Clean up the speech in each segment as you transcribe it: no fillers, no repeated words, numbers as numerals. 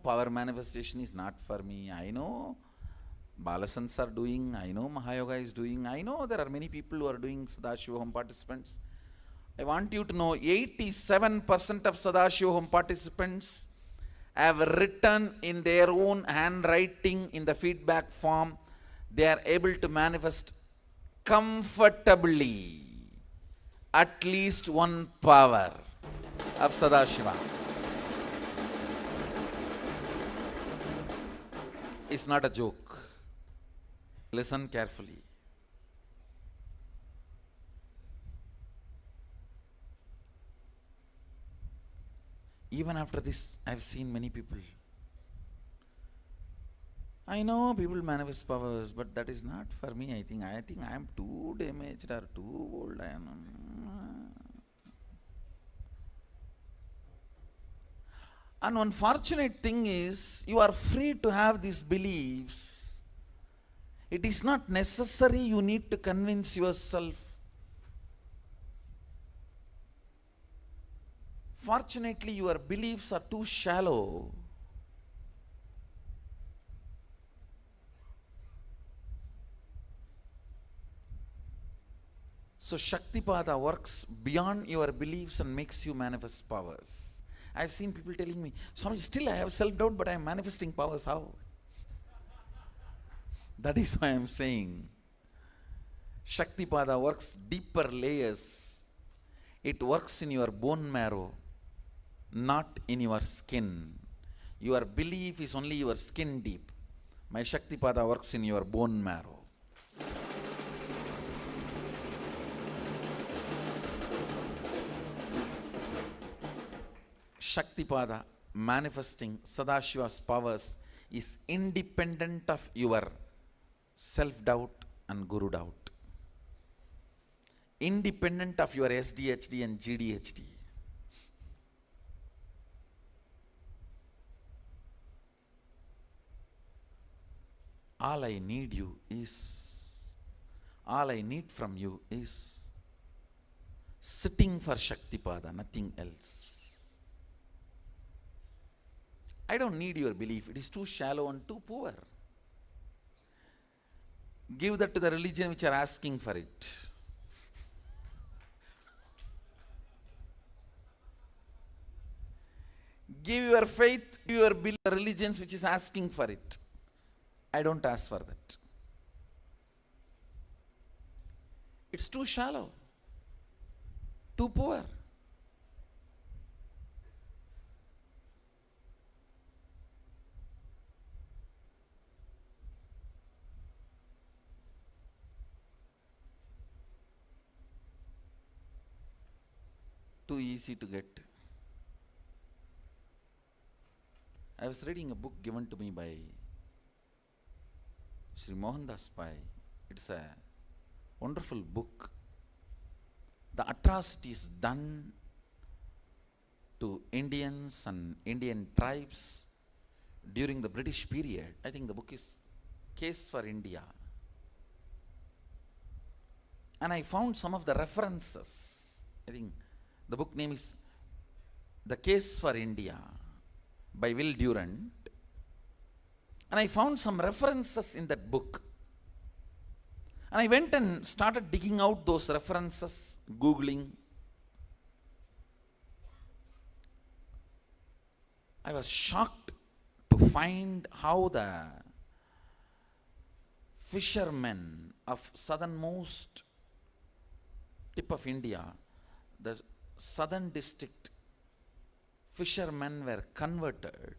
power manifestation is not for me. I know Balasans are doing, I know Mahayoga is doing, I know there are many people who are doing Sadashivoham participants. I want you to know 87% of Sadashivoham participants have written in their own handwriting in the feedback form. They are able to manifest comfortably at least one power of Sadashiva. It's not a joke. Listen carefully. Even after this, I've seen many people. I know people manifest powers, but that is not for me. I think I am too damaged or too old. And one fortunate thing is, you are free to have these beliefs. It is not necessary you need to convince yourself. Fortunately, your beliefs are too shallow. So Shaktipada works beyond your beliefs and makes you manifest powers. I have seen people telling me, Swami, still I have self-doubt, but I am manifesting powers. How? That is why I am saying Shaktipada works deeper layers. It works in your bone marrow, not in your skin. Your belief is only your skin deep. My Shaktipada works in your bone marrow. Shaktipada manifesting Sadashiva's powers is independent of your self-doubt and guru doubt. Independent of your SDHD and GDHD. All I need from you is sitting for Shaktipada, nothing else. I don't need your belief. It is too shallow and too poor. Give that to the religion which are asking for it. Give your faith, your belief, to the religions which is asking for it. I don't ask for that. It's too shallow, too poor. Too easy to get. I was reading a book given to me by Sri Mohandas Pai. It's a wonderful book. The atrocities done to Indians and Indian tribes during the British period. I think the book is Case for India. And I found some of the references. I think the book name is The Case for India by Will Durant. And I found some references in that book. And I went and started digging out those references, Googling. I was shocked to find how the fishermen of southernmost tip of India, the southern district, fishermen were converted.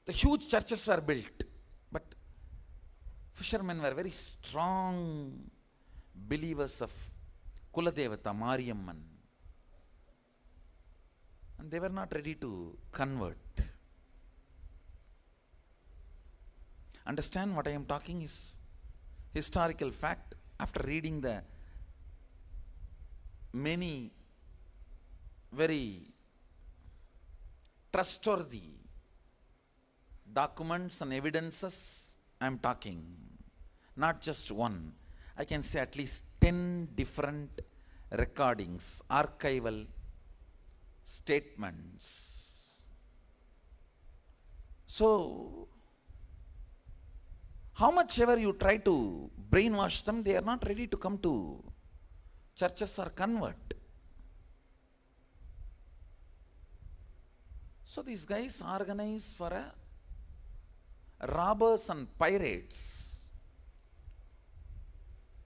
The huge churches were built, but fishermen were very strong believers of Kuladevata, Mariamman. And they were not ready to convert. Understand what I am talking is historical fact. After reading the many very trustworthy documents and evidences, I am talking, not just one. I can say at least 10 different recordings, archival statements So, how much ever you try to brainwash them, they are not ready to come to churches or convert. So these guys organize for a robbers and pirates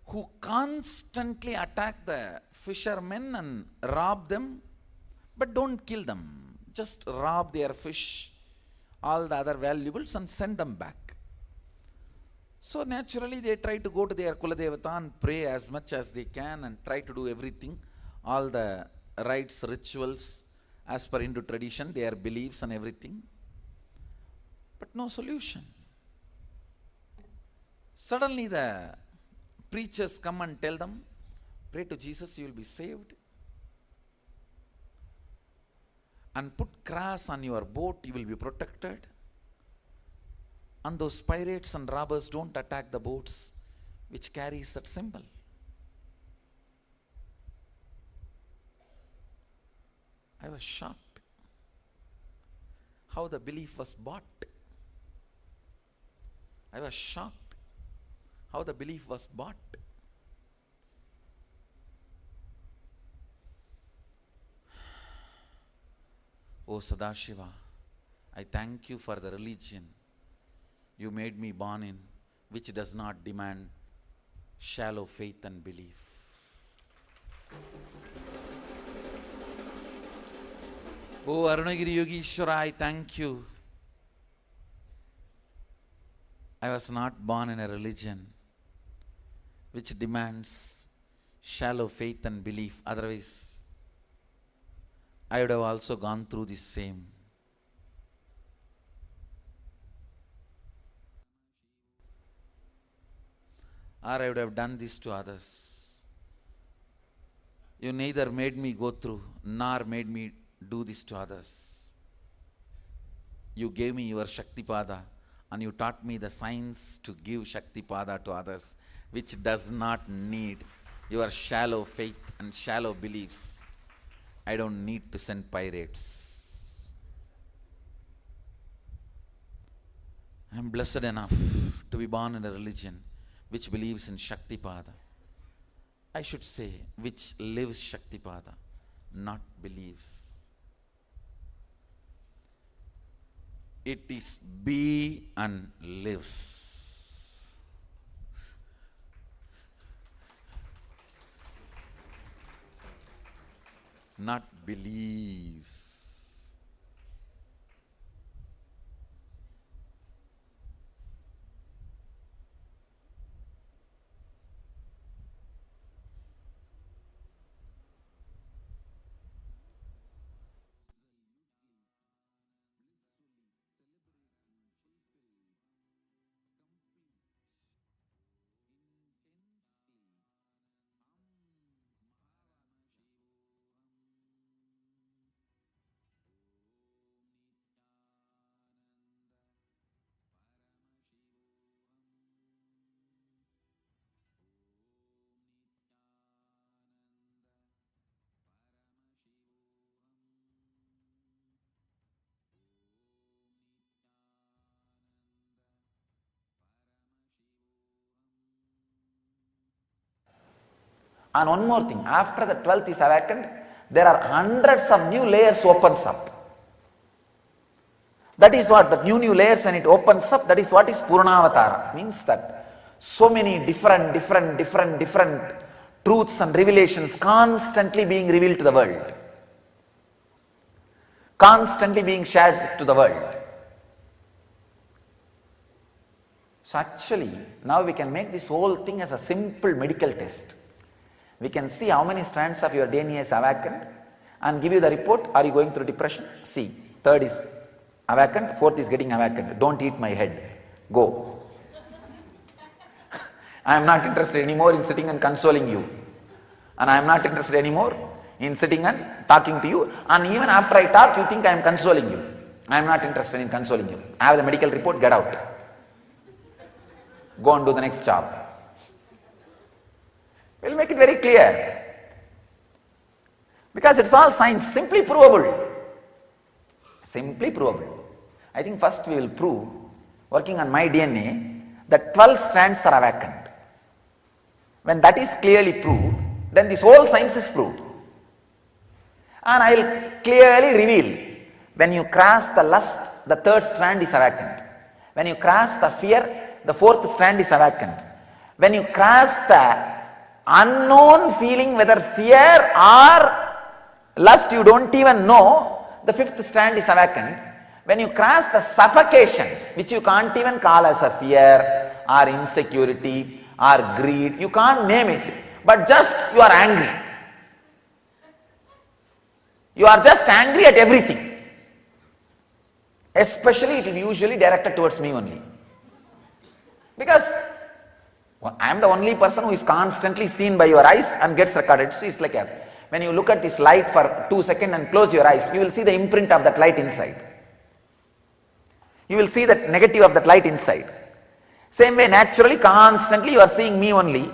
who constantly attack the fishermen and rob them, but don't kill them. Just rob their fish, all the other valuables, and send them back. So naturally they try to go to their Kuladevata and pray as much as they can and try to do everything, all the rites, rituals, as per Hindu tradition, their beliefs and everything. But no solution. Suddenly the preachers come and tell them, pray to Jesus, you will be saved. And put cross on your boat, you will be protected. And those pirates and robbers don't attack the boats which carries that symbol. I was shocked how the belief was bought. I was shocked how the belief was bought. O Sadashiva, I thank you for the religion you made me born in, which does not demand shallow faith and belief. O Arunagiri Yogishwara, I thank you. I was not born in a religion which demands shallow faith and belief. Otherwise, I would have also gone through the same. Or I would have done this to others. You neither made me go through, nor made me do this to others. You gave me your Shaktipada, and you taught me the science to give Shaktipada to others, which does not need your shallow faith and shallow beliefs. I don't need to send pirates. I am blessed enough to be born in a religion which believes in Shaktipada. I should say, which lives Shaktipada, not believes. It is be and lives. Not believes. And one more thing, after the 12th is awakened, there are hundreds of new layers opens up. That is what, the new layers when it opens up, that is what is Purnavatara. Means that so many different truths and revelations constantly being revealed to the world. Constantly being shared to the world. So actually, now we can make this whole thing as a simple medical test. We can see how many strands of your DNA is awakened and give you the report. Are you going through depression? See, third is awakened, fourth is getting awakened. Don't eat my head. Go. I am not interested anymore in sitting and consoling you. And I am not interested anymore in sitting and talking to you. And even after I talk, you think I am consoling you. I am not interested in consoling you. I have the medical report, get out. Go and do the next job. We'll make it very clear. Because it's all science, simply provable. Simply provable. I think first we will prove, working on my DNA, that 12 strands are vacant. When that is clearly proved, then this whole science is proved. And I will clearly reveal, when you cross the lust, the third strand is vacant. When you cross the fear, the fourth strand is vacant. When you cross the unknown feeling, whether fear or lust, you don't even know, the fifth strand is vacant. When you cross the suffocation, which you can't even call as a fear or insecurity or greed, you can't name it, but just you are angry. You are just angry at everything. Especially it will be usually directed towards me only. Because I am the only person who is constantly seen by your eyes and gets recorded. So it's like when you look at this light for 2 seconds and close your eyes, you will see the imprint of that light inside. You will see the negative of that light inside. Same way, naturally, constantly you are seeing me only.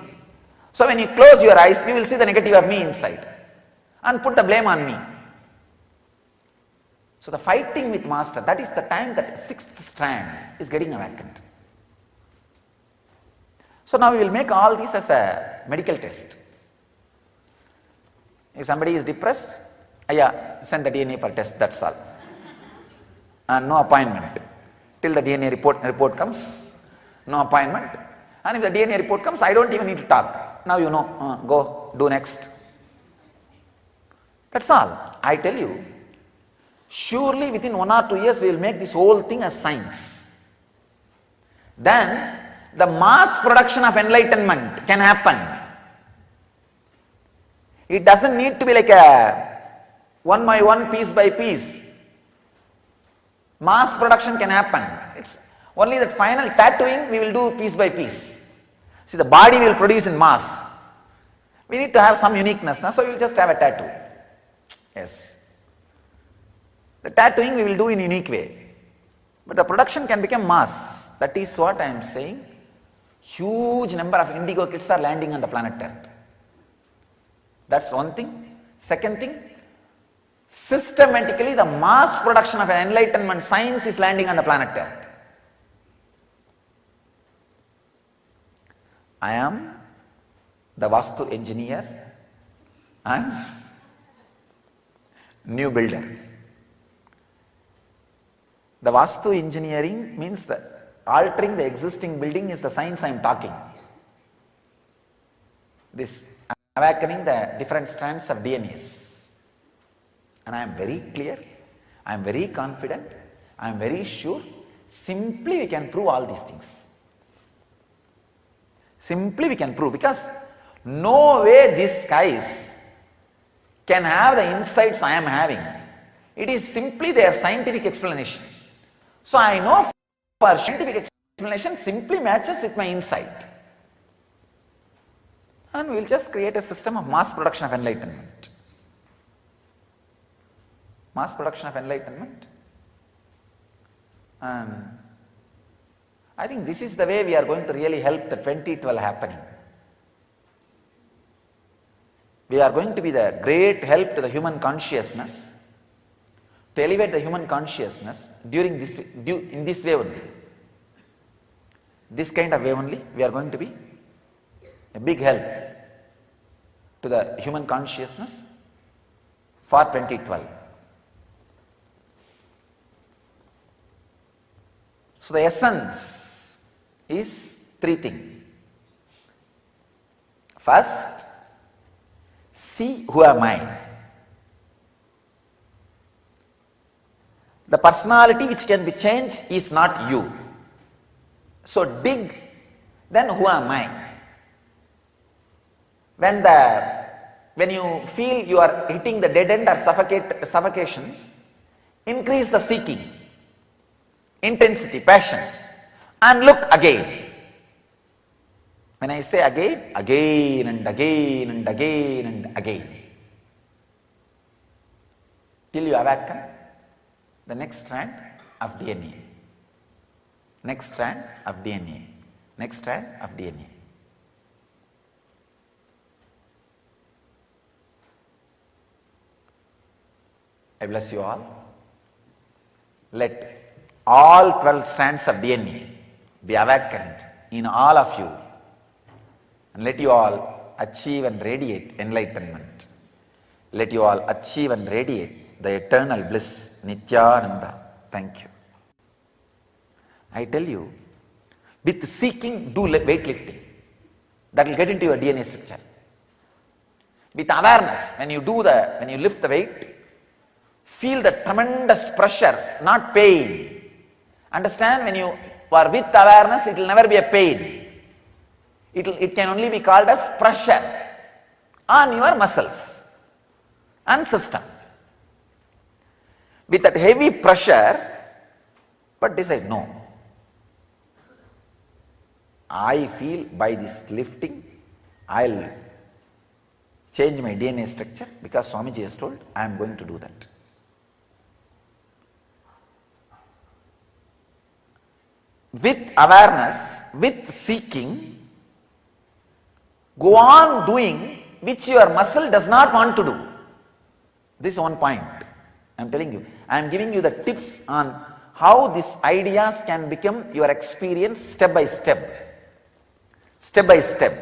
So when you close your eyes, you will see the negative of me inside and put the blame on me. So the fighting with master, that is the time that sixth strand is getting vacant. So now we will make all this as a medical test. If somebody is depressed, send the DNA for test, that's all. And no appointment. Till the DNA report comes, no appointment. And if the DNA report comes, I don't even need to talk. Now you know, go, do next. That's all. I tell you, surely within 1 or 2 years we will make this whole thing as science. Then the mass production of enlightenment can happen. It doesn't need to be like a one by one, piece by piece. Mass production can happen. It's only that final tattooing we will do piece by piece. See, the body will produce in mass. We need to have some uniqueness, so we will just have a tattoo. Yes. The tattooing we will do in a unique way. But the production can become mass. That is what I am saying. Huge number of indigo kids are landing on the planet Earth. That's one thing. Second thing, systematically the mass production of an enlightenment science is landing on the planet Earth. I am the Vastu engineer and new builder. The Vastu engineering means that altering the existing building is the science I am talking. This awakening the different strands of DNAs. And I am very clear, I am very confident, I am very sure, simply we can prove all these things. Simply we can prove, because no way these guys can have the insights I am having. It is simply their scientific explanation. So I know for scientific explanation simply matches with my insight. And we will just create a system of mass production of enlightenment. Mass production of enlightenment. And I think this is the way we are going to really help the 2012 happening. We are going to be the great help to the human consciousness, to elevate the human consciousness in this way only. This kind of way only, we are going to be a big help to the human consciousness for 2012. So the essence is 3 things. First, see who am I. The personality which can be changed is not you. So dig, then who am I? When you feel you are hitting the dead end or suffocation, increase the seeking, intensity, passion, and look again. When I say again, again and again and again and again, till you awaken the next strand of DNA, next strand of DNA, next strand of DNA. I bless you all. Let all 12 strands of DNA be awakened in all of you, and let you all achieve and radiate enlightenment. Let you all achieve and radiate the eternal bliss, Nithyananda. Thank you. I tell you, with seeking, do weightlifting. That will get into your DNA structure. With awareness, when you lift the weight, feel the tremendous pressure, not pain. Understand, when you are with awareness, it will never be a pain. It can only be called as pressure on your muscles and system. With that heavy pressure, but decide, no. I feel by this lifting, I'll change my DNA structure because Swamiji has told, I am going to do that. With awareness, with seeking, go on doing which your muscle does not want to do. This is one point I am telling you. I am giving you the tips on how these ideas can become your experience step by step. Step by step.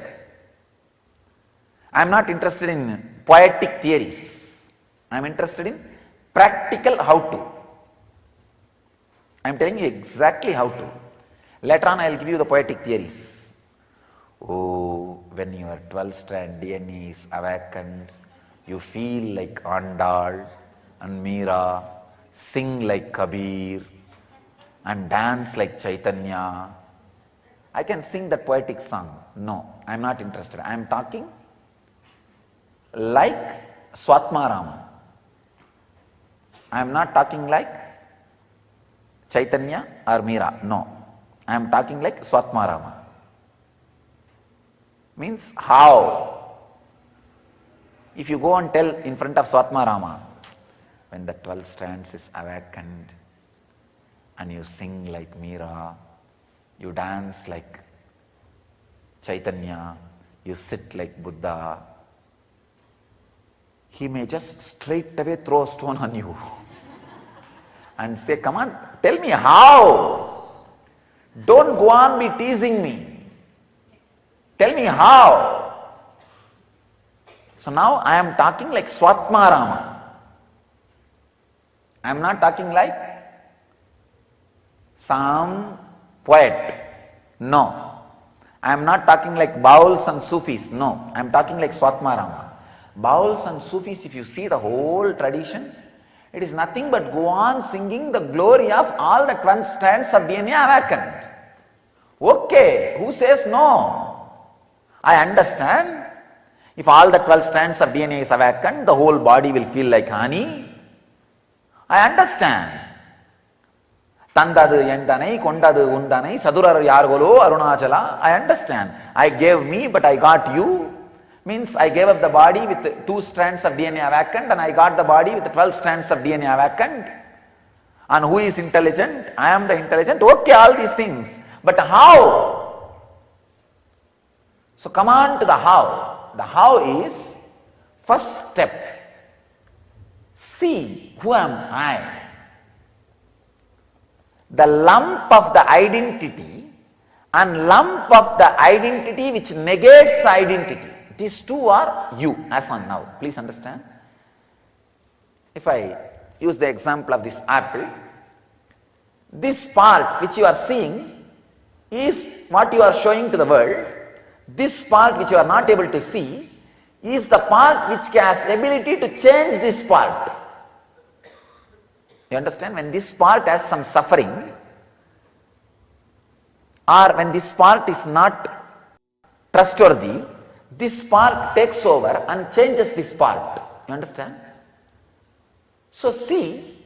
I am not interested in poetic theories. I am interested in practical how to. I am telling you exactly how to. Later on I will give you the poetic theories. Oh, when your 12-strand DNA is awakened, you feel like Andal and Meera, sing like Kabir and dance like Chaitanya. I can sing that poetic song. No, I am not interested. I am talking like Swatmarama. I am not talking like Chaitanya or Meera. No, I am talking like Swatmarama. Means how? If you go and tell in front of Swatmarama, when the 12 strands is awakened and you sing like Meera, you dance like Chaitanya, you sit like Buddha, he may just straight away throw a stone on you and say, come on, tell me how. Don't go on be teasing me. Tell me how. So now I am talking like Swatmarama. I am not talking like some poet. No. I am not talking like Bauls and Sufis. No. I am talking like Swatmarama. Bauls and Sufis, if you see the whole tradition, it is nothing but go on singing the glory of all the 12 strands of DNA awakened. Okay, who says no? I understand. If all the 12 strands of DNA is awakened, the whole body will feel like honey. I understand. Tandadu yendanai, kondadu undanai, sadurar yargolo, arunachala. I understand. I gave me, but I got you. Means I gave up the body with 2 strands of DNA awakened and I got the body with 12 strands of DNA awakened. And who is intelligent? I am the intelligent. Okay, all these things. But how? So come on to the how. The how is first step. See, who am I? The lump of the identity and lump of the identity which negates the identity. These two are you as on now. Please understand. If I use the example of this apple, this part which you are seeing is what you are showing to the world. This part which you are not able to see is the part which has ability to change this part. You understand? When this part has some suffering, or when this part is not trustworthy, this part takes over and changes this part. You understand? So see,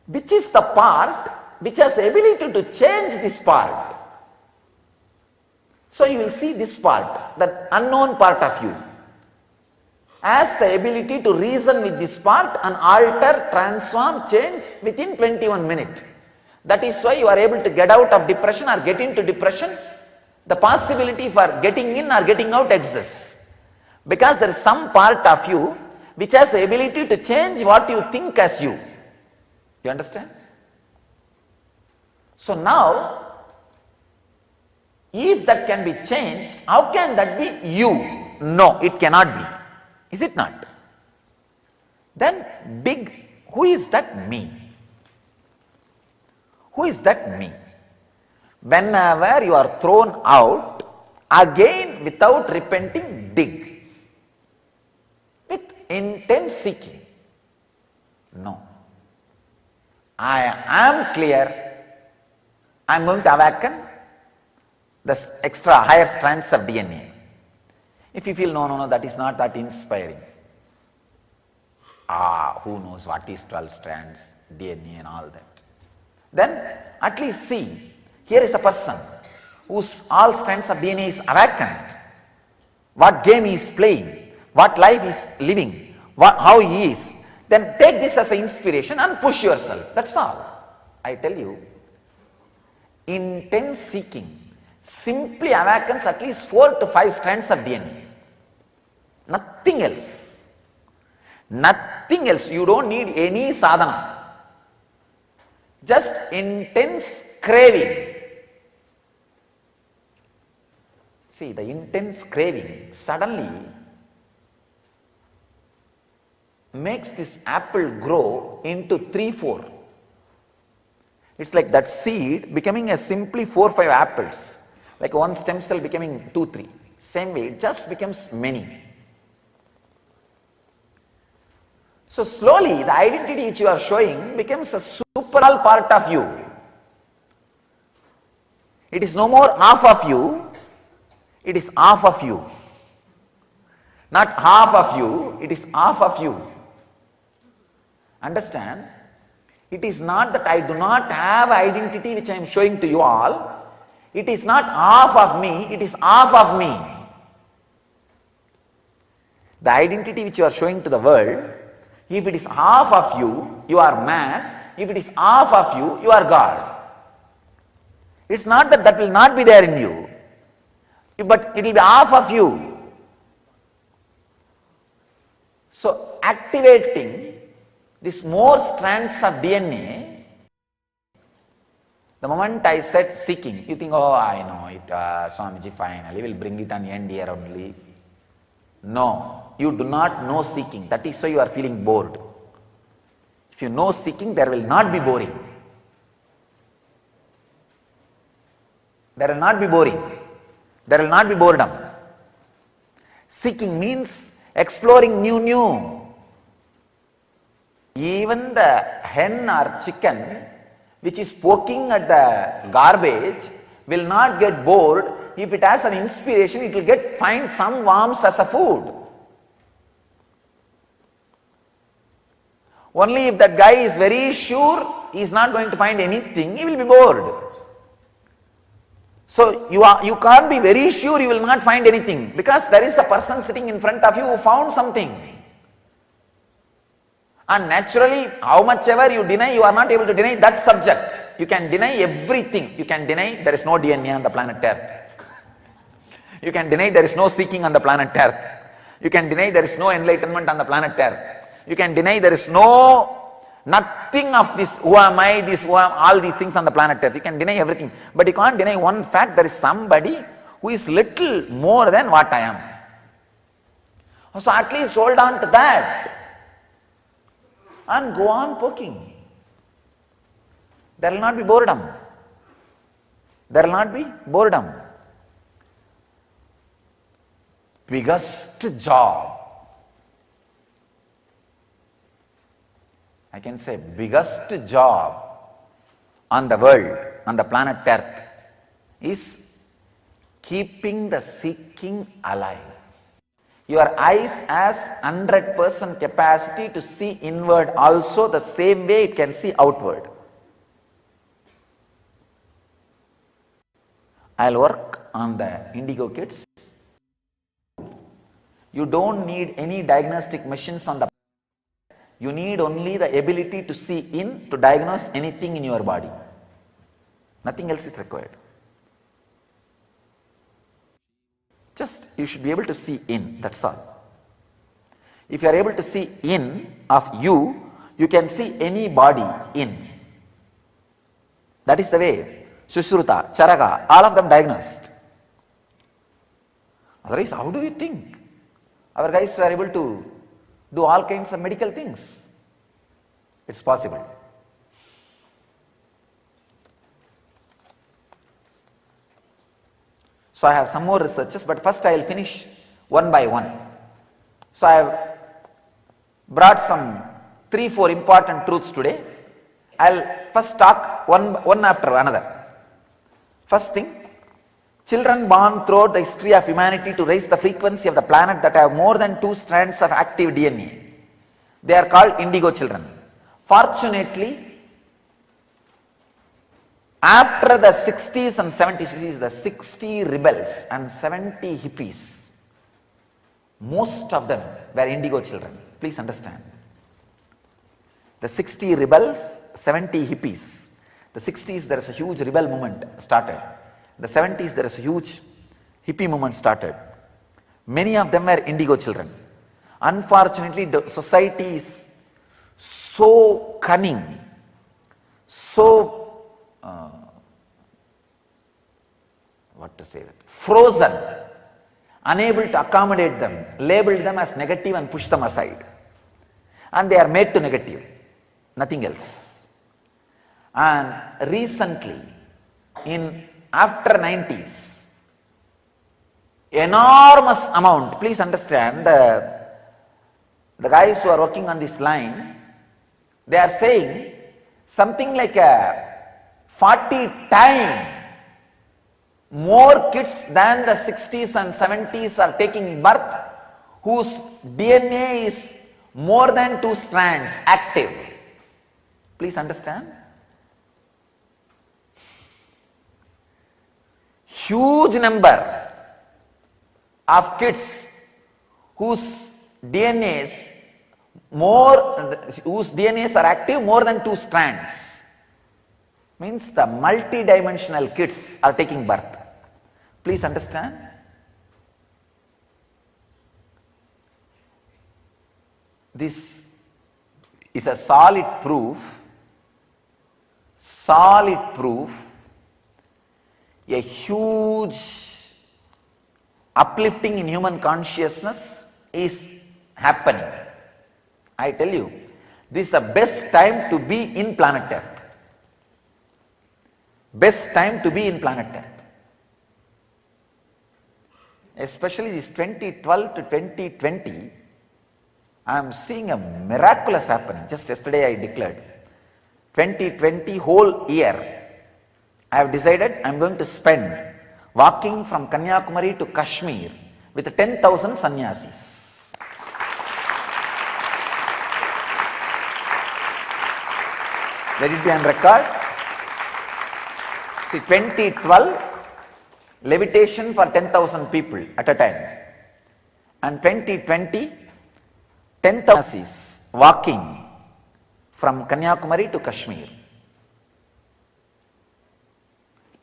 which is the part which has the ability to change this part. So you will see this part, the unknown part of you, has the ability to reason with this part and alter, transform, change within 21 minutes. That is why you are able to get out of depression or get into depression. The possibility for getting in or getting out exists. Because there is some part of you which has the ability to change what you think as you. You understand? So now, if that can be changed, how can that be you? No, it cannot be. Is it not? Then dig, who is that me? Who is that me? Whenever you are thrown out, again without repenting, dig. With intense seeking. No. I am clear. I am going to awaken the extra higher strands of DNA. If you feel, no, that is not that inspiring. Who knows what is 12 strands, DNA and all that. Then at least see, here is a person whose all strands of DNA is awakened. What game he is playing, what life he is living, how he is. Then take this as an inspiration and push yourself. That's all. I tell you, intense seeking simply awakens at least 4 to 5 strands of DNA. Nothing else. Nothing else. You don't need any sadhana. Just intense craving. See, the intense craving suddenly makes this apple grow into 3-4. It's like that seed becoming a simply 4-5 apples. Like one stem cell becoming 2-3. Same way, it just becomes many. So slowly, the identity which you are showing becomes a superal part of you. It is no more half of you, it is half of you. Not half of you, it is half of you. Understand? It is not that I do not have identity which I am showing to you all. It is not half of me, it is half of me. The identity which you are showing to the world, if it is half of you, you are man. If it is half of you, you are God. It's not that that will not be there in you, but it will be half of you. So activating this more strands of DNA, the moment I said seeking, you think, I know it, Swamiji finally will bring it on end here only. No, you do not know seeking. That is why you are feeling bored. If you know seeking, there will not be boring. There will not be boring. There will not be boredom. Seeking means exploring new. Even the hen or chicken which is poking at the garbage will not get bored. If it has an inspiration, it will find some worms as a food. Only if that guy is very sure he is not going to find anything, he will be bored. So you can't be very sure you will not find anything, because there is a person sitting in front of you who found something. And naturally, how much ever you deny, you are not able to deny that subject. You can deny everything. You can deny there is no DNA on the planet Earth. You can deny there is no seeking on the planet Earth. You can deny there is no enlightenment on the planet Earth. You can deny there is nothing of this, who am I, all these things on the planet Earth. You can deny everything. But you can't deny one fact, there is somebody who is little more than what I am. So at least hold on to that and go on poking. There will not be boredom. There will not be boredom. Biggest job, I can say biggest job on the world, on the planet Earth, is keeping the seeking alive. Your eyes has 100% capacity to see inward also the same way it can see outward. I'll work on the indigo kids. You don't need any diagnostic machines on the. You need only the ability to see in, to diagnose anything in your body. Nothing else is required. Just you should be able to see in, that's all. If you are able to see in of you, you can see any body in. That is the way Sushruta, Charaka, all of them diagnosed. Otherwise, how do you think? Our guys are able to do all kinds of medical things. It's possible. So I have some more researches, but first I will finish one by one. So I have brought some 3-4 important truths today. I'll first talk one after another. First thing, children born throughout the history of humanity to raise the frequency of the planet that have more than 2 strands of active DNA. They are called indigo children. Fortunately, after the 60s and 70s, the 60 rebels and 70 hippies, most of them were indigo children. Please understand. The 60 rebels, 70 hippies. The 60s there is a huge rebel movement started. The 70s there is a huge hippie movement started. Many of them were indigo children. Unfortunately, the society is so cunning, so frozen, unable to accommodate them, labeled them as negative and push them aside. And they are made to negative, nothing else. And recently, after 90s, enormous amount, please understand, the guys who are working on this line, they are saying something like a 40 times more kids than the 60s and 70s are taking birth whose DNA is more than 2 strands active. Please understand. Huge number of kids whose DNAs are active more than 2 strands. Means the multi-dimensional kids are taking birth. Please understand. This is a solid proof, a huge uplifting in human consciousness is happening. I tell you, this is the best time to be in planet Earth. Best time to be in planet Earth. Especially this 2012 to 2020, I am seeing a miraculous happening. Just yesterday I declared, 2020 whole year, I have decided I am going to spend walking from Kanyakumari to Kashmir with 10,000 sannyasis. Let it be on record. See, 2012, levitation for 10,000 people at a time. And 2020, 10,000 walking from Kanyakumari to Kashmir.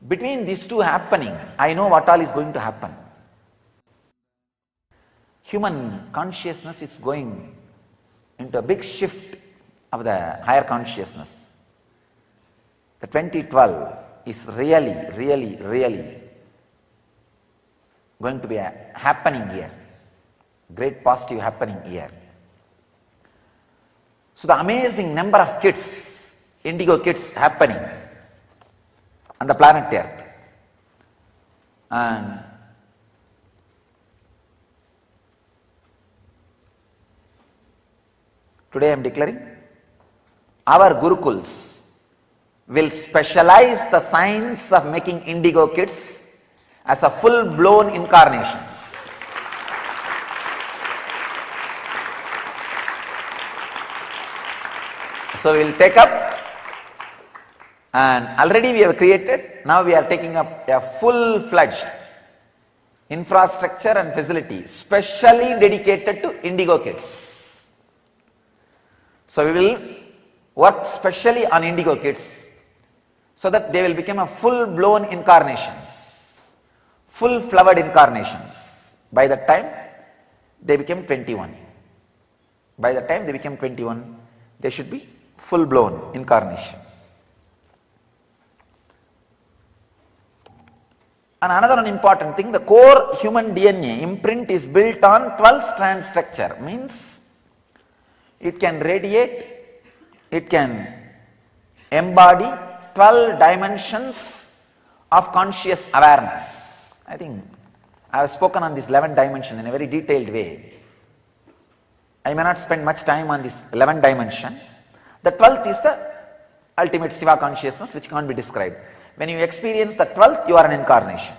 Between these two happening, I know what all is going to happen. Human consciousness is going into a big shift of the higher consciousness. The 2012 is really going to be a happening year. Great positive happening year. So the amazing number of kids, indigo kids happening on the planet Earth. And today I am declaring, our Gurukuls will specialize the science of making indigo kids as a full-blown incarnations. So we will take up, and already we have created, now we are taking up a full-fledged infrastructure and facility specially dedicated to indigo kids. So we will work specially on indigo kids so that they will become a full-blown incarnations, full-flowered incarnations. By the time they become 21. By the time they become 21, they should be full-blown incarnation. And another one important thing, the core human DNA imprint is built on 12-strand structure, means it can radiate, it can embody 12 dimensions of conscious awareness. I think I have spoken on this 11th dimension in a very detailed way. I may not spend much time on this 11th dimension. The 12th is the ultimate Shiva consciousness which can't be described. When you experience the 12th, you are an incarnation.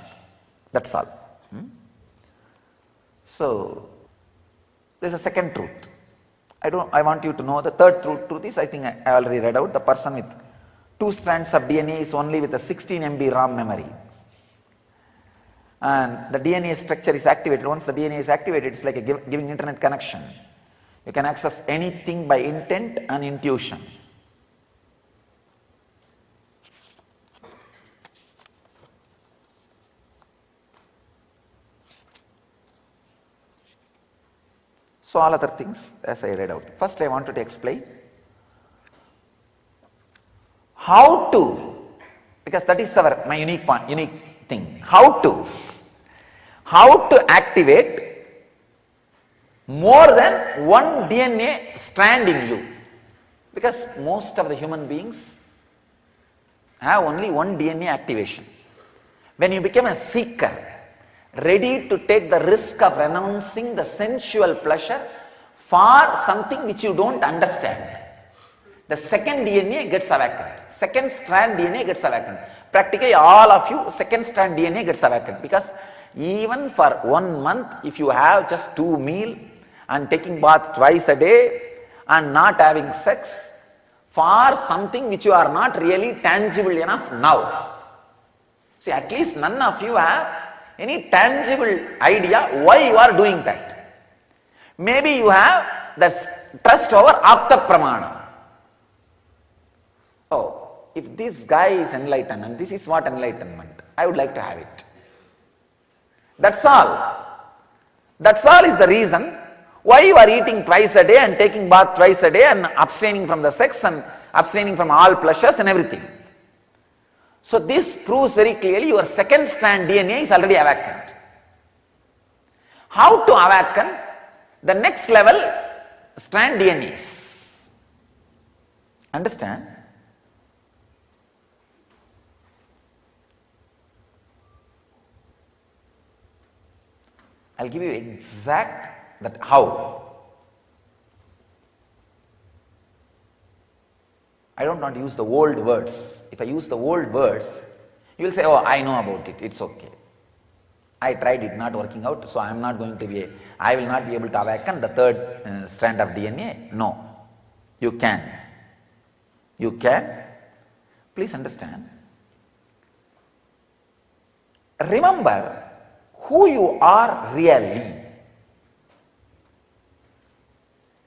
That's all. So, there's a second truth. I want you to know the third truth is, I think I already read out, the person with 2 strands of DNA is only with a 16 MB RAM memory. And the DNA structure is activated. Once the DNA is activated, it's like a giving internet connection. You can access anything by intent and intuition. So all other things as I read out. First I wanted to explain how to, because that is my unique thing, how to activate more than one DNA strand in you. Because most of the human beings have only one DNA activation. When you become a seeker, ready to take the risk of renouncing the sensual pleasure for something which you don't understand, the second DNA gets awakened. Second strand DNA gets awakened. Practically all of you, second strand DNA gets awakened. Because even for 1 month, if you have just 2 meals and taking bath twice a day and not having sex for something which you are not really tangible enough now. See, at least none of you have any tangible idea why you are doing that. Maybe you have the trust over Apta Pramana. Oh, if this guy is enlightened and this is what enlightenment, I would like to have it. That's all. That's all is the reason why you are eating twice a day and taking bath twice a day and abstaining from the sex and abstaining from all pleasures and everything. So this proves very clearly your second strand DNA is already awakened. How to awaken the next level strand DNAs? Understand? I'll give you exact that how. I don't want to use the old words. If I use the old words, you will say, oh, I know about it, it's okay. I tried it, not working out, so I am not going to be, I will not be able to awaken the third strand of DNA. No, you can. You can. Please understand. Remember who you are really.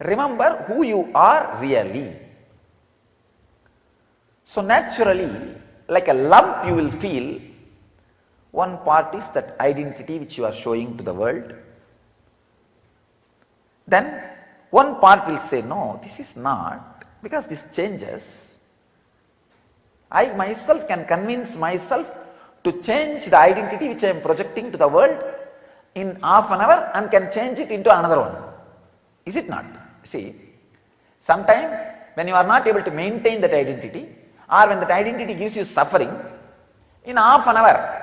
Remember who you are really. So naturally, like a lump you will feel, one part is that identity which you are showing to the world. Then one part will say, no, this is not, because this changes. I myself can convince myself to change the identity which I am projecting to the world in half an hour and can change it into another one. Is it not? See, sometimes when you are not able to maintain that identity, or when that identity gives you suffering, in half an hour,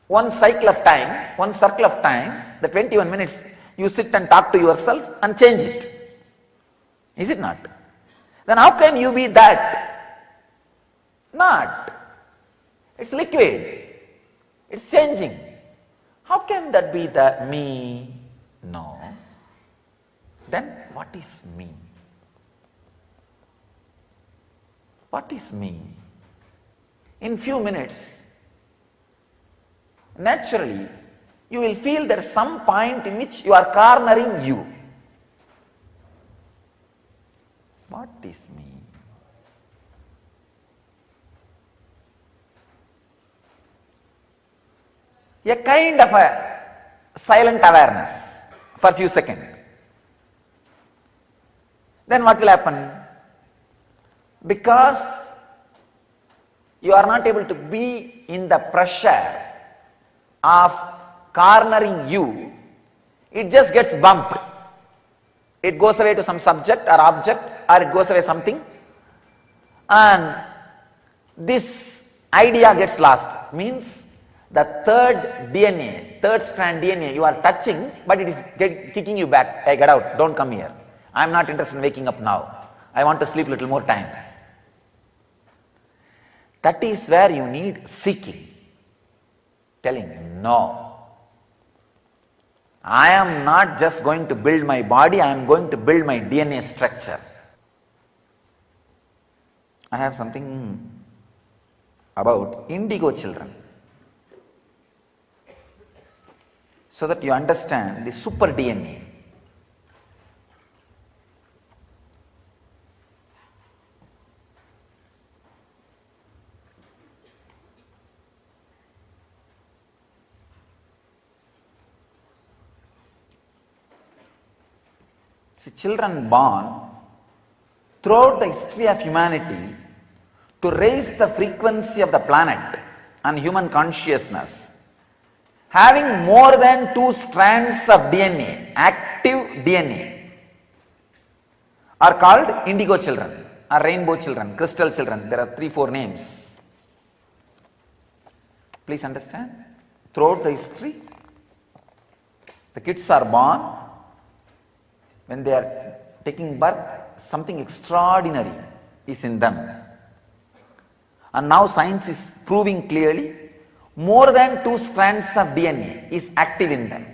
one cycle of time, one circle of time, the 21 minutes, you sit and talk to yourself and change it. Is it not? Then how can you be that? Not. It's liquid. It's changing. How can that be the me? No. Then what is me? What is me? In few minutes, naturally, you will feel there is some point in which you are cornering you. What is me? A kind of a silent awareness for a few seconds. Then what will happen? Because you are not able to be in the pressure of cornering you, it just gets bumped. It goes away to some subject or object, or it goes away something, and this idea gets lost. Means the third DNA, third strand DNA you are touching, but it is kicking you back. Hey, get out, don't come here. I am not interested in waking up now. I want to sleep a little more time. That is where you need seeking. Telling, no. I am not just going to build my body, I am going to build my DNA structure. I have something about indigo children, so that you understand the super DNA. See, children born throughout the history of humanity to raise the frequency of the planet and human consciousness, having more than 2 strands of DNA, active DNA, are called indigo children, or rainbow children, crystal children. There are 3-4 names. Please understand, throughout the history, the kids are born. When they are taking birth, something extraordinary is in them. And now science is proving clearly more than 2 strands of DNA is active in them.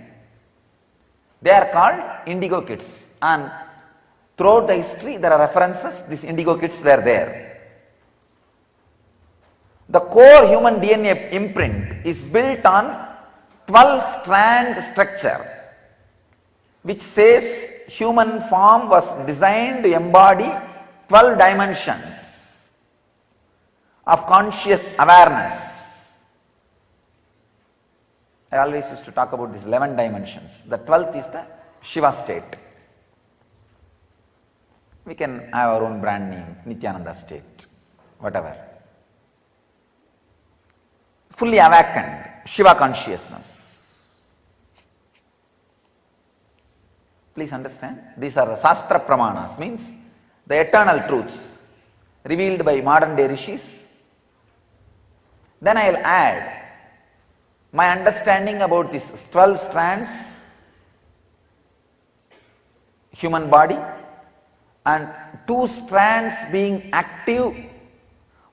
They are called indigo kids, and throughout the history there are references, these indigo kids were there. The core human DNA imprint is built on 12-strand structure, which says human form was designed to embody 12 dimensions of conscious awareness. I always used to talk about these 11 dimensions. The 12th is the Shiva state. We can have our own brand name, Nithyananda state, whatever. Fully awakened, Shiva consciousness. Please understand, these are the Shastra Pramanas, means the eternal truths revealed by modern day rishis. Then I will add my understanding about these 12 strands, human body, and 2 strands being active,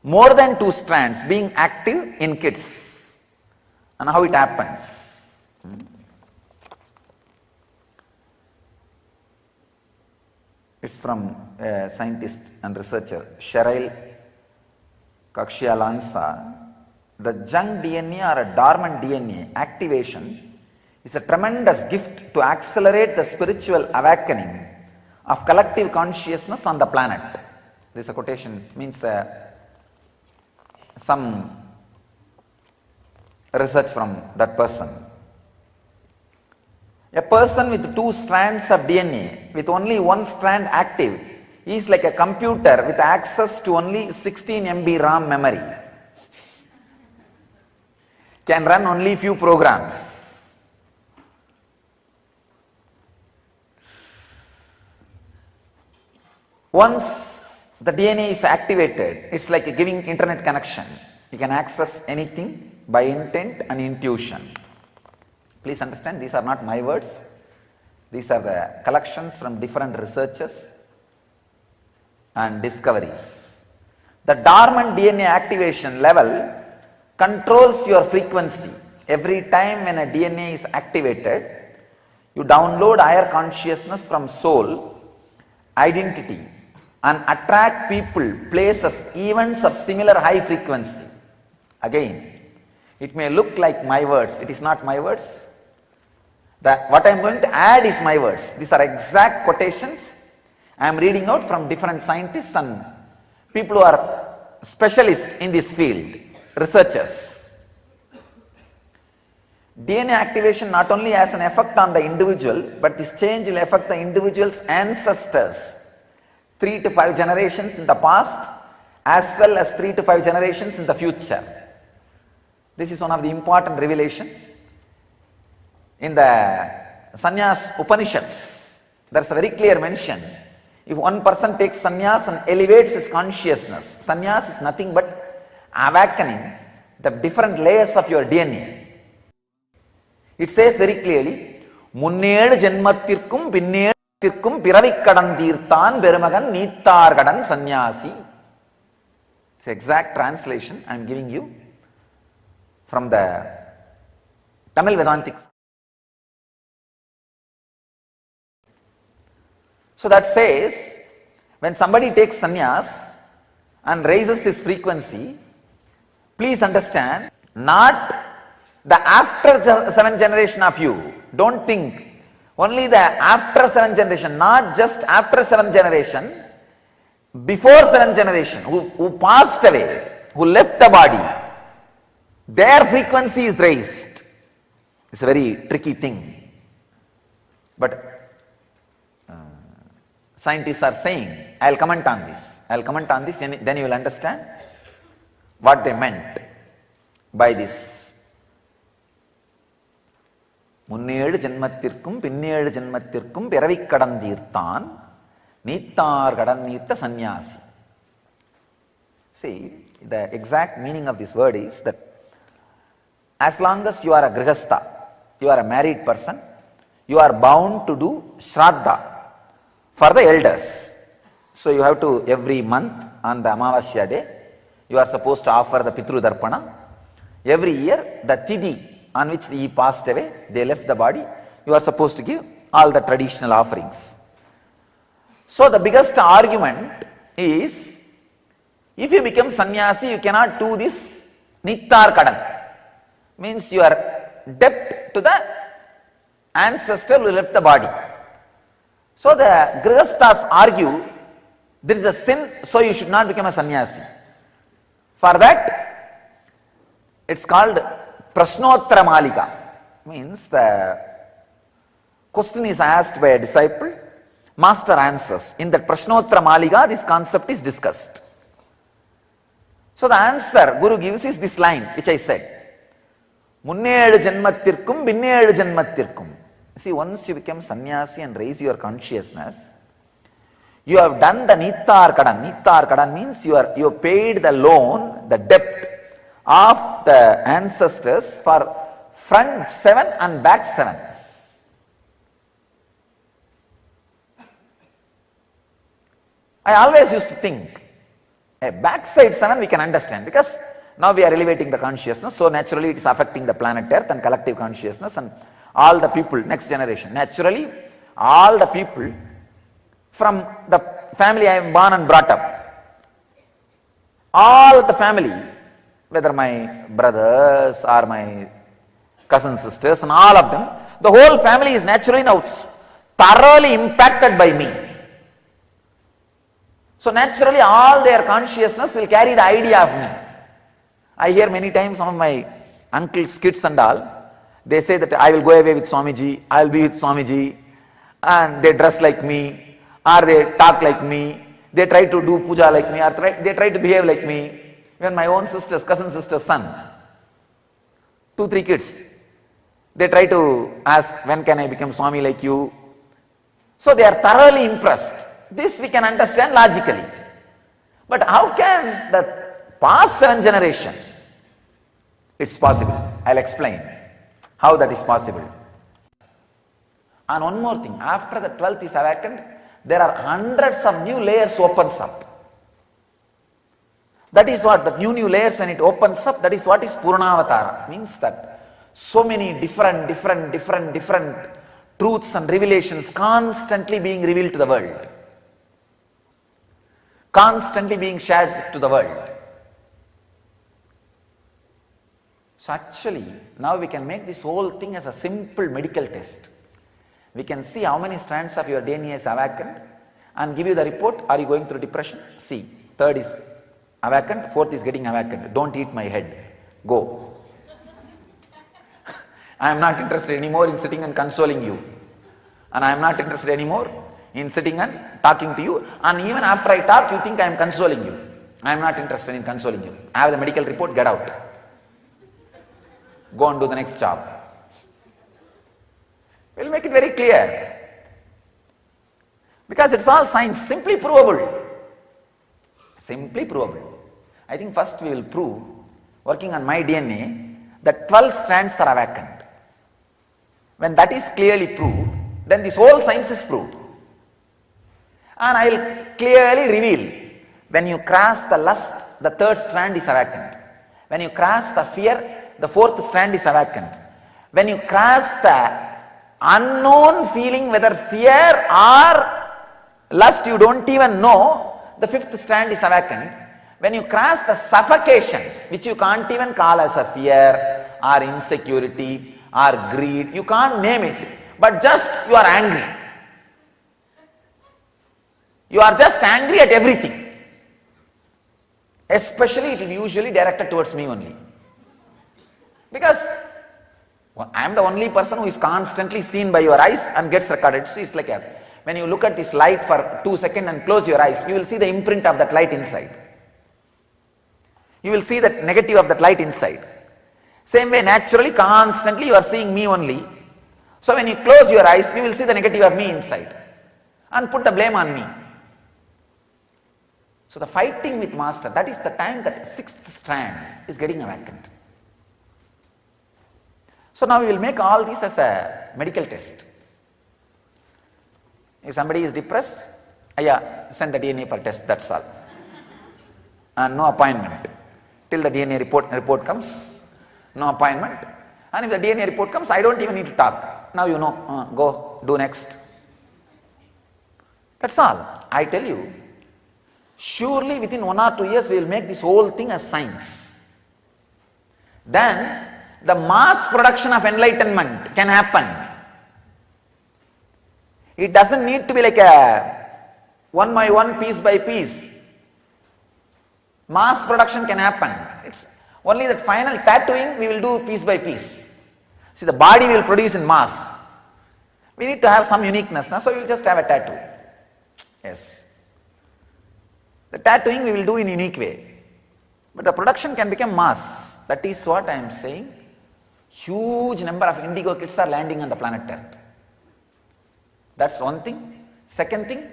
more than 2 strands being active in kids, and how it happens. It's from a scientist and researcher, Cheryl Kakshialansa. The junk DNA or a dormant DNA activation is a tremendous gift to accelerate the spiritual awakening of collective consciousness on the planet. This is a quotation, means some research from that person. A person with 2 strands of DNA with only 1 strand active is like a computer with access to only 16 MB RAM memory. Can run only few programs. Once the DNA is activated, it's like giving internet connection. You can access anything by intent and intuition. Please understand, these are not my words. These are the collections from different researchers and discoveries. The dormant DNA activation level controls your frequency. Every time when a DNA is activated, you download higher consciousness from soul, identity, and attract people, places, events of similar high frequency. Again, it may look like my words, it is not my words. What I am going to add is my words. These are exact quotations I am reading out from different scientists and people who are specialists in this field, researchers. DNA activation not only has an effect on the individual, but this change will affect the individual's ancestors, 3 to 5 generations in the past, as well as 3 to 5 generations in the future. This is one of the important revelation. In the Sannyas Upanishads, there's a very clear mention. If one person takes sannyas and elevates his consciousness, sannyas is nothing but awakening the different layers of your DNA. It says very clearly, Munned Janmatirkum Pinnedtirkum Piravikkadan Tirthan Perumagan Neethargadan Sannyasi. It's the exact translation I am giving you from the Tamil Vedantic. So that says, when somebody takes sannyas and raises his frequency, please understand, not the after 7th generation of you. Don't think only the after 7th generation, not just after 7th generation, before 7th generation, who passed away, who left the body, their frequency is raised. It's a very tricky thing. But scientists are saying, I'll comment on this, and then you will understand what they meant by this. Munned Janmatirkum Pinned Janmatirkum Piravikkadan Tirthan Neethargadan Nirtha Sannyasi. See, the exact meaning of this word is that as long as you are a grihastha, you are a married person, you are bound to do shraddha for the elders. So you have to, every month on the Amavasya day, you are supposed to offer the Pitru Darpana. Every year, the Tithi on which he passed away, they left the body, you are supposed to give all the traditional offerings. So the biggest argument is, if you become sannyasi, you cannot do this Nitharkadan. Means you are debt to the ancestor who left the body. So the grihasthas argue, there is a sin, so you should not become a sannyasi. For that, it's called Prashnottara Malika. Means the question is asked by a disciple, master answers. In that Prashnottara Malika, this concept is discussed. So the answer Guru gives is this line, which I said. Munned Janmatirkum Pinned Janmatirkum. See, once you become sannyasi and raise your consciousness, you have done the Nitharkadan. Nitharkadan means you have paid the loan, the debt of the ancestors for front 7 and back 7. I always used to think, a backside 7 we can understand, because now we are elevating the consciousness, so naturally it is affecting the planet Earth and collective consciousness and all the people, next generation. Naturally, all the people from the family I am born and brought up, all of the family, whether my brothers or my cousin sisters and all of them, the whole family is naturally now thoroughly impacted by me. So naturally all their consciousness will carry the idea of me. I hear many times some of my uncles' kids and all, they say that I will go away with Swamiji, I will be with Swamiji, and they dress like me, or they talk like me, they try to do puja like me, or they try to behave like me. Even my own sister's, cousin sister's son, 2-3 kids, they try to ask, when can I become Swami like you? So they are thoroughly impressed. This we can understand logically. But how can the past 7 generation? It's possible. I'll explain how that is possible. And one more thing, after the 12th is awakened, there are hundreds of new layers opens up. That is what, the new layers when it opens up, that is what is Purnavatara. Means that so many different truths and revelations constantly being revealed to the world. Constantly being shared to the world. So actually, now we can make this whole thing as a simple medical test. We can see how many strands of your DNA is awakened and give you the report. Are you going through depression? See, 3rd is awakened, 4th is getting awakened. Don't eat my head. Go. I am not interested anymore in sitting and consoling you. And I am not interested anymore in sitting and talking to you. And even after I talk, you think I am consoling you. I am not interested in consoling you. I have the medical report, get out. Go and do the next job. make it very clear. Because it's all science, simply provable. Simply provable. I think first we will prove, working on my DNA, that 12 strands are vacant. When that is clearly proved, then this whole science is proved. And I will clearly reveal, when you cross the lust, the third strand is vacant. When you cross the fear, the fourth strand is vacant. When you cross the unknown feeling, whether fear or lust, you don't even know, the fifth strand is vacant. When you cross the suffocation, which you can't even call as a fear or insecurity or greed, you can't name it, but just you are angry. You are just angry at everything. Especially it is usually directed towards me only. Because I am the only person who is constantly seen by your eyes and gets recorded. So it's like when you look at this light for 2 seconds and close your eyes, you will see the imprint of that light inside. You will see the negative of that light inside. Same way, naturally, constantly you are seeing me only. So when you close your eyes, you will see the negative of me inside and put the blame on me. So the fighting with master, that is the time that sixth strand is getting vacant. So now we will make all this as a medical test. If somebody is depressed, send the DNA for test, that's all. And no appointment. Till the DNA report comes, no appointment. And if the DNA report comes, I don't even need to talk. Now you know, go, do next. That's all. I tell you, surely within 1 or 2 years we will make this whole thing as science. Then the mass production of enlightenment can happen. It doesn't need to be like a one by one, piece by piece. Mass production can happen. It's only that final tattooing we will do piece by piece. See, the body will produce in mass. We need to have some uniqueness, so we will just have a tattoo. Yes. The tattooing we will do in a unique way. But the production can become mass. That is what I am saying. Huge number of indigo kids are landing on the planet Earth. That's one thing. Second thing,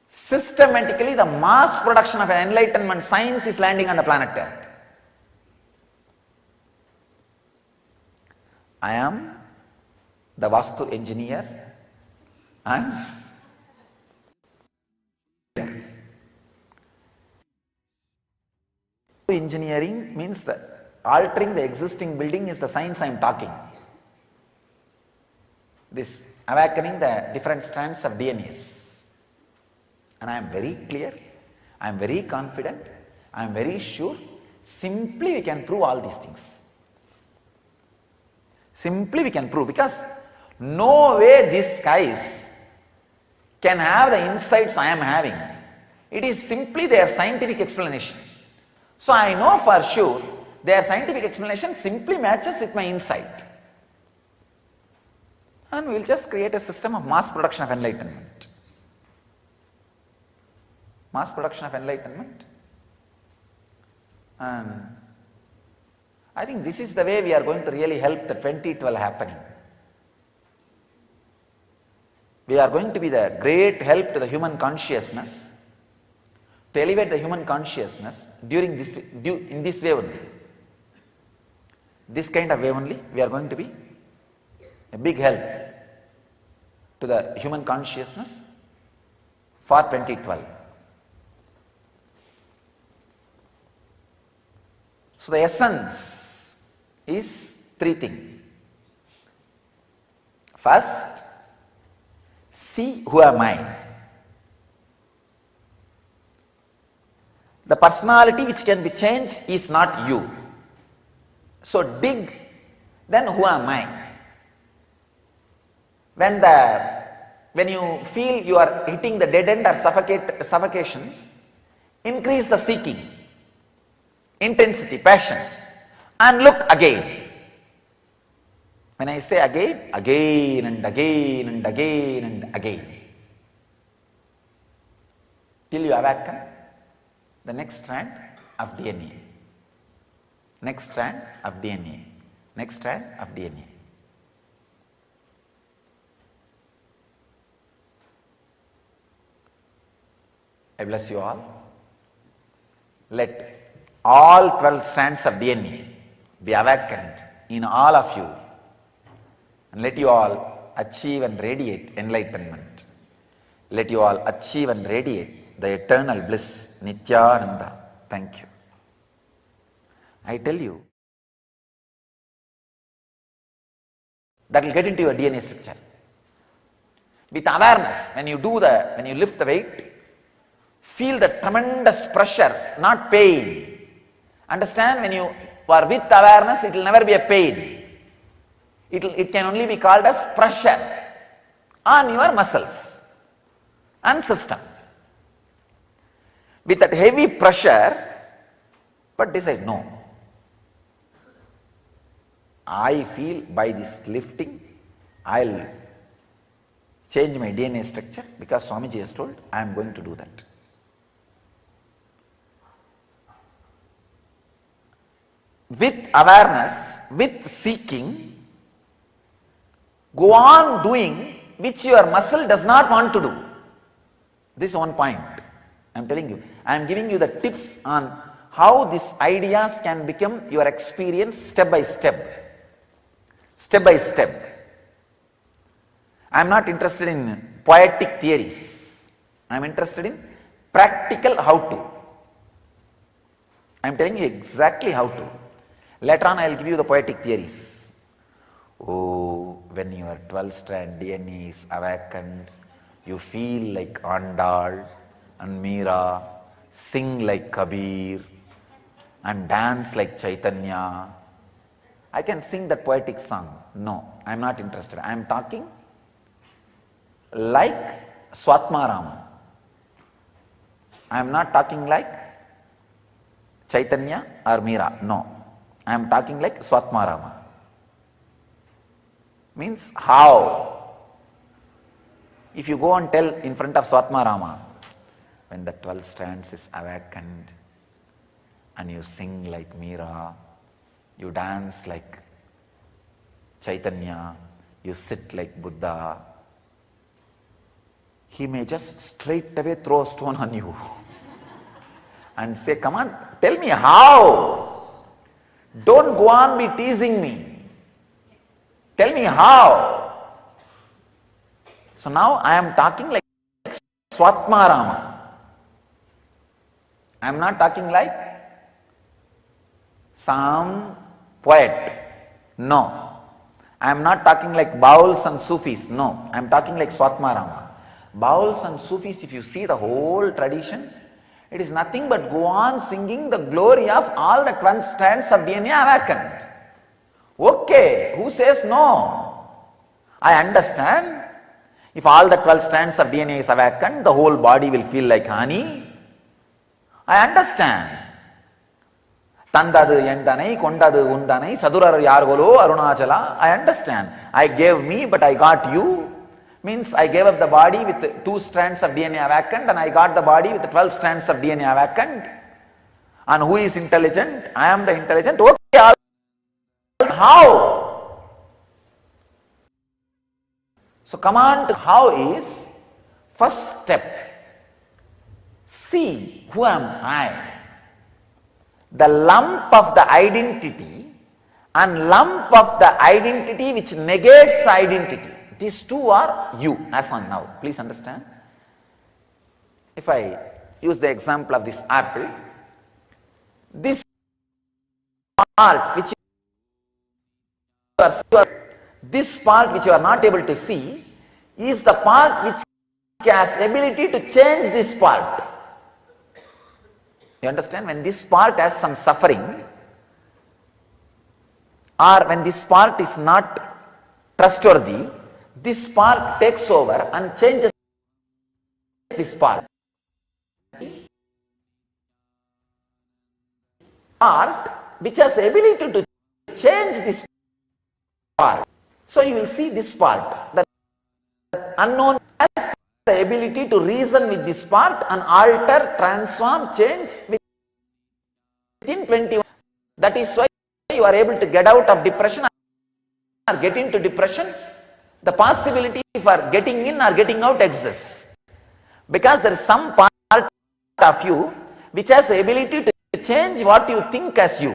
systematically the mass production of an enlightenment science is landing on the planet Earth. I am the Vastu engineer and engineering means that altering the existing building is the science I am talking. This awakening the different strands of DNAs. And I am very clear, I am very confident, I am very sure, simply we can prove all these things. Simply we can prove, because no way these guys can have the insights I am having. It is simply their scientific explanation. So I know for sure their scientific explanation simply matches with my insight. And we will just create a system of mass production of enlightenment. Mass production of enlightenment. And I think this is the way we are going to really help the 2012 happening. We are going to be the great help to the human consciousness, to elevate the human consciousness during this, in this way only. This kind of way only, we are going to be a big help to the human consciousness for 2012. So the essence is 3 things. First, see who am I. The personality which can be changed is not you. So dig, then who am I? When you feel you are hitting the dead end or suffocation, increase the seeking, intensity, passion, and look again. When I say again, again and again and again and again, till you awaken the next strand of DNA, next strand of DNA, next strand of DNA. I bless you all. Let all 12 strands of DNA be awakened in all of you, and let you all achieve and radiate enlightenment. Let you all achieve and radiate the eternal bliss, Nityananda. Thank you. I tell you, that will get into your DNA structure. With awareness, when you lift the weight, feel the tremendous pressure, not pain. Understand, when you are with awareness, it will never be a pain. It can only be called as pressure on your muscles and system. With that heavy pressure, but decide, no. I feel by this lifting, I'll change my DNA structure because Swamiji has told I am going to do that. With awareness, with seeking, go on doing which your muscle does not want to do. This is one point I am telling you. I am giving you the tips on how these ideas can become your experience step by step. Step by step. I am not interested in poetic theories. I am interested in practical how to. I am telling you exactly how to. Later on I will give you the poetic theories. Oh, when your 12-strand DNA is awakened, you feel like Andal and Meera, sing like Kabir and dance like Chaitanya. I can sing that poetic song. No, I am not interested. I am talking like Swatmarama. I am not talking like Chaitanya or Meera. No, I am talking like Swatmarama. Means how? If you go and tell in front of Swatmarama, when the 12 strands is awakened and you sing like Meera, you dance like Chaitanya, you sit like Buddha, he may just straight away throw a stone on you and say, come on, tell me how. Don't go on be teasing me. Tell me how. So now I am talking like Swatmarama. I am not talking like some poet. No. I am not talking like Bauls and Sufis. No. I am talking like Swatmarama. Bauls and Sufis, if you see the whole tradition, it is nothing but go on singing the glory of all the 12 strands of DNA awakened. Okay, who says no? I understand. If all the 12 strands of DNA is awakened, the whole body will feel like honey. I understand. Tandadu yendanai, kondadu undanai, sadurar yargolo, arunachala. I understand. I gave me, but I got you. Means I gave up the body with 2 strands of DNA awakened and I got the body with 12 strands of DNA awakened. And who is intelligent? I am the intelligent. Okay, how? So come on to how is first step. See, who am I? The lump of the identity and lump of the identity which negates the identity. These two are you as on now. Please understand. If I use the example of this apple, this part which you are not able to see is the part which has ability to change this part. You understand? When this part has some suffering, or when this part is not trustworthy, this part takes over and changes this part. Part which has the ability to change this part. So you will see this part, the unknown has the ability to reason with this part and alter, transform, change within 21. That is why you are able to get out of depression or get into depression. The possibility for getting in or getting out exists. Because there is some part of you which has the ability to change what you think as you.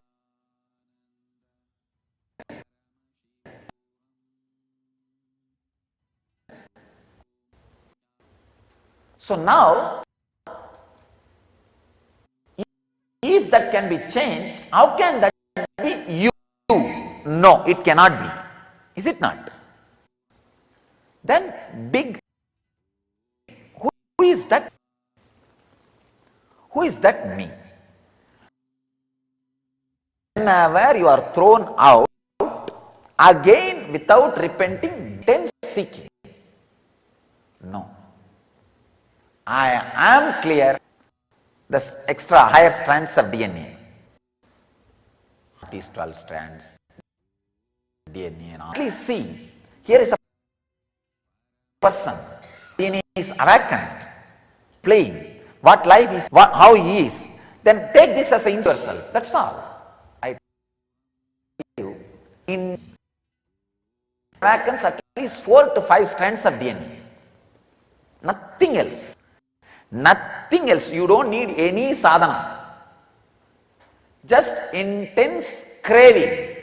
So now, if that can be changed, how can that be you? No, it cannot be. Is it not? Then big, who is that? Who is that me? Whenever you are thrown out, again without repenting, then seeking. No. I am clear, the extra higher strands of DNA. These 12 strands, DNA and all. Please see, here is a person, DNA is awakened, playing, what life is, how he is. Then take this as a universal, that's all. I tell you, in awakens at least 4 to 5 strands of DNA. Nothing else. Nothing else. You don't need any sadhana. Just intense craving.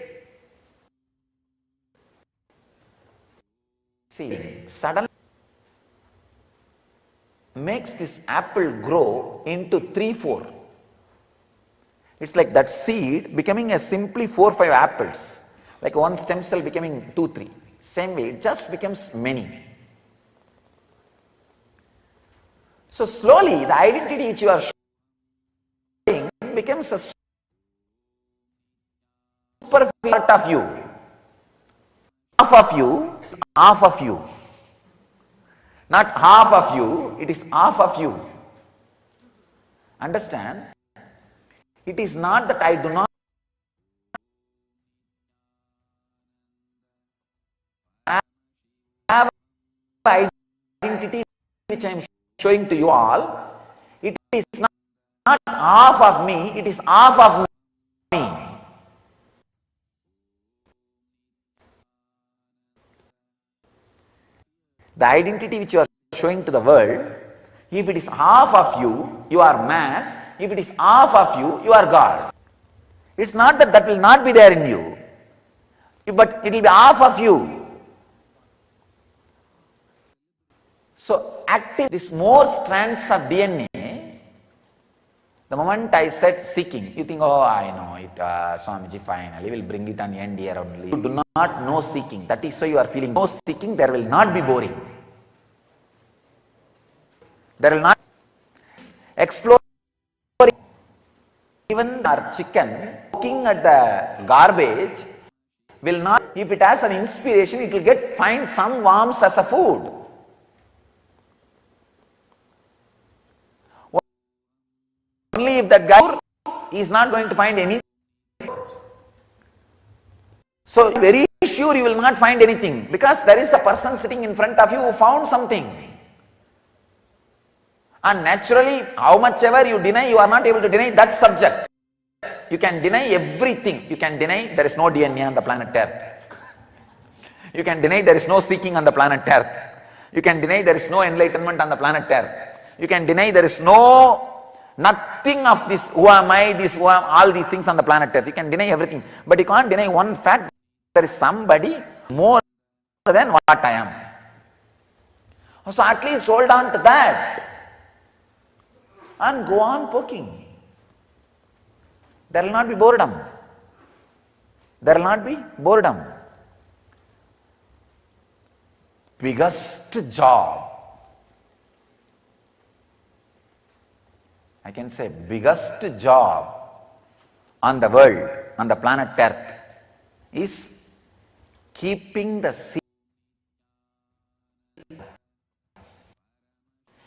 See, suddenly makes this apple grow into 3-4. It's like that seed becoming a simply 4-5 apples. Like one stem cell becoming 2-3. Same way, it just becomes many. So slowly the identity which you are showing becomes a super part of you. Half of you, half of you. Not half of you, it is half of you. Understand? It is not that I do not have identity which I am showing to you all. It is not half of me, it is half of me. The identity which you are showing to the world, if it is half of you, you are man. If it is half of you, you are God. It's not that that will not be there in you, but it will be half of you. So active these more strands of DNA. The moment I said seeking, you think, oh, I know it, Swamiji, finally will bring it on end here only. You do not know seeking. That is why you are feeling no seeking. There will not be boring. There will not explore. Even our chicken looking at the garbage will not, if it has an inspiration, it will find some worms as a food. Only if that guy is not going to find anything. So very sure you will not find anything, because there is a person sitting in front of you who found something. And naturally, how much ever you deny, you are not able to deny that subject. You can deny everything. You can deny there is no DNA on the planet Earth. You can deny there is no seeking on the planet Earth. You can deny there is no enlightenment on the planet Earth. You can deny there is nothing of this, who am I, this, who am, all these things on the planet Earth. You can deny everything. But you can't deny one fact, there is somebody more than what I am. So at least hold on to that and go on poking. There will not be boredom. There will not be boredom. Biggest job, I can say biggest job on the world, on the planet Earth, is keeping the sea.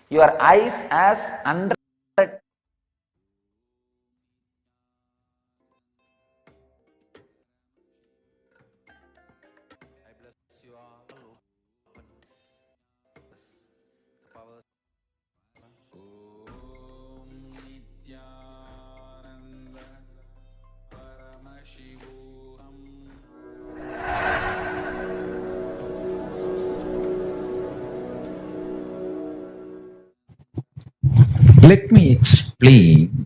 Your eyes as under. Nithyananda Paramashivoham. Let me explain. playing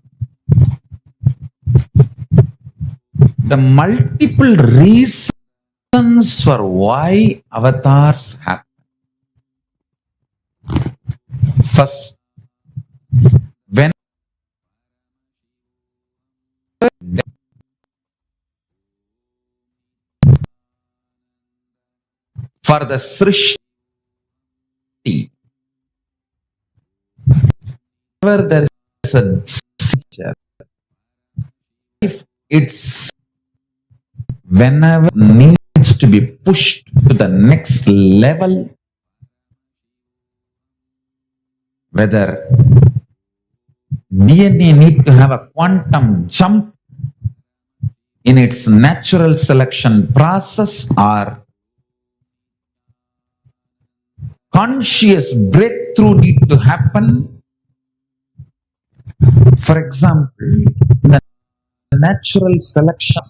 the multiple reasons for why avatars happen. First, when for the Srishti, whenever there is a teacher, if it's whenever needs to be pushed to the next level, whether DNA need to have a quantum jump in its natural selection process or conscious breakthrough need to happen. For example, the natural selection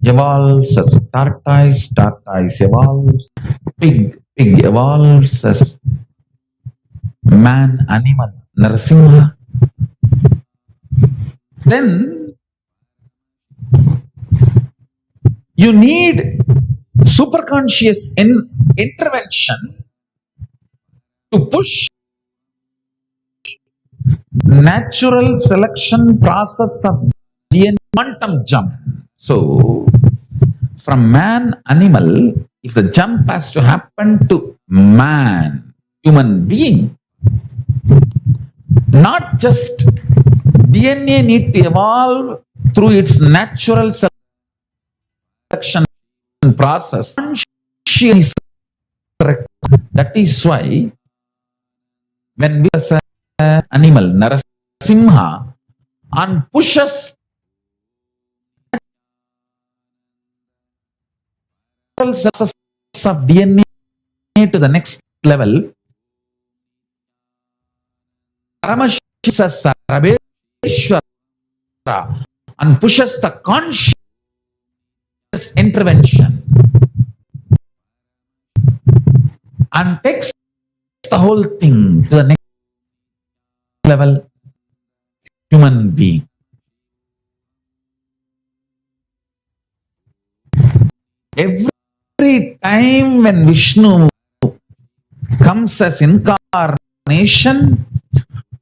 evolves as tortoise, tortoise evolves, pig, pig evolves as man, animal, Narasimha. Then you need superconscious intervention to push natural selection process of DNA quantum jump. So, from man, animal, if the jump has to happen to man, human being, not just DNA need to evolve through its natural selection process. That is why when we as an animal, Narasimha, and pushes cells of DNA to the next level, Paramashivoham Sharabeshwara and pushes the conscious intervention and takes the whole thing to the next level, human being. Every time when Vishnu comes as incarnation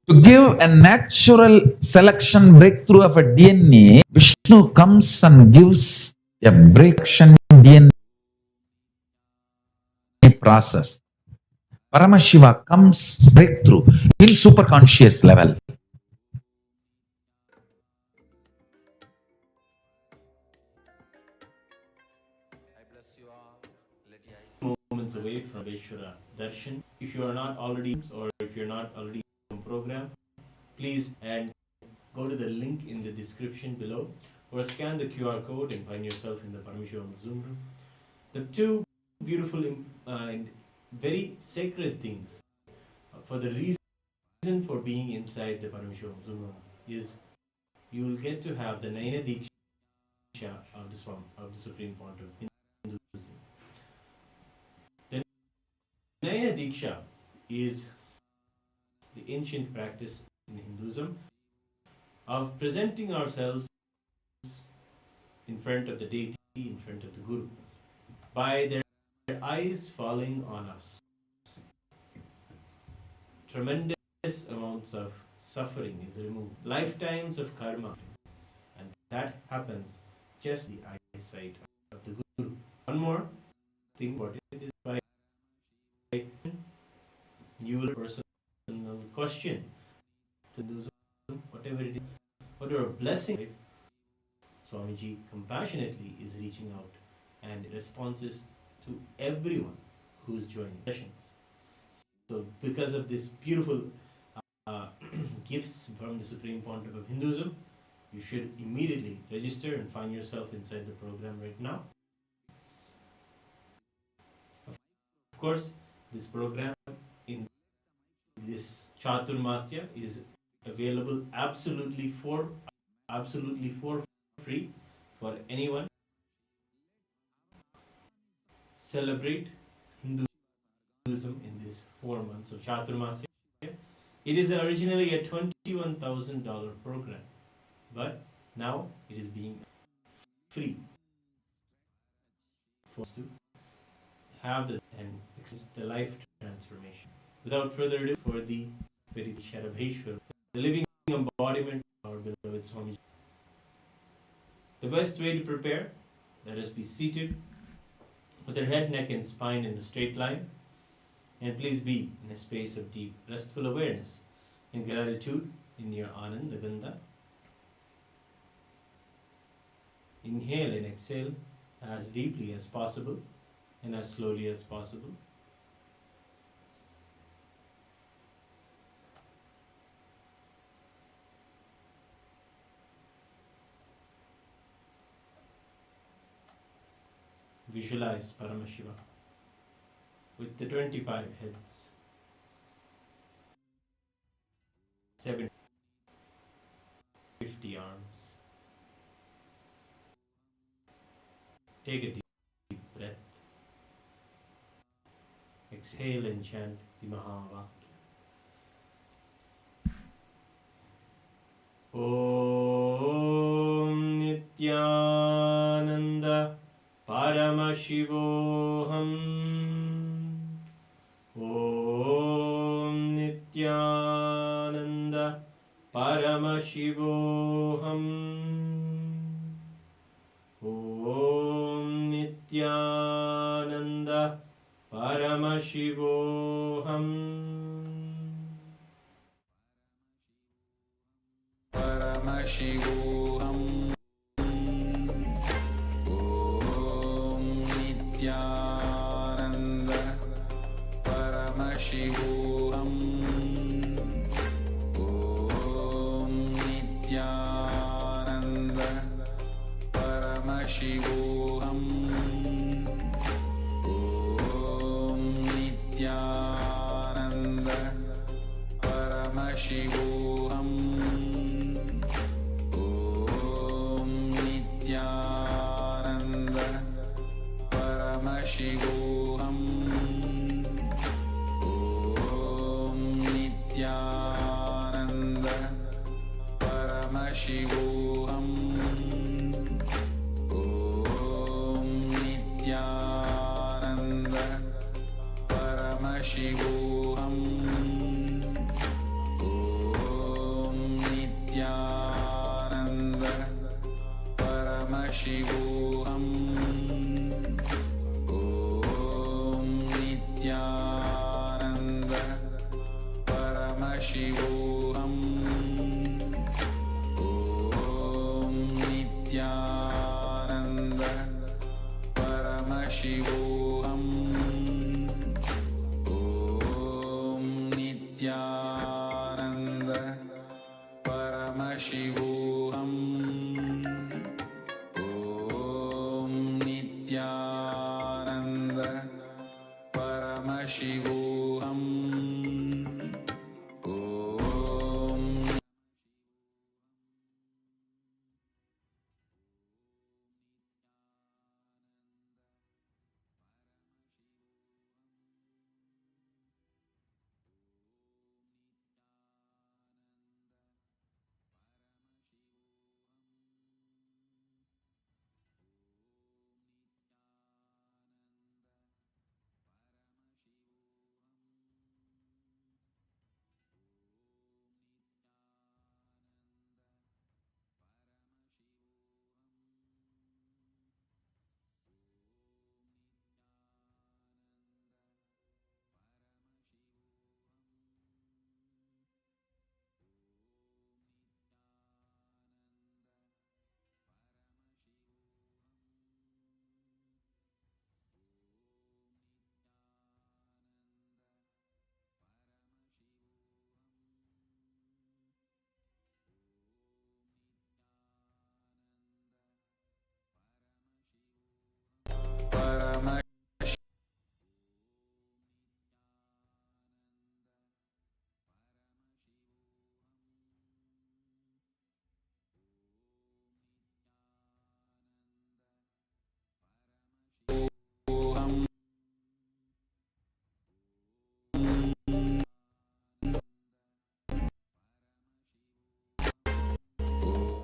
to give a natural selection breakthrough of a DNA, Vishnu comes and gives a breakthrough DNA process. Paramashiva comes breakthrough in superconscious level. Moments away from Sharabeshwara Darshan. If you are not already, or if you're not already in the program, please and go to the link in the description below, or scan the QR code and find yourself in the Paramashivoham Zoom room. The two beautiful and very sacred things for the reason for being inside the Paramashivoham Zoom room is you will get to have the Naina Diksha of the Swam, of the Supreme Pontiff. Naina Diksha is the ancient practice in Hinduism of presenting ourselves in front of the deity, in front of the Guru, by their eyes falling on us. Tremendous amounts of suffering is removed, lifetimes of karma, and that happens just the eyesight of the Guru. One more thing about it is by you will personal question to do whatever it is, whatever blessing Swamiji compassionately is reaching out and responses to everyone who's joining sessions. So because of this beautiful gifts from the Supreme Pontiff of Hinduism, you should immediately register and find yourself inside the program right now. Of course, this program in this Chaturmasya is available absolutely for free for anyone. Celebrate Hinduism in these 4 months of Chaturmasya. It is originally a $21,000 program, but now it is being free for us to have the and experience the life transformation. Without further ado, for the very Sharabeshwara, the living embodiment of our beloved Swami. The best way to prepare, let us be seated with our head, neck, and spine in a straight line, and please be in a space of deep, restful awareness and gratitude in your Ananda Gandha. Inhale and exhale as deeply as possible and as slowly as possible. Visualize Paramashiva with the 25 heads, 750 arms. Take a deep breath. Exhale and chant the Mahavakya. Om Nithyananda Paramashivoham. Om Nithyananda Paramashivoham. Om Nithyananda Paramashivoham. Paramashivoham. Om Nithyananda Paramashivoham. Om Nithyananda Paramashivoham. Om Nithyananda Paramashivoham. Om Nithyananda Paramashivoham. Om Nithyananda Paramashivoham. Om Nithyananda Paramashivoham. Om Nithyananda Paramashivoham. Om Nithyananda Paramashivoham. Om Nithyananda Paramashivoham. Om Nithyananda Paramashivoham. Om Nithyananda Paramashivoham. Om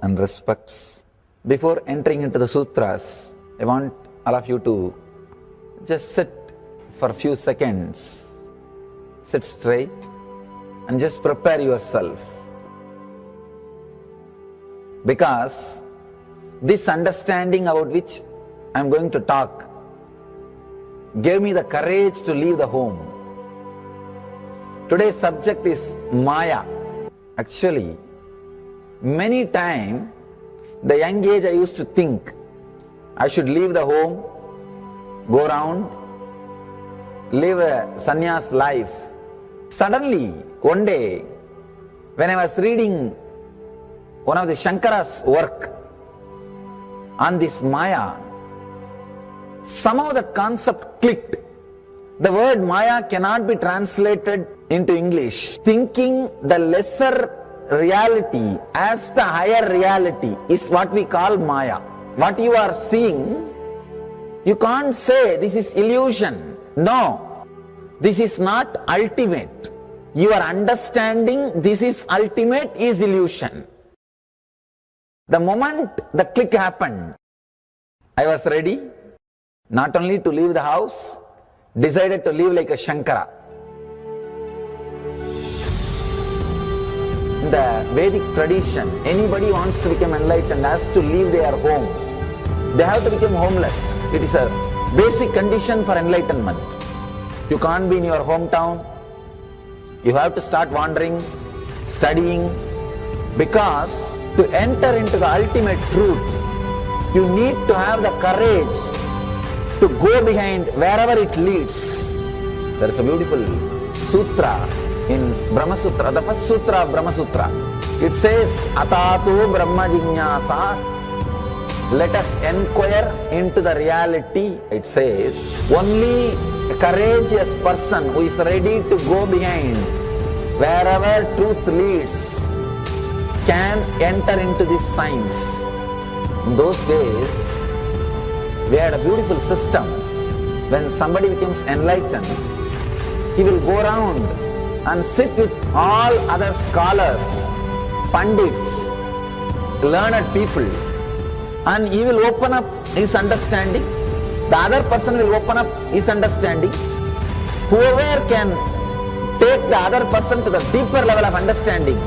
and respects. Before entering into the sutras, I want all of you to just sit for a few seconds. Sit straight and just prepare yourself. Because this understanding about which I am going to talk gave me the courage to leave the home. Today's subject is Maya. Actually, many times, the young age I used to think I should leave the home, go around, live a sannyas life. Suddenly, one day, when I was reading one of the Shankara's work on this Maya, somehow the concept clicked. The word Maya cannot be translated into English. Thinking the lesser reality as the higher reality is what we call Maya. What you are seeing, you can't say this is illusion. No, this is not ultimate. Your understanding this is ultimate is illusion. The moment the click happened, I was ready not only to leave the house, decided to live like a Shankara. In the Vedic tradition, anybody wants to become enlightened has to leave their home. They have to become homeless. It is a basic condition for enlightenment. You can't be in your hometown. You have to start wandering, studying, because to enter into the ultimate truth, you need to have the courage to go behind wherever it leads. There is a beautiful sutra in Brahma Sutra, the first sutra of Brahma Sutra. It says, Atato Brahma Jignasa. Let us inquire into the reality. It says, only a courageous person who is ready to go behind wherever truth leads can enter into this science. In those days, we had a beautiful system. When somebody becomes enlightened, he will go around and sit with all other scholars, pandits, learned people, and he will open up his understanding. The other person will open up his understanding. Whoever can take the other person to the deeper level of understanding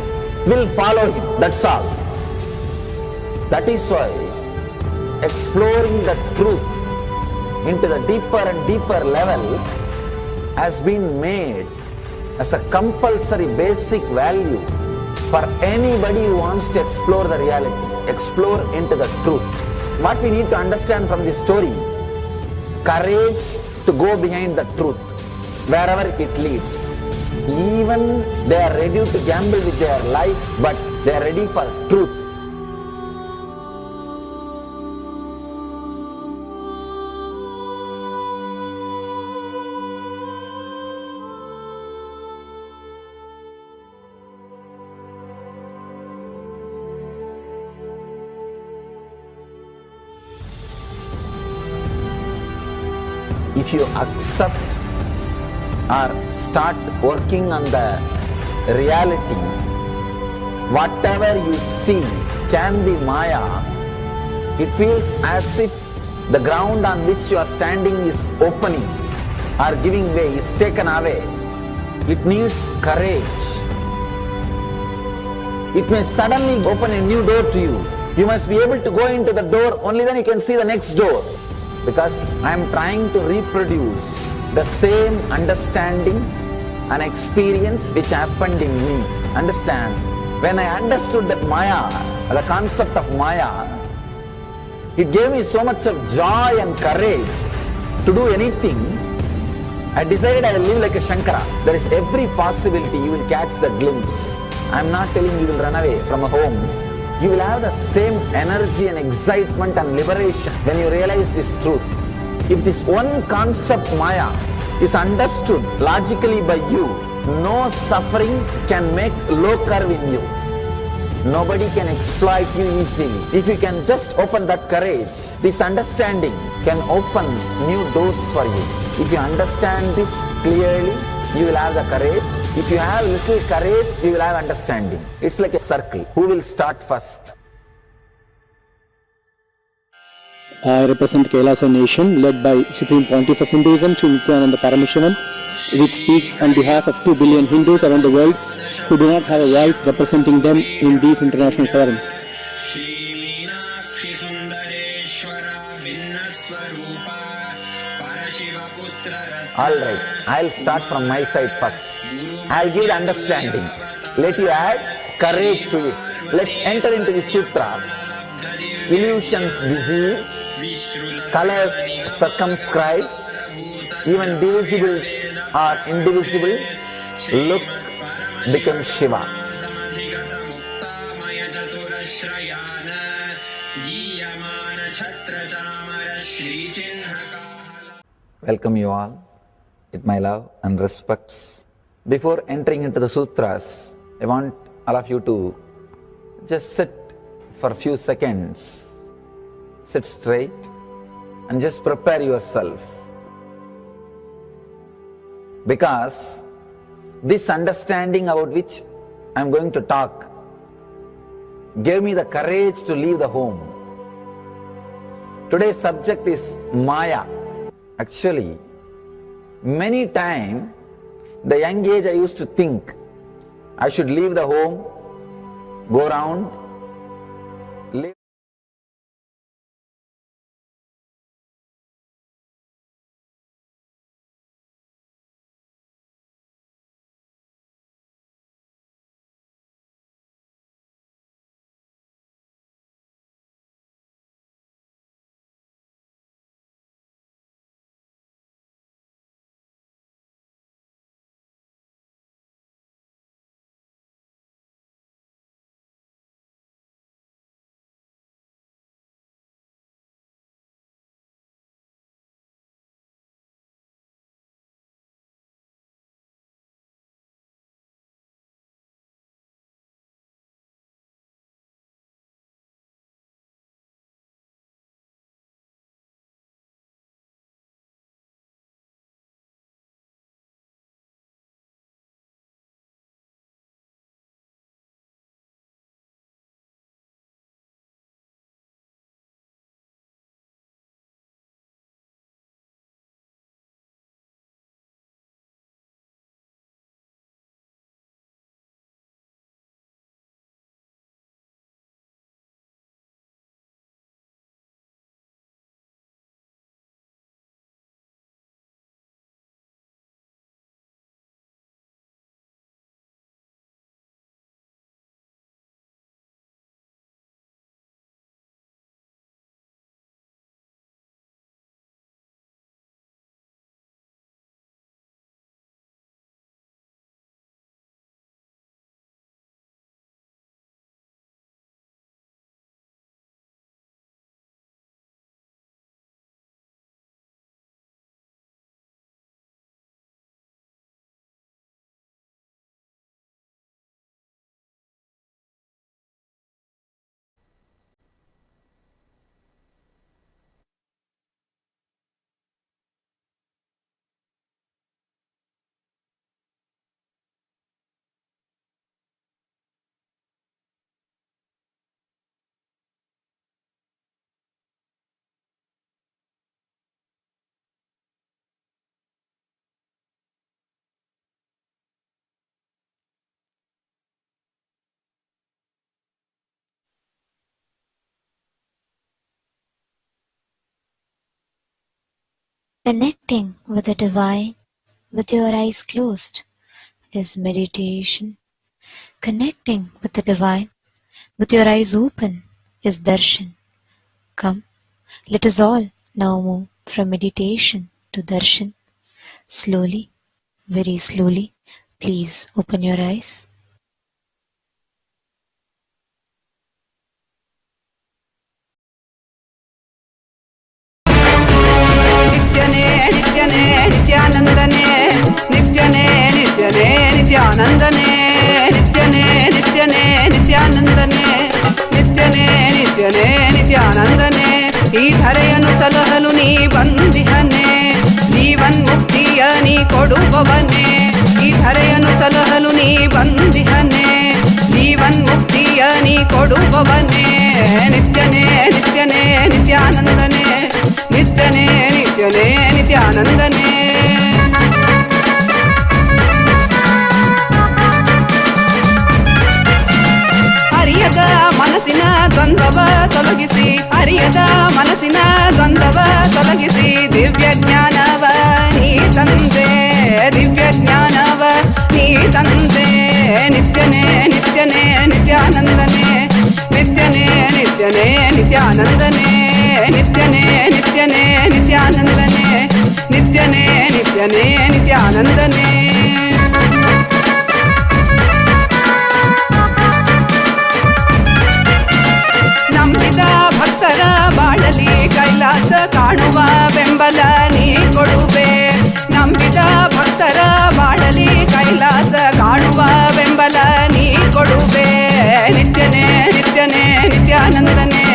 will follow him. That's all. That is why exploring the truth into the deeper and deeper level has been made as a compulsory basic value for anybody who wants to explore the reality, explore into the truth. What we need to understand from this story, courage to go behind the truth, wherever it leads. Even they are ready to gamble with their life, but they are ready for truth. If you accept or start working on the reality, whatever you see can be Maya. It feels as if the ground on which you are standing is opening or giving way, is taken away. It needs courage. It may suddenly open a new door to you. You must be able to go into the door, only then you can see the next door. Because I am trying to reproduce the same understanding and experience which happened in me. Understand? When I understood that Maya, the concept of Maya, it gave me so much of joy and courage to do anything. I decided I will live like a Shankara. There is every possibility you will catch the glimpse. I am not telling you will run away from a home. You will have the same energy and excitement and liberation when you realize this truth. If this one concept Maya is understood logically by you, no suffering can make low curve in you. Nobody can exploit you easily. If you can just open that courage, this understanding can open new doors for you. If you understand this clearly, you will have the courage. If you have little courage, you will have understanding. It's like a circle. Who will start first? I represent Kailasa nation led by Supreme Pontiff of Hinduism, Sri Nithyananda Paramashivam, which speaks on behalf of 2 billion Hindus around the world who do not have a voice representing them in these international forums. Alright, I'll start from my side first. I'll give the understanding. Let you add courage to it. Let's enter into the sutra. Illusions deceive, colors circumscribe, even divisibles are indivisible. Look, become Shiva. Welcome you all with my love and respects. Before entering into the sutras, I want all of you to just sit for a few seconds. Sit straight and just prepare yourself. Because this understanding about which I am going to talk gave me the courage to leave the home. Today's subject is Maya. Actually, many times, the young age I used to think I should leave the home, go around, live. Connecting with the divine with your eyes closed is meditation. Connecting with the divine with your eyes open is darshan. Come, let us all now move from meditation to darshan. Slowly, very slowly, please open your eyes. नित्यने नित्यने नित्यानंदने नित्यने नित्यने नित्यानंदने नित्यने नित्यने नित्यानंदने नित्यने नित्यने नित्यानंदने ಈ ಧರೆಯನ್ನು ಸಲಹಲು ನೀ ಬಂದಿಹನೆ ಜೀವನ್ ಮುಕ್ತಿಯ ನೀ ಕೊಡುವವನೇ ಈ ಧರೆಯನ್ನು ಸಲಹಲು ನೀ ಬಂದಿಹನೆ ಜೀವನ್ ಮುಕ್ತಿಯ ನೀ ಕೊಡುವವನೇ ನಿತ್ಯನೇ ನಿತ್ಯನೇ ನಿತ್ಯಾನಂದನೇ ನಿತ್ಯಾನಂದನೇ. ಅರಿಯದ ಮನಸ್ಸಿನ ದ್ವಂದ್ವವ ತೊಲಗಿಸಿ, ಅರಿಯದ ಮನಸ್ಸಿನ ದ್ವಂದ್ವವ ತೊಲಗಿಸಿ, ದಿವ್ಯ ಜ್ಞಾನವ ನೀ ತಂದೆ, ದಿವ್ಯ ಜ್ಞಾನವ ನೀ ತಂದೆ. ನಿತ್ಯನೇ ನಿತ್ಯನೇ ನಿತ್ಯಾನಂದನೇ, ನಿತ್ಯನೇ ನಿತ್ಯನೇ ನಿತ್ಯಾನಂದನೇ, ನಿತ್ಯನೇ ನಿತ್ಯನೇ ನಿತ್ಯಾನಂದನೇ, ನಿತ್ಯನೇ ನಿತ್ಯನೇ ನಿತ್ಯಾನಂದನೇ. ನಂಬಿದ ಭಕ್ತರ ಬಾಳಲಿ ಕೈಲಾಸ ಕಾಣುವ ಬೆಂಬಲ ನೀ ಕೊಡುವೆ. ನಂಬಿದ ಭಕ್ತರ ಬಾಳಲಿ ಕೈಲಾಸ ಕಾಣುವ ಬೆಂಬಲ ನೀ ಕೊಡುವೆ. ನಿತ್ಯನೇ ನಿತ್ಯನೇ ನಿತ್ಯಾನಂದನೇ,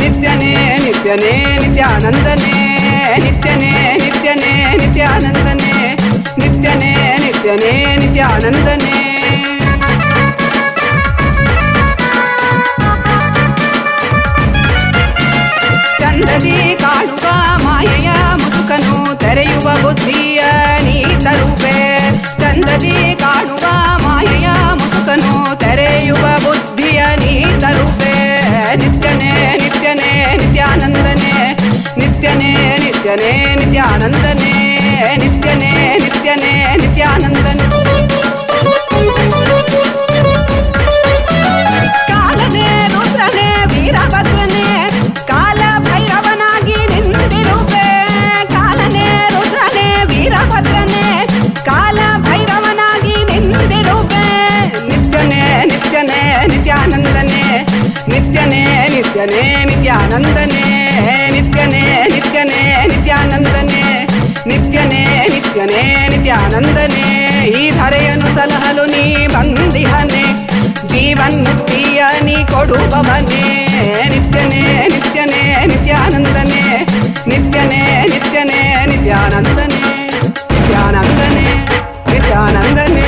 ನಿತ್ಯನೇ ನಿತ್ಯನೇ ನಿತ್ಯಾನಂದನೇ, ನಿತ್ಯನೇ ನಿತ್ಯನೇ ನಿತ್ಯಾನಂದನೇ, ನಿತ್ಯನೇ ನಿತ್ಯನೇ ನಿತ್ಯಾನಂದನೇ. ಚಂದದಿ ಕಾಣುವ ಮಾಯೆಯ ಮುಸುಕನು ತೆರೆಯುವ ಬುದ್ಧಿಯ ನೀ ತರುವೆ. ಚಂದದಿ ಕಾಣುವ ಮಾಯೆಯ ಮುಸುಕನು ತೆರೆಯುವ ಬುದ್ಧಿಯ ನೀ ತರುವೆ. ನಿತ್ಯನೇ ನಿತ್ಯನೇ ನಿತ್ಯಾನಂದನೇ, ನಿತ್ಯನೇ ನಿತ್ಯನೇ ನಿತ್ಯಾನಂದನೇ, ನಿತ್ಯನೇ ನಿತ್ಯನೇ ನಿತ್ಯಾನಂದನೇ. ಕಾಲನೇ ರುದ್ರನೇ ವೀರಭದ್ರನೇ, ಕಾಲ ಭೈರವನಾಗಿ ನಿಂತಿರುವೆ. ಕಾಲನೇ ರುದ್ರನೇ ವೀರಭದ್ರನೇ, ಕಾಲ ಭೈರವನಾಗಿ ನಿಂತಿರುವೆ. ನಿತ್ಯನೇ ನಿತ್ಯನೇ ನಿತ್ಯಾನಂದನೇ, ನಿತ್ಯನೇ ನಿತ್ಯನೇ ನಿತ್ಯಾನಂದನೇ, ನಿತ್ಯನೇ ನಿತ್ಯನೇ ನಿತ್ಯಾನಂದನೇ, ನಿತ್ಯನೇ ನಿತ್ಯನೇ ನಿತ್ಯಾನಂದನೇ. ಈ ಧರೆಯನ್ನು ಸಲಹಲು ನೀ ಬಂದಿಹನೆ, ಜೀವನ್ ಮುಕ್ತಿಯ ನೀ ಕೊಡುವವನೇ. ನಿತ್ಯನೇ ನಿತ್ಯನೇ ನಿತ್ಯಾನಂದನೇ, ನಿತ್ಯನೇ ನಿತ್ಯನೇ ನಿತ್ಯಾನಂದನೇ, ನಿತ್ಯಾನಂದನೇ ನಿತ್ಯಾನಂದನೇ.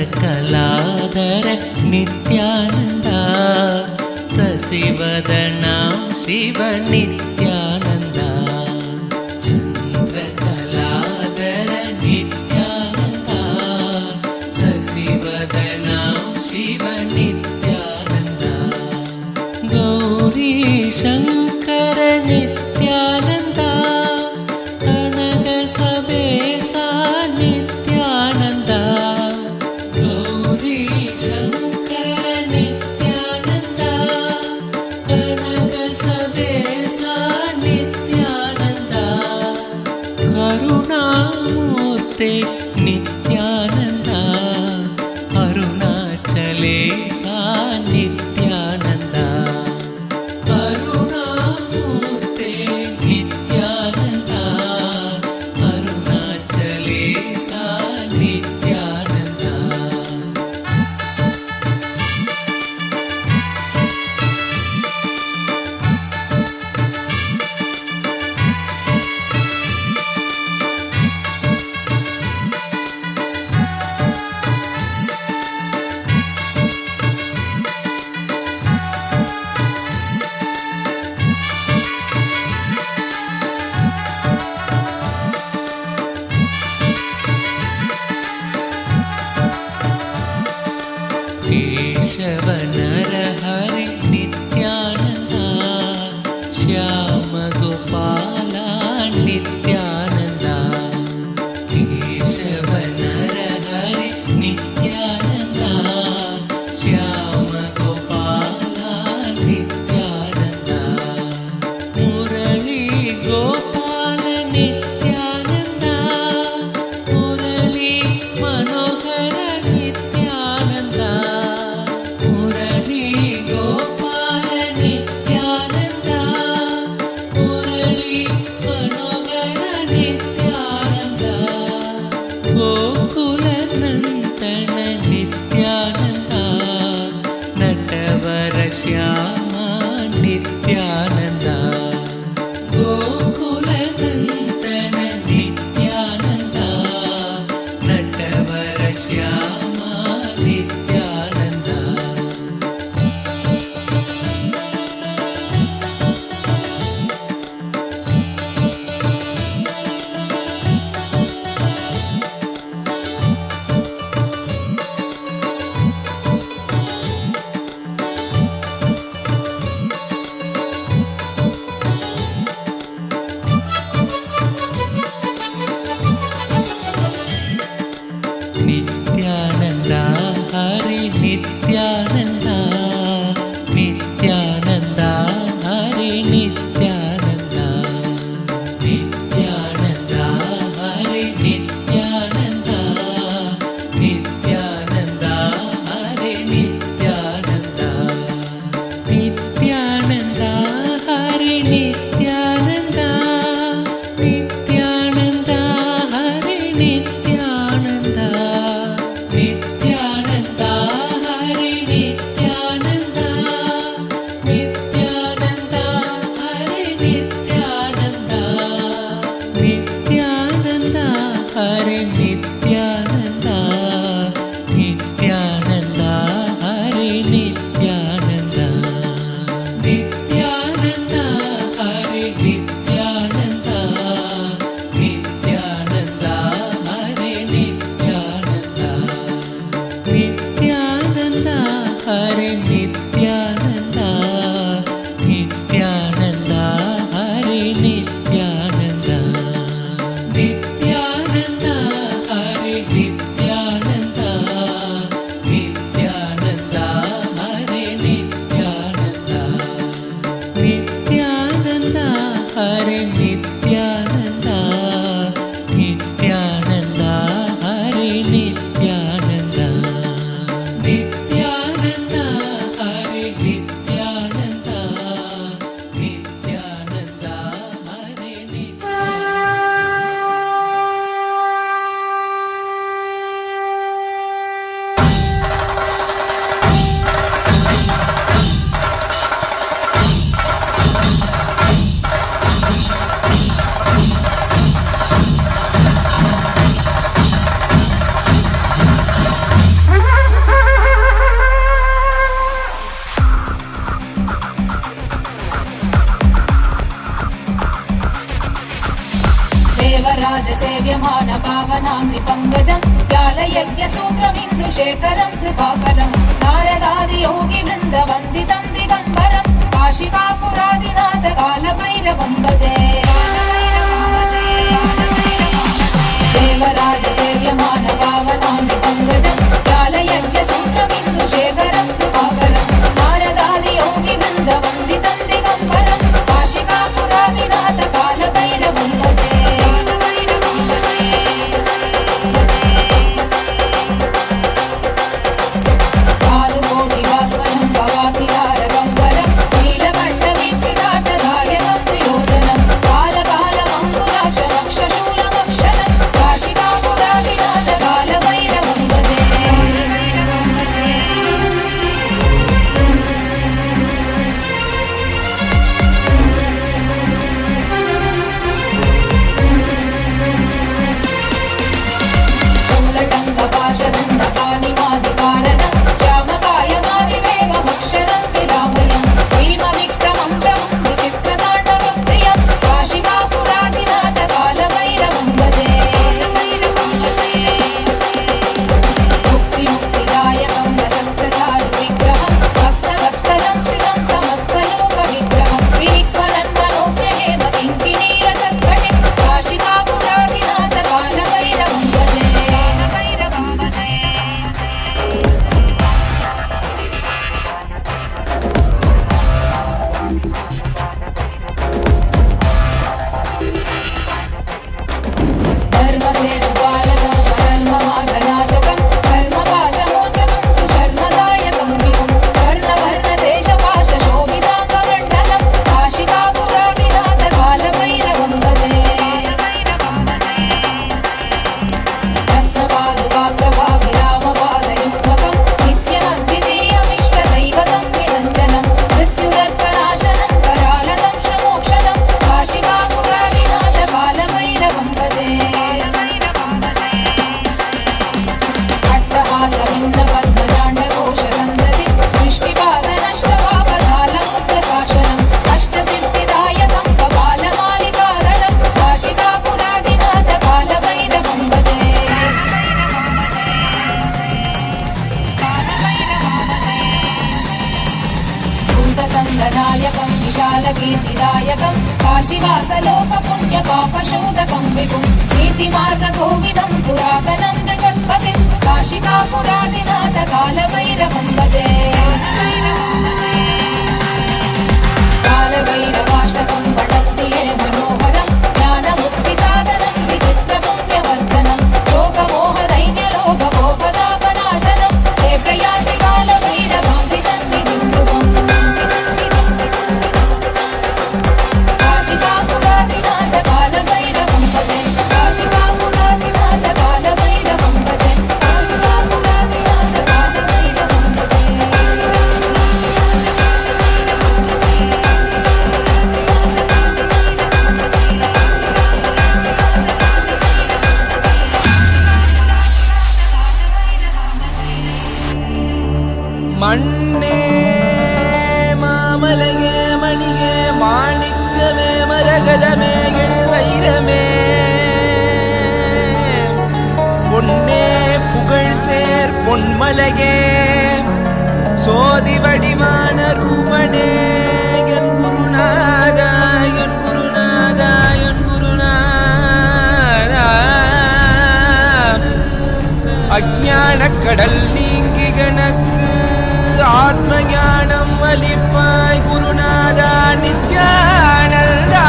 ಚಂದ್ರಕಲಾಧರ ನಿತ್ಯಾನಂದ, ಸಸಿವದನಾಂ ಶಿವ ನಿತ್ಯಾನಂದ. ಚಂದ್ರಕಲಾಧರ ನಿತ್ಯಾನಂದ, ಸಸಿವದನಾಂ ಶಿವ ನಿತ್ಯಾನಂದ. ಗೌರಿ ಶಂಕರ ನಿತ್ಯಾನಂದ, ಕನಕ ಸಬೇಸ ನಿತ್ಯಾನಂದ. ಗೌರಿ ಶಂಕರ ನಿತ್ಯಾನಂದ, ಕನಕ ಸಬೇಸ ನಿತ್ಯಾನಂದ. ಕರುಣಾಮೂರ್ತಿ ನಿತ್ಯಾನಂದ, ಅರುಣಾಚಲೇಶ ನಿತ್ಯಾನಂದ. ಕರುಣಾಮೂರ್ತಿ ನಿತ್ಯಾನಂದ, ಅರುಣಾಚಲೇಶ ನಿತ್ಯಾನಂದ. ಕೇಶವ ನರಹರಿ ನಿತ್ಯಾನಂದ, ಶ್ಯಾಮ ಗೋಪಾಲ ನಿತ್ಯಾನಂದ. ಕೇಶವ ನರಹರಿ ನಿತ್ಯಾನಂದ, ಶ್ಯಾಮ ಗೋಪಾಲ ನಿತ್ಯಾನಂದ. ಮುರಳಿ ಗೋಪಾಲ ನಿತ್ಯಾನಂದ, ಮುರಳಿ ಮನೋಹರ ನಿತ್ಯಾನಂದ. ಮುರಳಿ ಗೋಪಾಲ ನಿತ್ಯಾನಂದ, ಮುರಳಿ ಮನೋಹರ Nithyananda. Nithyananda, Nithyananda, Hare Nithyananda, Nithyananda, Hare Nithyananda, Nithyananda, Hare Nithyananda, Nithyananda, Hare Nithyananda, Nithyananda, Hare Nithyananda, Nithyananda, Hare देवराजसेव्यमान पावनाङ्घ्रि पङ्कजं व्यालयज्ञसूत्रमिन्दुशेखरं कृपाकरं नारदादियोगिवृन्दवन्दितं दिगम्बरं काशिकापुरादिनाथ कालभैरवं भजे देवराजसेव्यमान पावनाङ्घ्रि पङ्कजं व्यालयज्ञसूत्रमिन्दुशेखरं कृपाकरं नारदादियोगिवृन्दवन्दितं दिगम्बरं काशिकापुरादिनाथ कालभैरवं भजे कीर्तिदायकं काशीवासलोकपुण्यपापशोधकं विभुं नीतिमार्गकोविदं पुरातनं जगत्पतिं काशिकापुरादिनाथ कालभैरवं भजे कालभैरवाष्टकं पठन्ति ये मनोहरं ज्ञानमुक्तिसाधनं विचित्रपुण्यवर्धनं शोकमोहदैन्यलोभगोपदापनाशनं हे प्रयाति कालभैरवाङ्घ्रि सन्निधिं ध्रुवम् काशिकापुरादिनाथ कालभैरवं भजे काशिकापुरादिनाथ कालभैरवं भजे काशिकापुरादिनाथ कालभैरवं भजे மண்ணே மாமலையே மணியே மாணிக்கமே மரகதமே வைரமே பொன்னே புகழ் சேர் பொன்மலையே சோதி வடிவான ரூபனே என் குருநாதா என் குருநாதா கடல் நீங்கி கணக்கு ஆத்ம ஞானம் அளிப்பாய் குருநாதா நித்யானந்தா.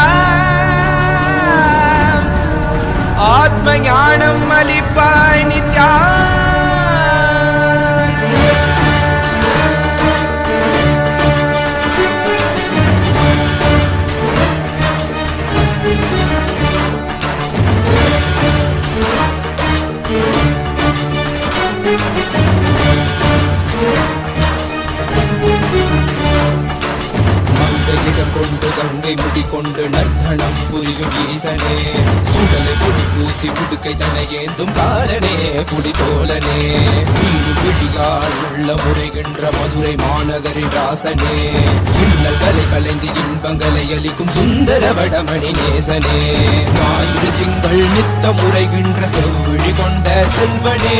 ஆத்ம ஞானம் அளிப்பாய் நித்யா. கொண்டு கங்கை முடி கொண்டு நர்த்தனம் புரியும் ஈசனே, சுடலை பொடி பூசி புடுக்கை தனையேந்தும் காலனே புடி தோலனே, வீடு பிடியால் உள்ள முறைகின்ற மதுரை மாநகரின் ராசனே, இன்னல்களை கலைந்து இன்பங்களை அளிக்கும் சுந்தர வடமணி நேசனே, ஞாயிறு திங்கள் நித்த முறைகின்ற செவ்விழி கொண்ட செல்வனே,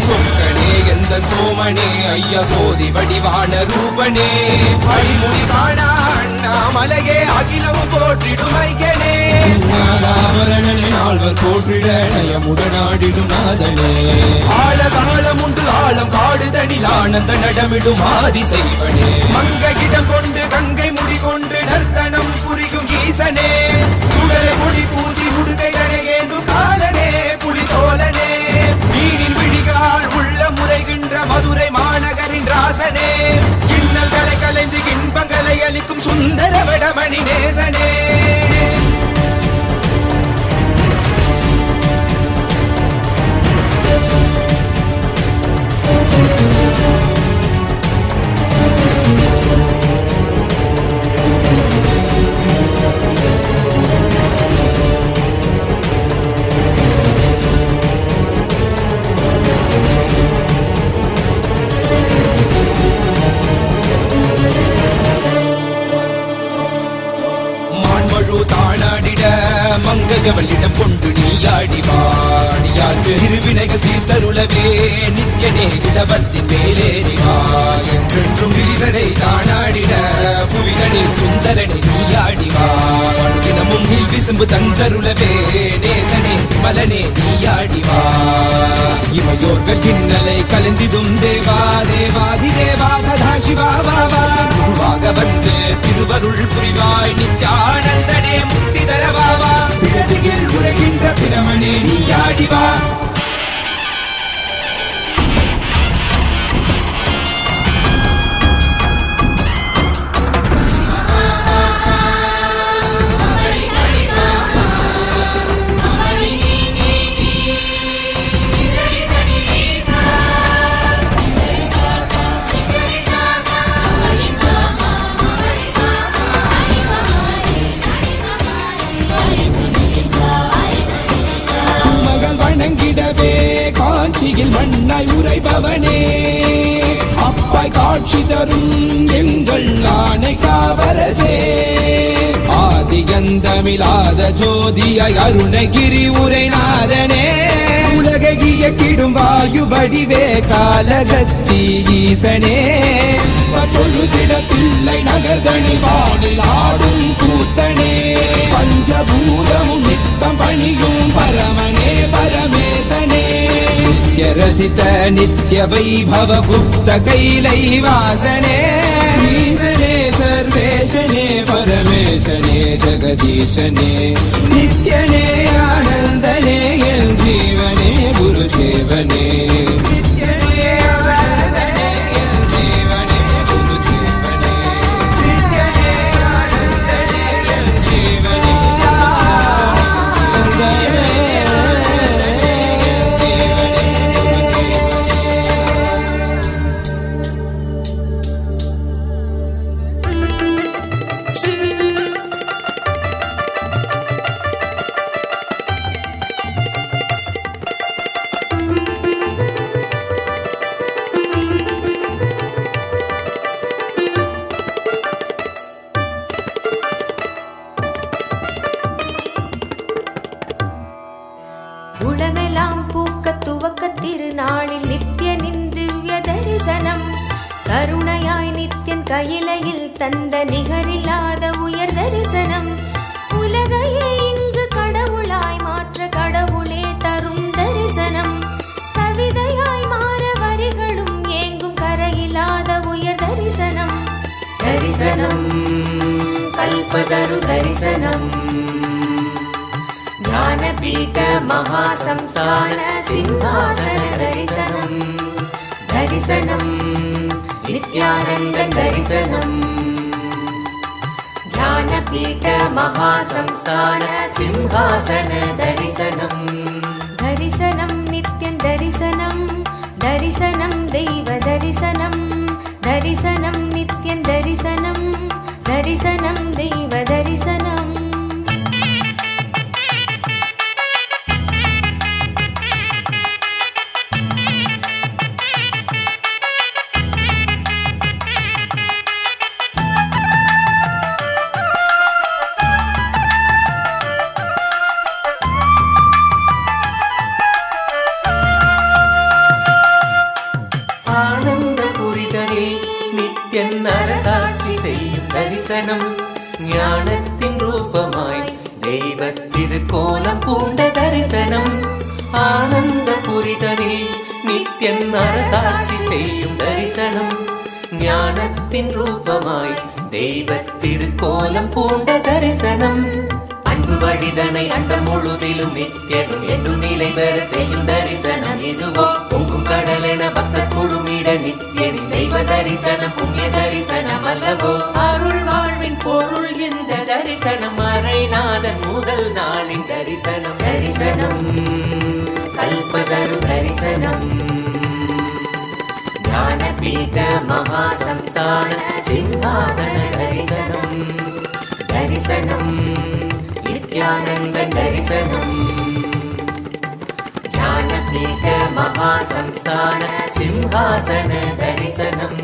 சொக்கனே எந்த சோமனே ஐயா சோதி வடிவான ரூபனே, அடிமுடி காணா மலையே அகிலம் போற்றிடும் ஐயனே, ஆவரணனே நால்வர் போற்றிட நயமுடனாடிடும் நாதனே, ஆழகாலம் உண்டு ஆழம் காடுதனில் ஆனந்த நடமிடும் ஆதி செய்வனே, மங்கையிடம் கொண்டு கங்கை முடி கொண்டு நர்த்தனம் புரியும் ஈசனே, சுடலை பொடி பூசி உடுகை கடையேந்து காலனே புலி தோலனே, மீனின் விழிகால் உள்ள முறைகின்ற மதுரை மாநகரின் ராசனே, இன்னல்களை கலைந்து இன்பங்களை அளிக்கும் சுந்தர வடமணி நேசனே. மங்கையவளிடம் கொண்டு நீயாடி வாடியாக்கு இருவினைகள் தீர்த்தருளவே நித்யனே இடவத்தின் மேலேறிவா என்றென்றும் ஈசனை தானாடிட புவிதனில் சுந்தரனை நீயாடிவா தினமும் நீ விசும்பு தந்தருளவே நேசனே மலனே நீயாடிவா இமையோர்கள் இன்னலை கலந்திடும் தேவா தேவாதி தேவா சதா சிவா வாவா குருவாக வந்து திருவருள் புரிவாய் நித்யானந்தனே முக்தி தரவாவா பிறவியில் உரைகின்ற பிரமனே நீயாடிவா. மண்ணாய் உரைபவனே அப்பாய் காட்சி தரும் எங்கள் ஆணை காவரசே ஆதிகந்தமிழாத ஜோதியாய் அருணகிரி உரைநாதனே உலகைய கிடும் வாயு வடிவே காலகத்தி ஈசனே சொல்லுதிட பிள்ளை நகர்தனி வானில் ஆடும் கூத்தனே பஞ்சபூதமும் நித்தம் பணியும் பரமனே பரமேசனே ரசித நித்ய வைபவ குப்த கைலை வாசனே ஈசனே சர்வேசனே பரமேசனே ஜெகதீசனே நித்யனே ஆனந்தனே என் ஜீவனே குருதேவனே நித்யனே ஆனந்தனே என் ஜீவனே குருதேவனே நித்யனே ஆனந்தனே என் ஜீவனே திருநாளில் நித்யனின் திவ்ய தரிசனம் கருணையாய் நித்யன் கையிலையில் தந்த நிகரில்லாத உயர் தரிசனம் உலகையே இங்கு கடவுளாய் மாற்ற கடவுளே தரும் தரிசனம் கவிதையாய் மாற வரிகள் कल्पतरु दर्शनम् ज्ञानपीठ महासंस्थान सिंहासन दर्शनम् दर्शनम् नित्यानन्द दर्शनम् ज्ञानपीठ महासंस्थान सिंहासन दर्शनम् दर्शनम् नित्यं दर्शनम् दर्शनम् दैव दर्शनम् दर्शनम् नित्यं दर्शनम् दर्शनम् दैव दर्शनम् அரசாட்சி செய்யும் தரிசனம் ஞானத்தின் ரூபமாய் தெய்வத்திருக்கோலம் பூண்ட தரிசனம் ஆனந்த புரிதலில் நித்தியன் அரசாட்சி செய்யும் தரிசனம் ஞானத்தின் ரூபமாய் தெய்வத்திருக்கோலம் பூண்ட தரிசனம் அன்பு வழிதனை அண்டம் முழுதிலும் நித்தியனும் என்றும் நிலை பெற செய்யும் தரிசனம் இதுவோ பொங்கும் கடலென பக்த குழுமிட நித்தியனின் தெய்வ தரிசனம் புண்ணிய தரிசனம் அல்லவோ அருள் வாழ்வின் பொருள் இந்த தரிசனம் மறைநாதன் முதல் நாளின் தரிசனம் தரிசனம் கல்பதரு தரிசனம் ஞானபீட மகாசம்ஸ்தான சிம்ஹாசன தரிசனம் தரிசனம் नित्यानंद दर्शनम् ज्ञानपीठ महासंस्थान सिंहासन दर्शनम्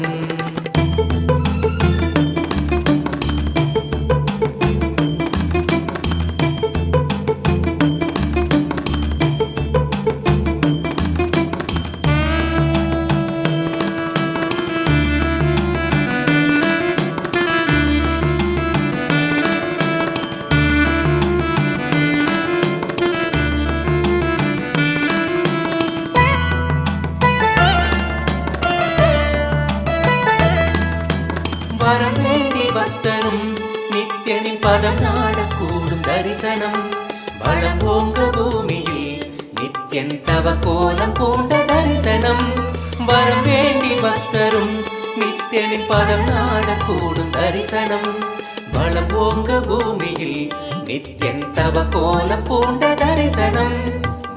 பதம் நாடக்கூடும் தரிசனம் பலம் ஓங்க பூமியில் நித்தியன் தவ கோலம் பூண்ட தரிசனம் வரம் வேண்டி பக்தரும் நித்தியனின் பதம் நாடக்கூடும் தரிசனம் பலம் ஓங்க பூமியில் நித்தியன் தவ கோலம் பூண்ட தரிசனம்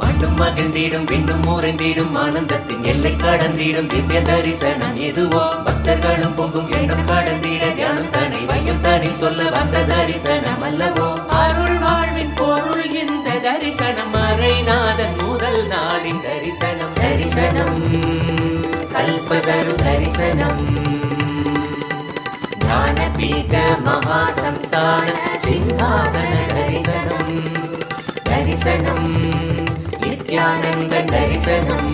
மண்ணும் மகிழ்ந்திடும் விண்ணும் முறைந்திடும் ஆனந்தத்தின் எல்லை கடந்திடும் திவ்ய தரிசனம் எதுவோ பக்தர்களும் பொங்கும் எண்ணம் கடந்திட தியானம் தனி வையம் தனி சொல்ல வந்த தரிசனம் அல்லவோ அருள் வாழ்வின் பொருள் இந்த தரிசனம் மறைநாதன் முதல் நாளின் தரிசனம் தரிசனம் கல்பதரு தரிசனம் ஞானபீட மகாசம்ஸ்தான சிம்ஹாசன தரிசனம் தரிசனம் नित्यानंद दर्शनम्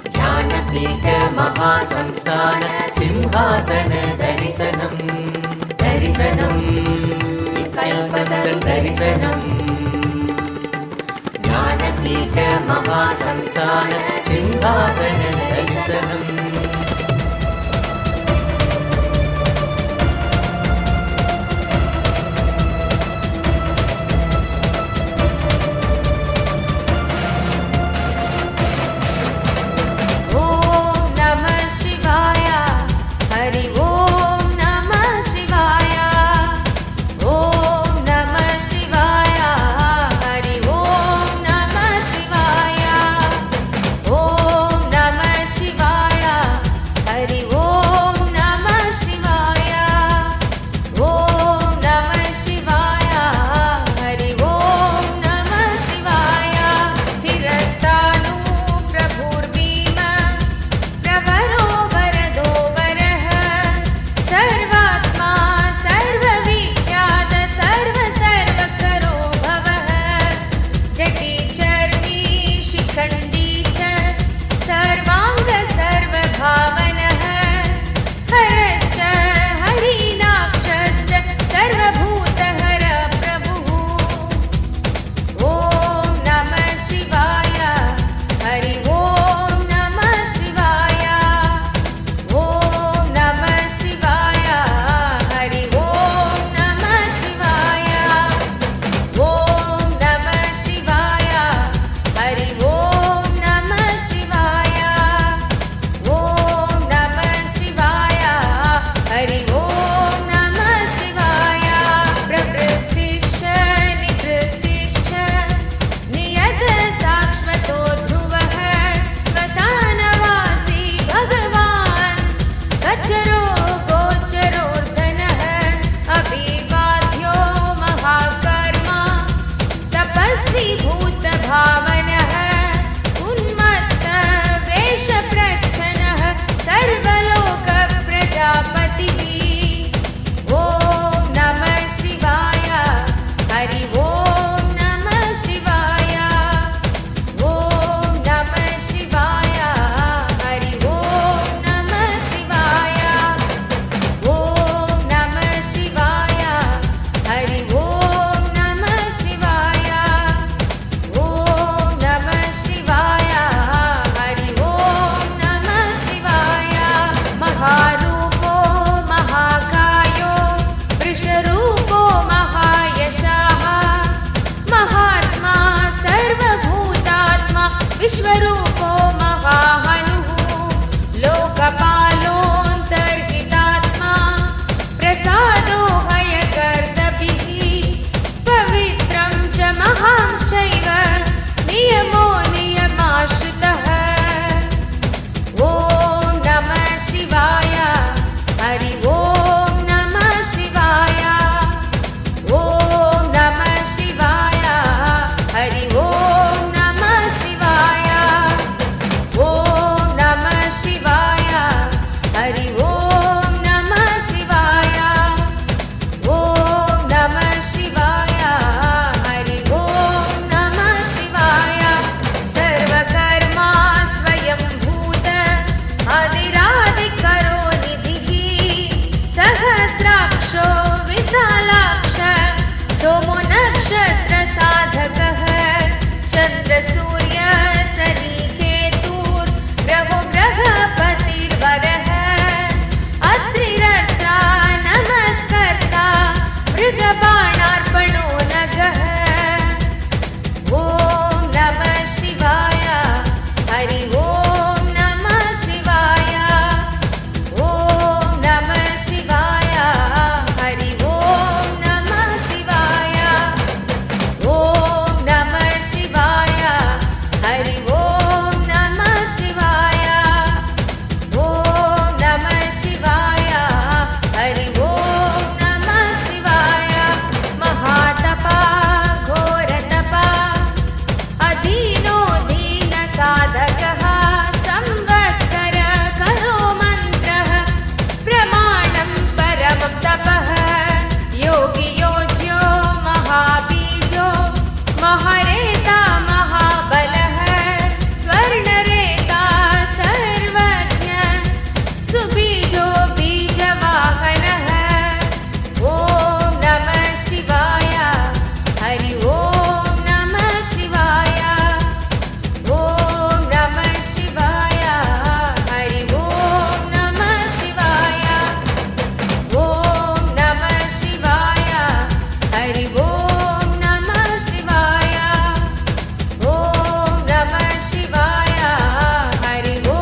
ज्ञानपीठ महासंस्थान सिंहासन दर्शनम् दर्शनम् कल्पतरु दर्शनम् ज्ञानपीठ महासंस्थान सिंहासन दर्शनम् Shivaya वशीभूतभावनः उन्मत्तवेषप्रच्छन्नः सर्वलोकप्रजापतिः ॐ नमः शिवाय हरि ॐ नमः शिवाय ॐ नमः शिवाय हरि ॐ नमः शिवाय ॐ नमः शिवाय हरि ॐ नमः शिवाय ॐ नमः शिवाय हरि ॐ नमः शिवाय महारूपो महाकायो वृषरूपो महायशः महात्मा सर्वभूतात्मा विश्वरूपो महाहनुः लोकपालोऽन्तर्हितात्मा प्रसादो हयकर्तभिः पवित्रं च महांश्चैव नियमो नियमाश्रितः ॐ नमः शिवाय हरि ॐ नमः शिवाय ॐ नमः शिवाय हरि ॐ नमः शिवाय ॐ नमः शिवाय हरि ॐ नमः शिवाय ॐ नमः शिवाय हरि ॐ नमः शिवाय सर्वकर्मा स्वयंभूत आदिरादिकरो निधिः सहस्राक्षो विशालाक्ष सोमो नक्षत्रसाधकः चन्द्रसूर्य शनिकेतुर्ग्रहो ग्रहपतिर्वरः अत्रिरत्रा नमस्कर्ता मृगबाणार्पणो नगः ॐ नमः शिवाय हरि ॐ नमः शिवाय ॐ नमः शिवाय हरि ॐ नमः शिवाय ॐ नमः शिवाय हरि ॐ नमः शिवाय ॐ नमः शिवाय हरि ॐ नमः शिवाय महातपा घोरतपा अधीनो दीनसाधकः संवत्सर करो मन्त्रः प्रमाणं परमं तपः योगी योज्यो महाबीजो महारेता महाबलः स्वर्णरेता सर्वज्ञ सुबीजो बीजवाहनः ॐ नमः शिवाय हरि ॐ नमः शिवाय ॐ नमः शिवाय हरि ॐ नमः शिवाय ॐ नमः शिवाय हरि ॐ नमः शिवाय ॐ नमः शिवाय हरि ॐ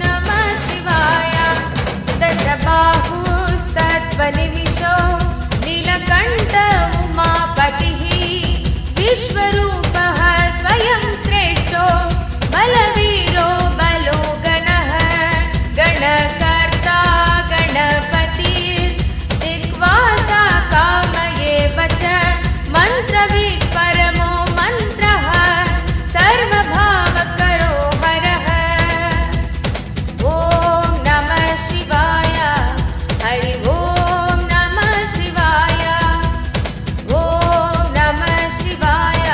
नमः शिवाय दशबाहुस्तत्त्वनिमिषो नीलकण्ठ उमापतिः विश्वरूपः स्वयं श्रेष्ठो बलवीरो बलो गणः गणकर्ता गणपतिर्दिक्वासा कामयेव च मन्त्रवित् परमो मन्त्रः सर्वभावकरो हरः ॐ नमः शिवाय हरि ॐ नमः शिवाय ॐ नमः शिवाय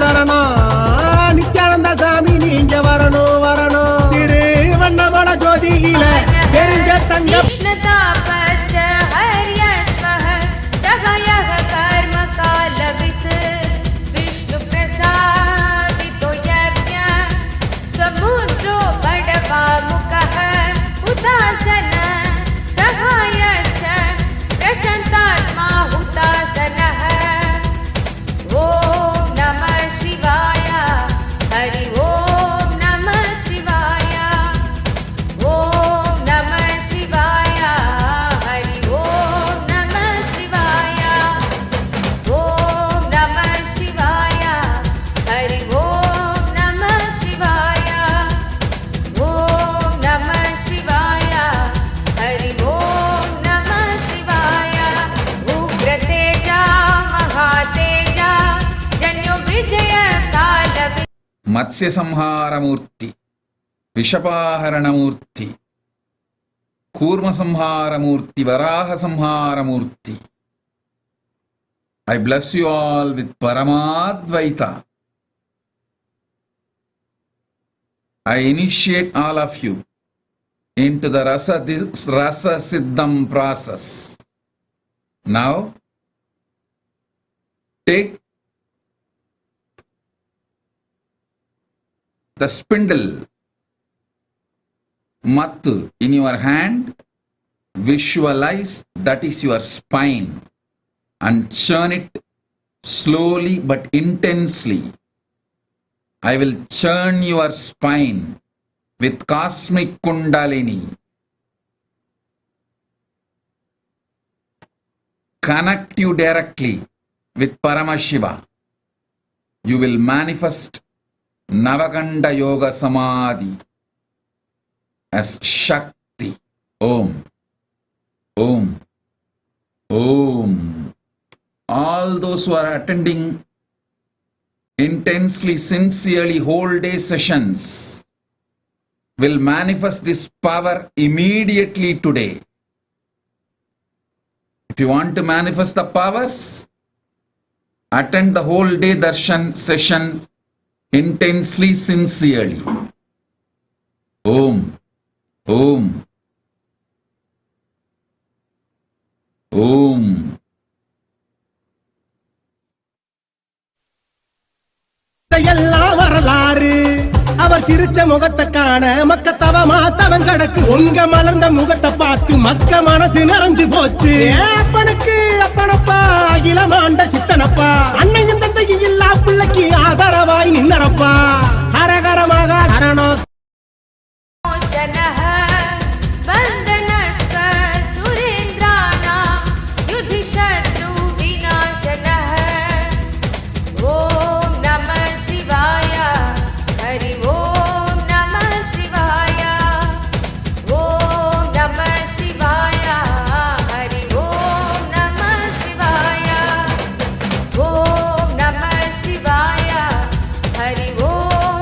சரணம் நித்யானந்த சாமி நீங்க வரணும் வரணும் திரு வண்ணமல ஜோதியில தெரிஞ்ச தங்க कृष्णतापश्च हर्यश्वः सगयः कर्म कालवित् विष्णुप्रसादितो यज्ञ समुद्रो बडवामुखः हुतासन सहायश्च प्रशान्तात्मा हुतासनः ॐ नमः शिवाय हरि ओम नमः शिवाय ॐ नमः शिवाय हरि ओम नमः शिवाय ॐ नमः शिवाय हरि ओम नमः शिवाय ॐ नमः शिवाय हरि ओम नमः शिवाय उग्रतेजा महातेजा जन्यो विजय काल మత్స్య సంహారమూర్తి, విషపాహరణమూర్తి, కూర్మ సంహారమూర్తి, వరాహ సంహారమూర్తి. I bless you all with Paramadvaita. I initiate all of you into the Rasa Siddham process. Now, take the spindle mattu in your hand, visualize that is your spine and churn it slowly but intensely. I will churn your spine with cosmic kundalini. Connect you directly with Paramashiva. You will manifest Navaganda Yoga Samadhi as Shakti. Om. Om. Om. All those who are attending intensely, sincerely, whole day sessions will manifest this power immediately today. If you want to manifest the powers, attend the whole day darshan session intensely, sincerely. Om. Om. Om. எல்லாம் வரலாறு அவர் சிரிச்ச முகத்தை காண மக்க தவமா தவன் கடக்கு உங்க மலர்ந்த முகத்தை பார்த்து மக்க மனசு நிறைஞ்சு போச்சு அப்பனுக்கு அப்பனப்பா அகிலமாண்ட சித்தனப்பா அன்னையும் தந்தையும் இல்லா பிள்ளைக்கு ஆதரவாய் நின்னரப்பா ஹரஹரமாக சரணோ जनः वन्दनस्क सुरेन्द्राणां युधिशत्रुविनाशनः ॐ नमः शिवाय हरि ॐ नमः शिवाय ॐ नमः शिवाय हरि ॐ नमः शिवाय ॐ नमः शिवाय हरि ॐ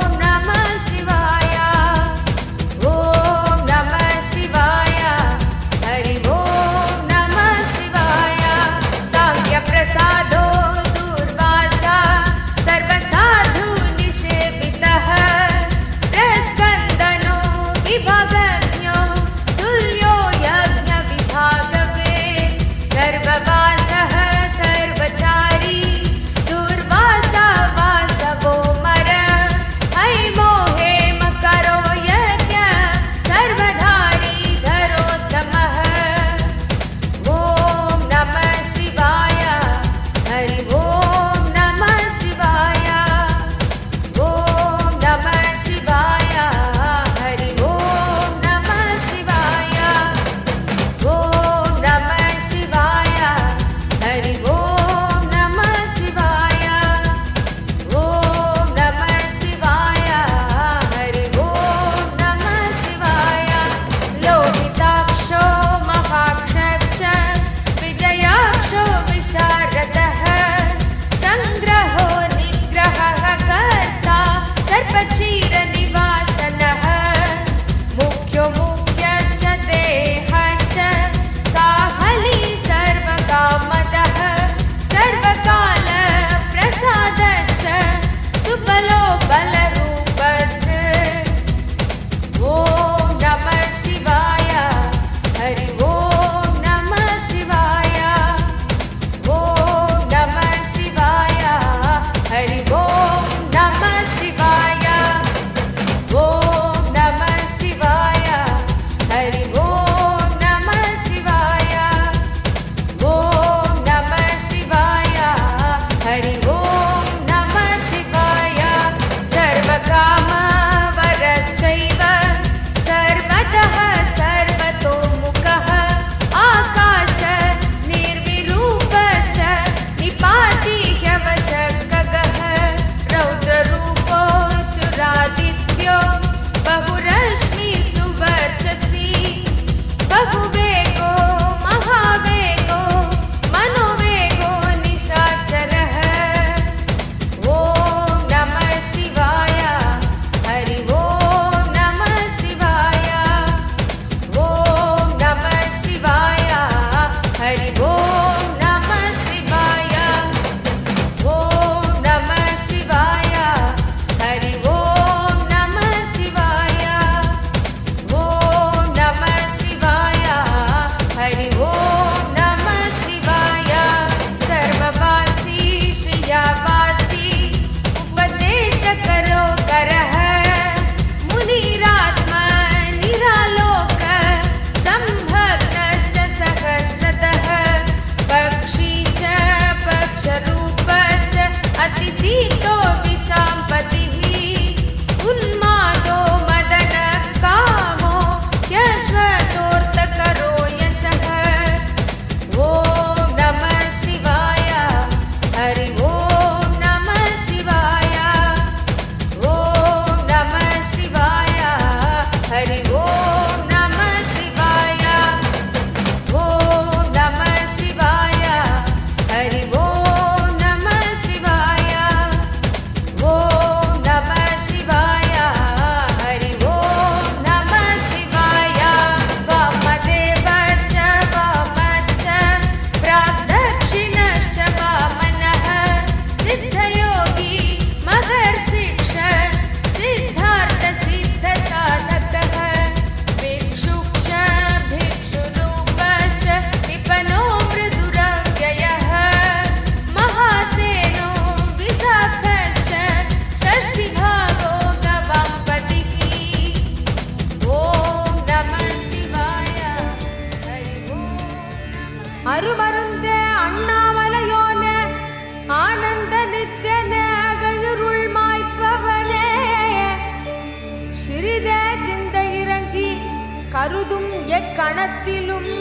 கணத்திலும்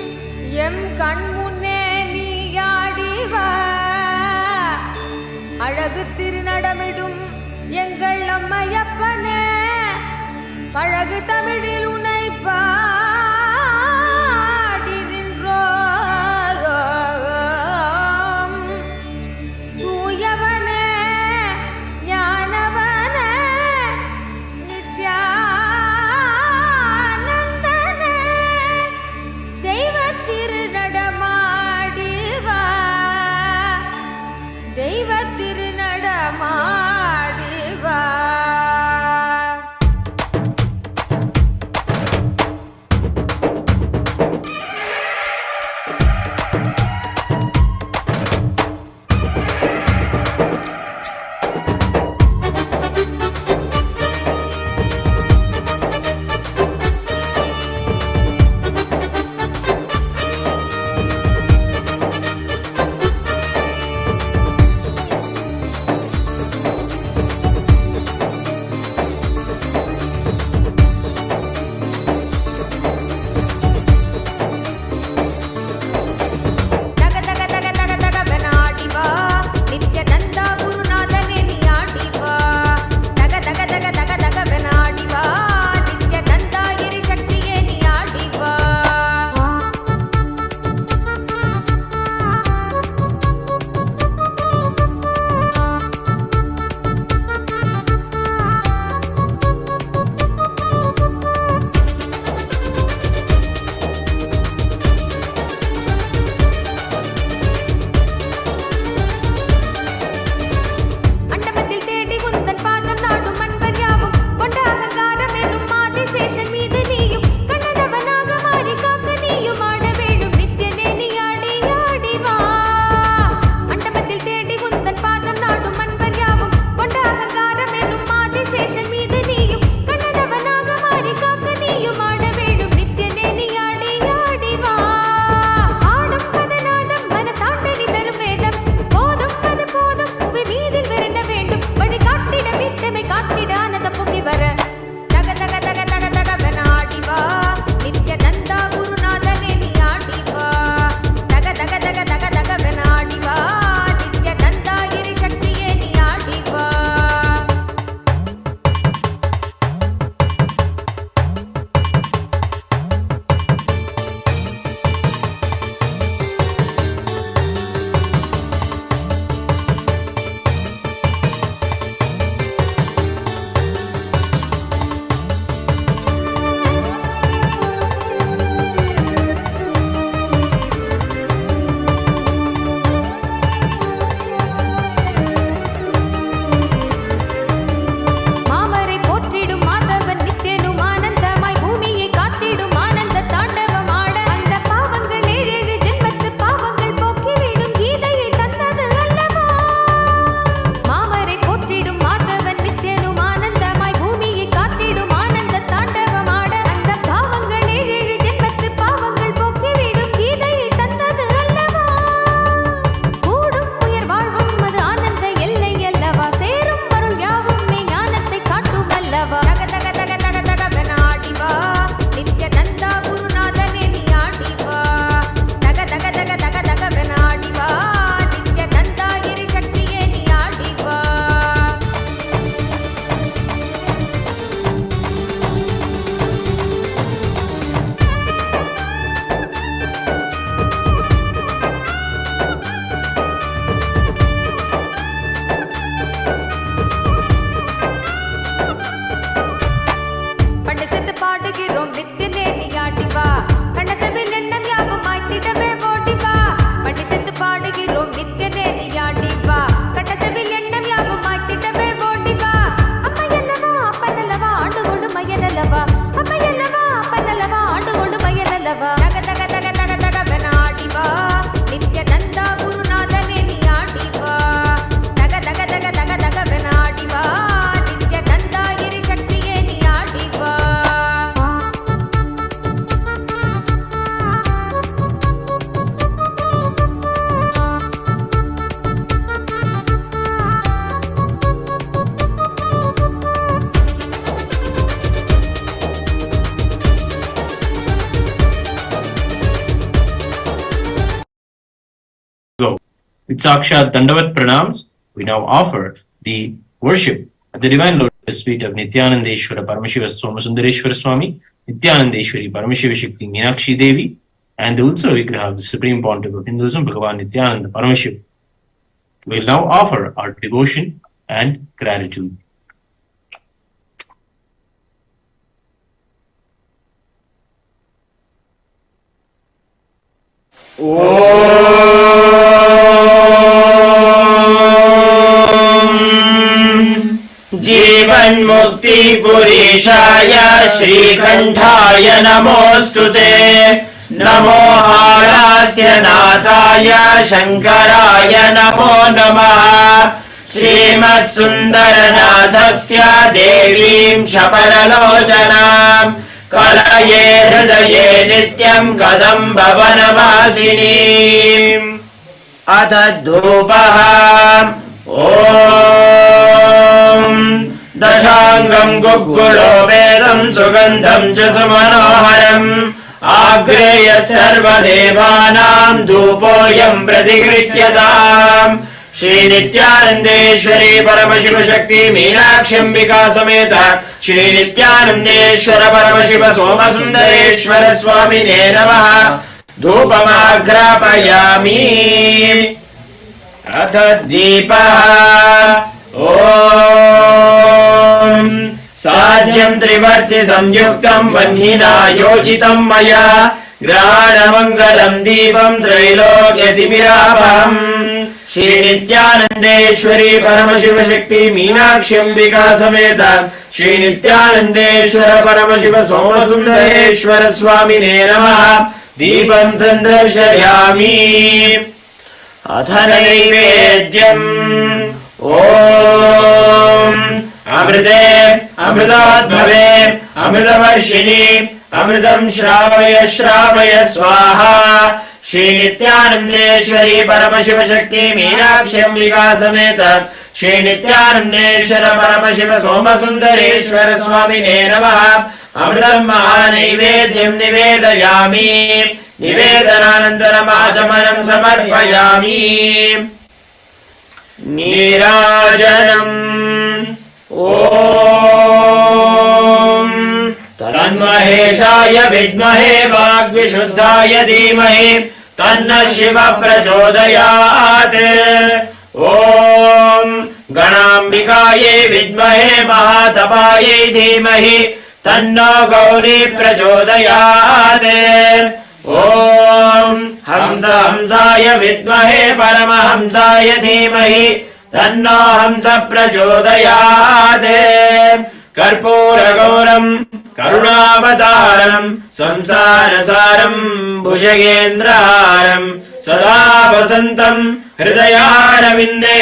எம் கண்முன்னே நீயாடிவா அழகு திருநடமிடும் எங்கள் அம்மையப்பனே பழகு தமிழில் உன்னை பாடி நின்றோம் தூயவனே ஞானவனே நித்யானந்தனே தெய்வ திருநடமாடிவா தெய்வ திருநடமாடிவா Sakshat Dandavat Pranams, we now offer the worship at the Divine Lotus feet of Nithyanandeshwara Paramashiva Somasundareshwara Swami, Nithyanandeshwari Paramashiva Shakti Meenakshi Devi, and the Utsava Vigraha of the Supreme Pontiff of Hinduism, Bhagavan Nithyananda Paramashivam. We will now offer our devotion and gratitude. जीवन मुक्ति पुरीशाय श्रीकंठाय नमोस्तुते नमो हारास्य नाथाय शंकराय नमो नमः श्रीमत्सुन्दरनाथस्य देवीं शपरलोचनां कलये हृदये नित्यं कदम्बवनवासिनीम् अथ धूपः दशांगं गुग्गुलो वेदं सुगंधं च सुमनोहरम् आग्रेय सर्वदेवानां धूपोऽयं प्रतिगृह्यताम् श्री नित्यानंदेश्वरी परमशिव शक्ति मीनाक्षम्बिका समेत श्री नित्यानंदेश्वर परमशिव सोमसुंदरेश्वर स्वामिने नमः धूपमाघ्रापयामि अथ दीपः साज्यं त्रिवर्ति संयुक्तं वह्निना योजितं मया ग्रहाणमङ्गलं दीपं त्रैलोक्यतिमिरापहम् श्री नित्यानंदेश्वरी परमशिव शक्ति मीनाक्षम्बिका समेत श्री नित्यानंदेश्वर परमशिव सोमसुंदरेश्वर स्वामिने नमः दीपं संदर्शयामि अथ नैवेद्यम् अमृते अमृतोद्भवे अमृतवर्षिणि अमृतं श्रावय श्रावय स्वाहा श्री नित्यानंदेश्वरी परमशिव शक्ति मीनाक्षम्बिका समेत श्री नित्यानंदेश्वर परमशिव सोमसुंदरेश्वर स्वामिने नमः अमृतं महानैवेद्यं निवेदयामि निवेदनानन्तरम् आचमनं समर्पयामि नीराजनम् तन्महेशाय विद्महे वाग्विशुद्धाय धीमहि तन्नः शिवः प्रचोदयात् ॐ गणाम्बिकायै विद्महे महातपायै धीमहि तन्नो गौरी प्रचोदयात् ॐ हंसाय विद्महे परमहंसाय धीमहि तन्नो हंस प्रचोदयात् कर्पूरगौरम् करुणावतारम् संसारसारम् भुजगेन्द्रहारम् सदा वसन्तम् हृदयारविन्दे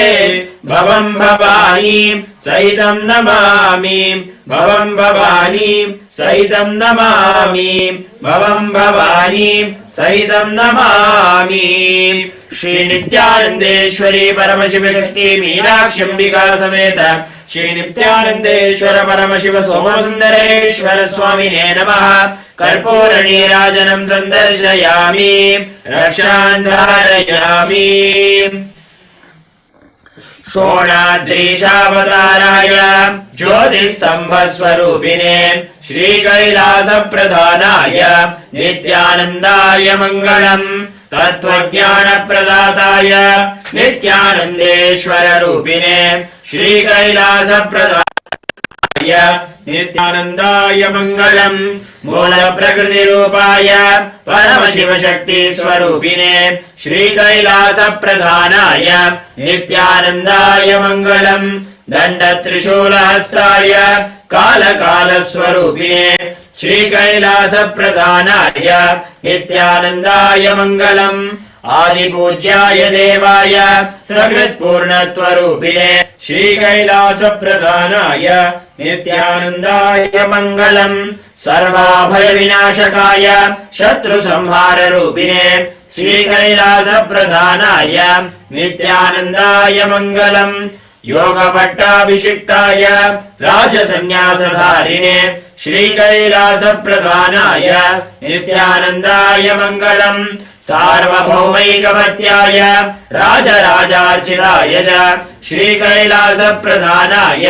भवं भवानीं सहितं नमामि भवं भवानीं सहितं नमामि भवं भवानीं सहितं नमामि श्री नित्यानंदेश्वरी परमशिव शक्ति मीनाक्षम्बिका समेत श्री नित्यानंदेश्वर परमशिव सोमसुंदरेश्वर स्वामिने नमः कर्पूर नीराजनं संदर्शयामि रक्षान् धारयामि षोणाद्रीशावताराय ज्योतिस्तंभस्वरूपिणे श्री कैलास प्रधानाय नित्यानंदाय मंगलम् तत्त्वज्ञान प्रदाताय नित्यानंदेश्वर रूपिणे श्री कैलास प्रदाताय नित्यानंदाय मंगलम् मूल प्रकृति रूपाय परमशिव शक्ति स्वरूपिणे श्री कैलास प्रधानाय नित्यानंदाय मंगलम् दंड त्रिशूलहस्ताय काल काल स्वरूपिणे श्री कैलास प्रधानाय नित्यानंदाय मंगलम् आदिपूज्याय देवाय सकृत्पूर्णत्वरूपिणे श्री कैलास प्रधानाय नित्यानंदाय मंगलम् सर्वाभय विनाशकाय शत्रु संहार रूपिणे श्री कैलास प्रधानाय नित्यानंदाय मंगलम् योग पट्टाभिषिक्ताय राजसन्यासधारिणे श्री कैलास प्रधानाय नित्यानंदाय मंगलम् सार्वभौमैकमत्याय राजराजार्चिताय च श्रीकैलासप्रधानाय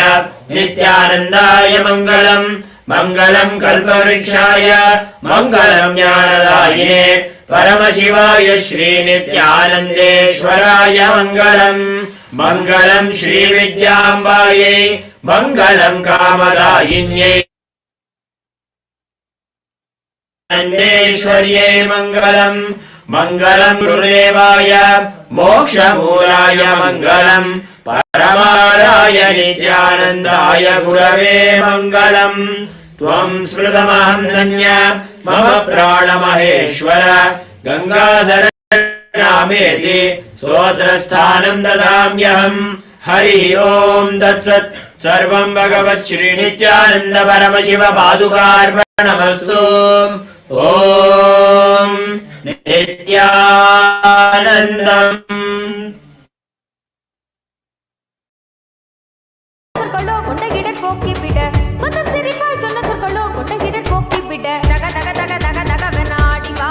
नित्यानन्दाय मङ्गलम् मङ्गलम् कल्पवृक्षाय मङ्गलम् ज्ञानदायिने परमशिवाय श्रीनित्यानन्देश्वराय मङ्गलम् मङ्गलम् श्रीविद्याम्बायै मङ्गलम् कामदायिन्यै नन्देश्वर्यै मङ्गलम् मङ्गलम् गुरुदेवाय मोक्षमूलाय मङ्गलम् परमाराय नित्यानन्दाय गुरवे मङ्गलम् त्वम् स्मृतमहम् धन्य मम प्राणमहेश्वर गङ्गाधर नामेति स्तोत्रस्थानम् ददाम्यहम् हरिः ओम् तत्सत् सर्वम् भगवत् श्रीनित्यानन्द परमशिव पादुकार्पणमस्तु ओम् नित्यानन्दम् சொற்களோ கொண்டகிட போக்கி விட மதம் சிரிப்பாய் சொன்ன சொற்களோ கொண்டகிட போக்கி விட தக தக தக தக தகவன ஆடிவா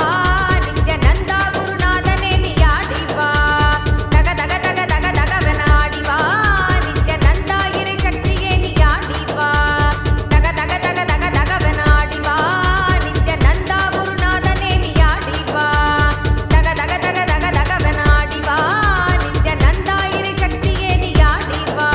நித்யானந்தா குருநாதனே நீ ஆடிவா தக தக தக தக தகவன ஆடிவா நித்யானந்தா இறை சக்தியே நீ ஆடிவா தக தக தக தக தகவன ஆடிவா நித்யானந்தா குருநாதனே நீ ஆடிவா தக தக தக தக தகவன ஆடிவா நித்யானந்தா இறை சக்தியே நீ ஆடிவா.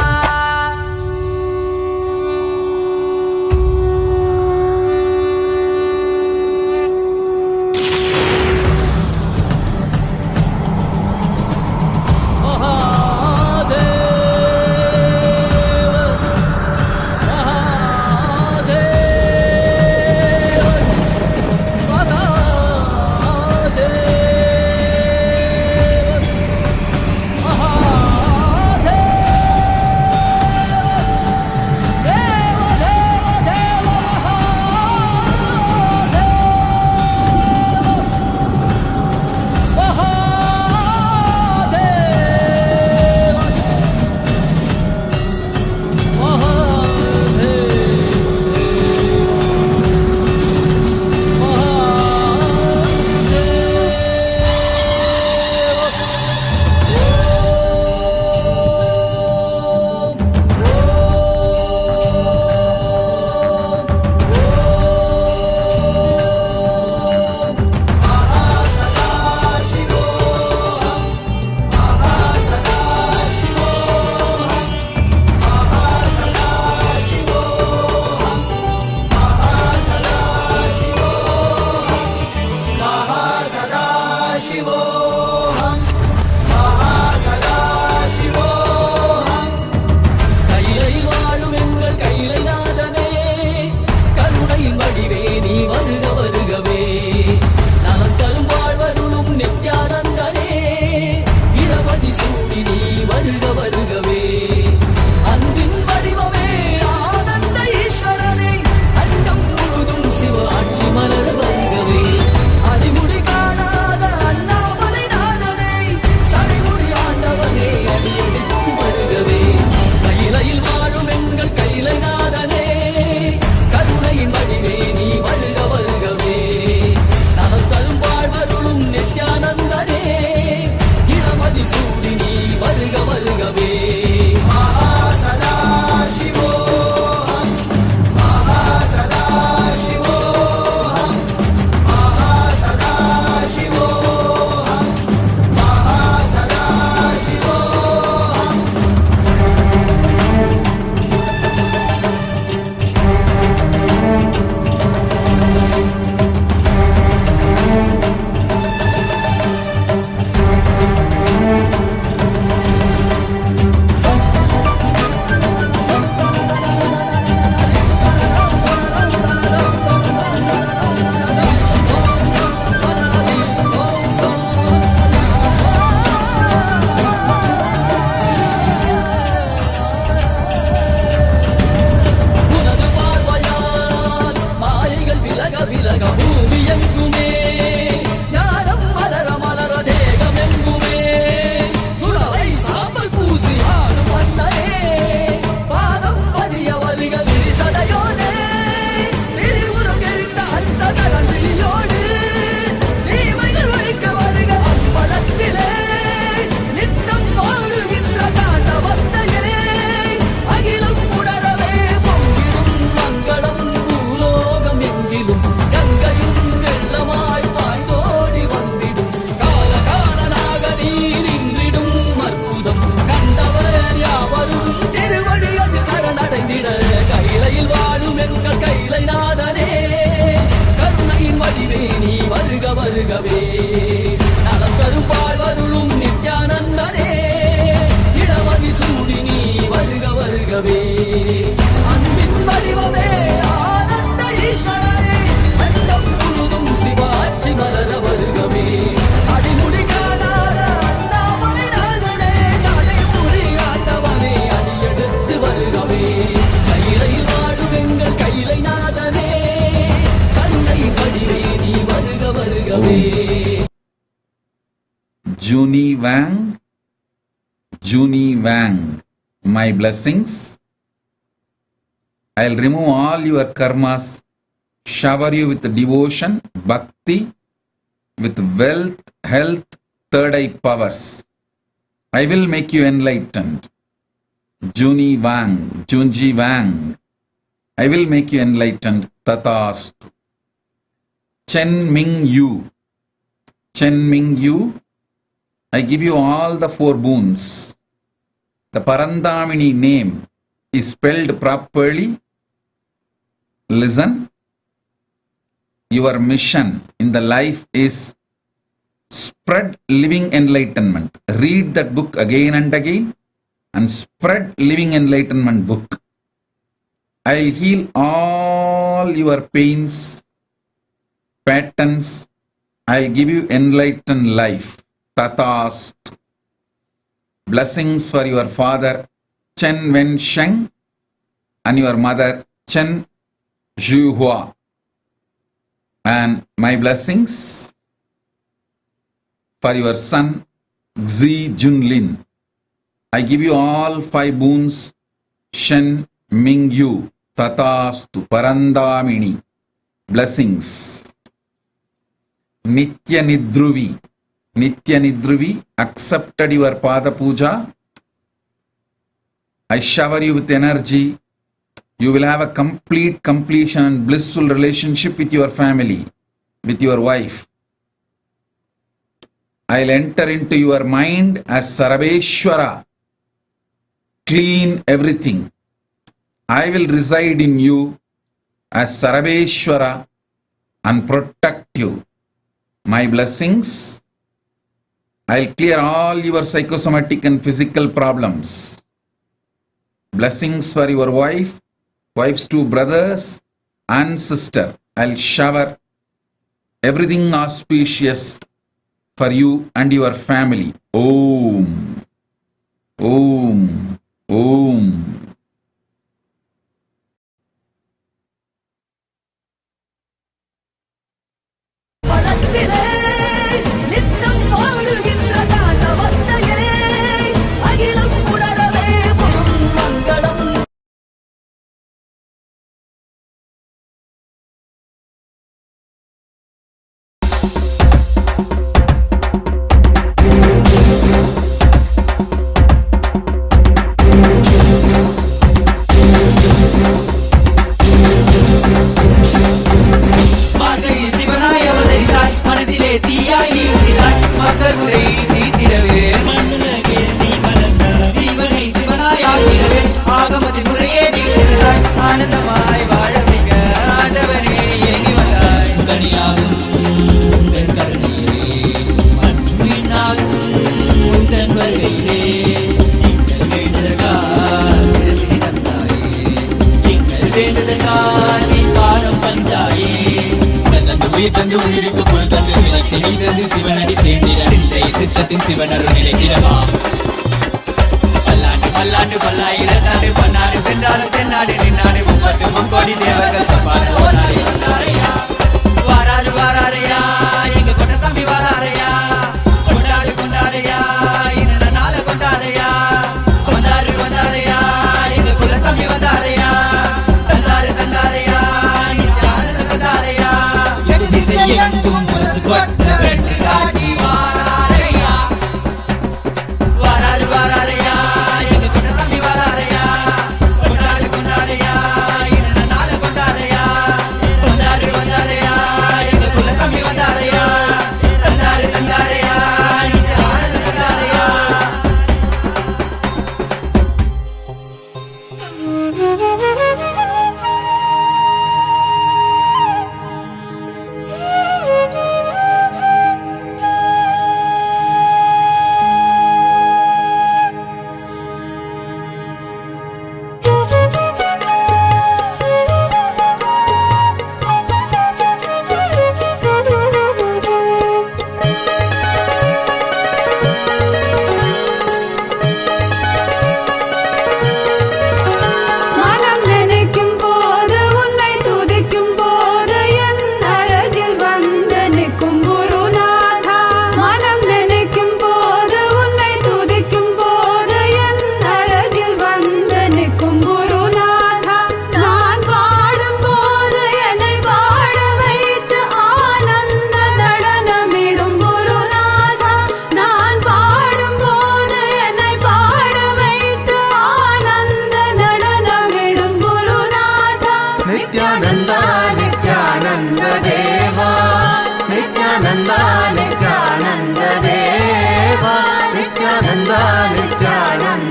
Junie Wang, my blessings. I'll remove all your karmas, shower you with devotion, bhakti, with wealth, health, third eye powers. I will make you enlightened. Junji Wang, I will make you enlightened. Tathastu. Chen Ming Yu, I give you all the 4 boons. The Parandamini name is spelled properly. Listen. Your mission in the life is spread living enlightenment. Read that book again and again and spread living enlightenment book. I'll heal all your pains, patterns. I'll give you enlightened life. Tathastu. Blessings for your father Chen Wensheng and your mother Chen Zhuhua. And my blessings for your son Xi Junlin. I give you all 5 boons. Shen Ming Yu. Tathastu. Parandamini. Blessings. Nitya Nidruvi accepted your Pada Puja. I shower you with energy. You will have a completion and blissful relationship with your family, with your wife. I'll enter into your mind as Sharabeshwara. Clean everything. I will reside in you as Sharabeshwara and protect you. My blessings. I'll clear all your psychosomatic and physical problems. Blessings for your wife, wife's 2 brothers and sister. I'll shower everything auspicious for you and your family. Om. Om. Om.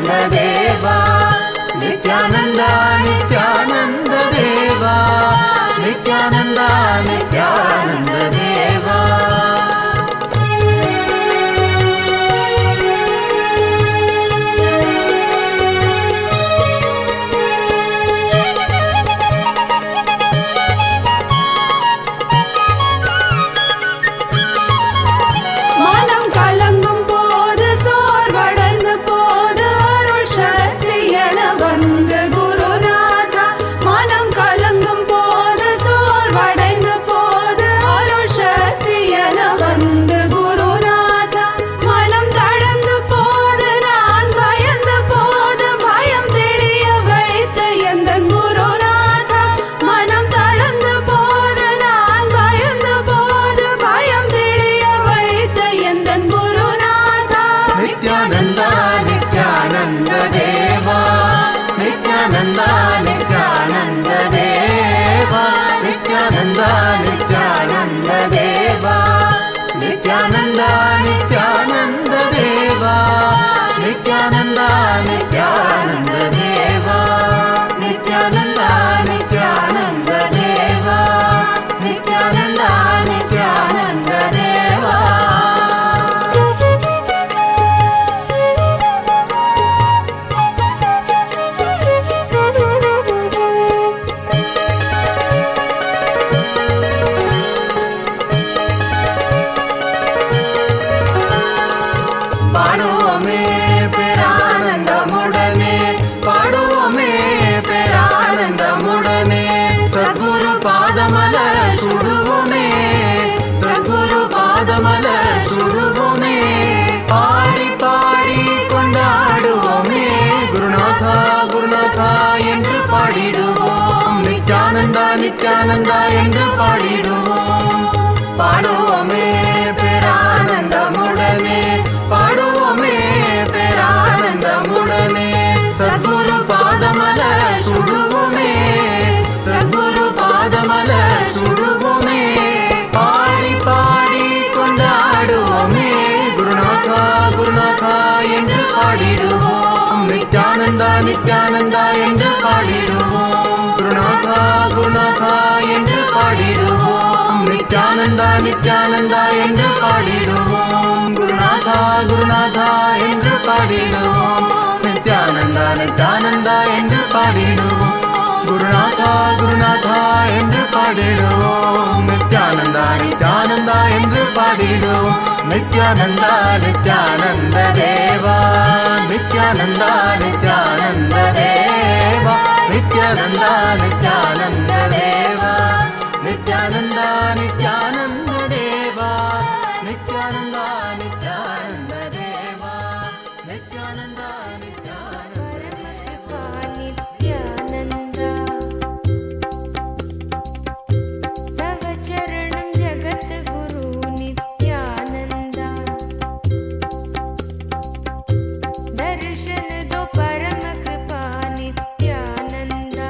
देवा नित्यानन्द नित्यानन्द देवा नित्यानन्द नित्यानन्द देवा नित्यानन्द नित्यानन्द देवा नित्यानन्द नित्यानन्द देवा नित्यानन्द नित्यानन्द देवा नित्यानन्द नित्यानन्द देवा நித்யானந்தா என்று பாடிடுவோம் பாடுவோமே பேரானந்தமுடனே பாடுவோமே பேரானந்தமுடனே சத்குரு பாதமல சுடுவோமே சத்குரு பாதமல சுடுவோமே பாடி பாடி கொண்டாடுவோமே குருநாதா குருநாதா என்று பாடிடுவோம் நித்யானந்தா நித்யானந்தா என்று பாடிடுவோம் குருநாதா குருநாதா என்று பாடிடுவோம் நித்யானந்தா நித்யானந்தா என்று பாடிடுவோம் குருநாதா குருநாதா என்று பாடிடுவோம் நித்யானந்தா நித்யானந்தா என்று பாடிடுவோம் குருநாதா குருநாதா என்று பாடிடுவோம் நித்யானந்தா நித்யானந்தா என்று பாடிடுவோம் நித்யானந்தா நித்யானந்த தேவா நித்யானந்தா நித்யானந்த தேவா நித்யானந்தா நித்யானந்த தேவா நித்யானந்தா நித்யானந்த தேவா நித்யானந்தா நித்யானந்த தேவா நித்யானந்தா नित्यानन्दा तव चरणं जगद्गुरु नित्यानन्दा दर्शन दो परम कृपा नित्यानन्दा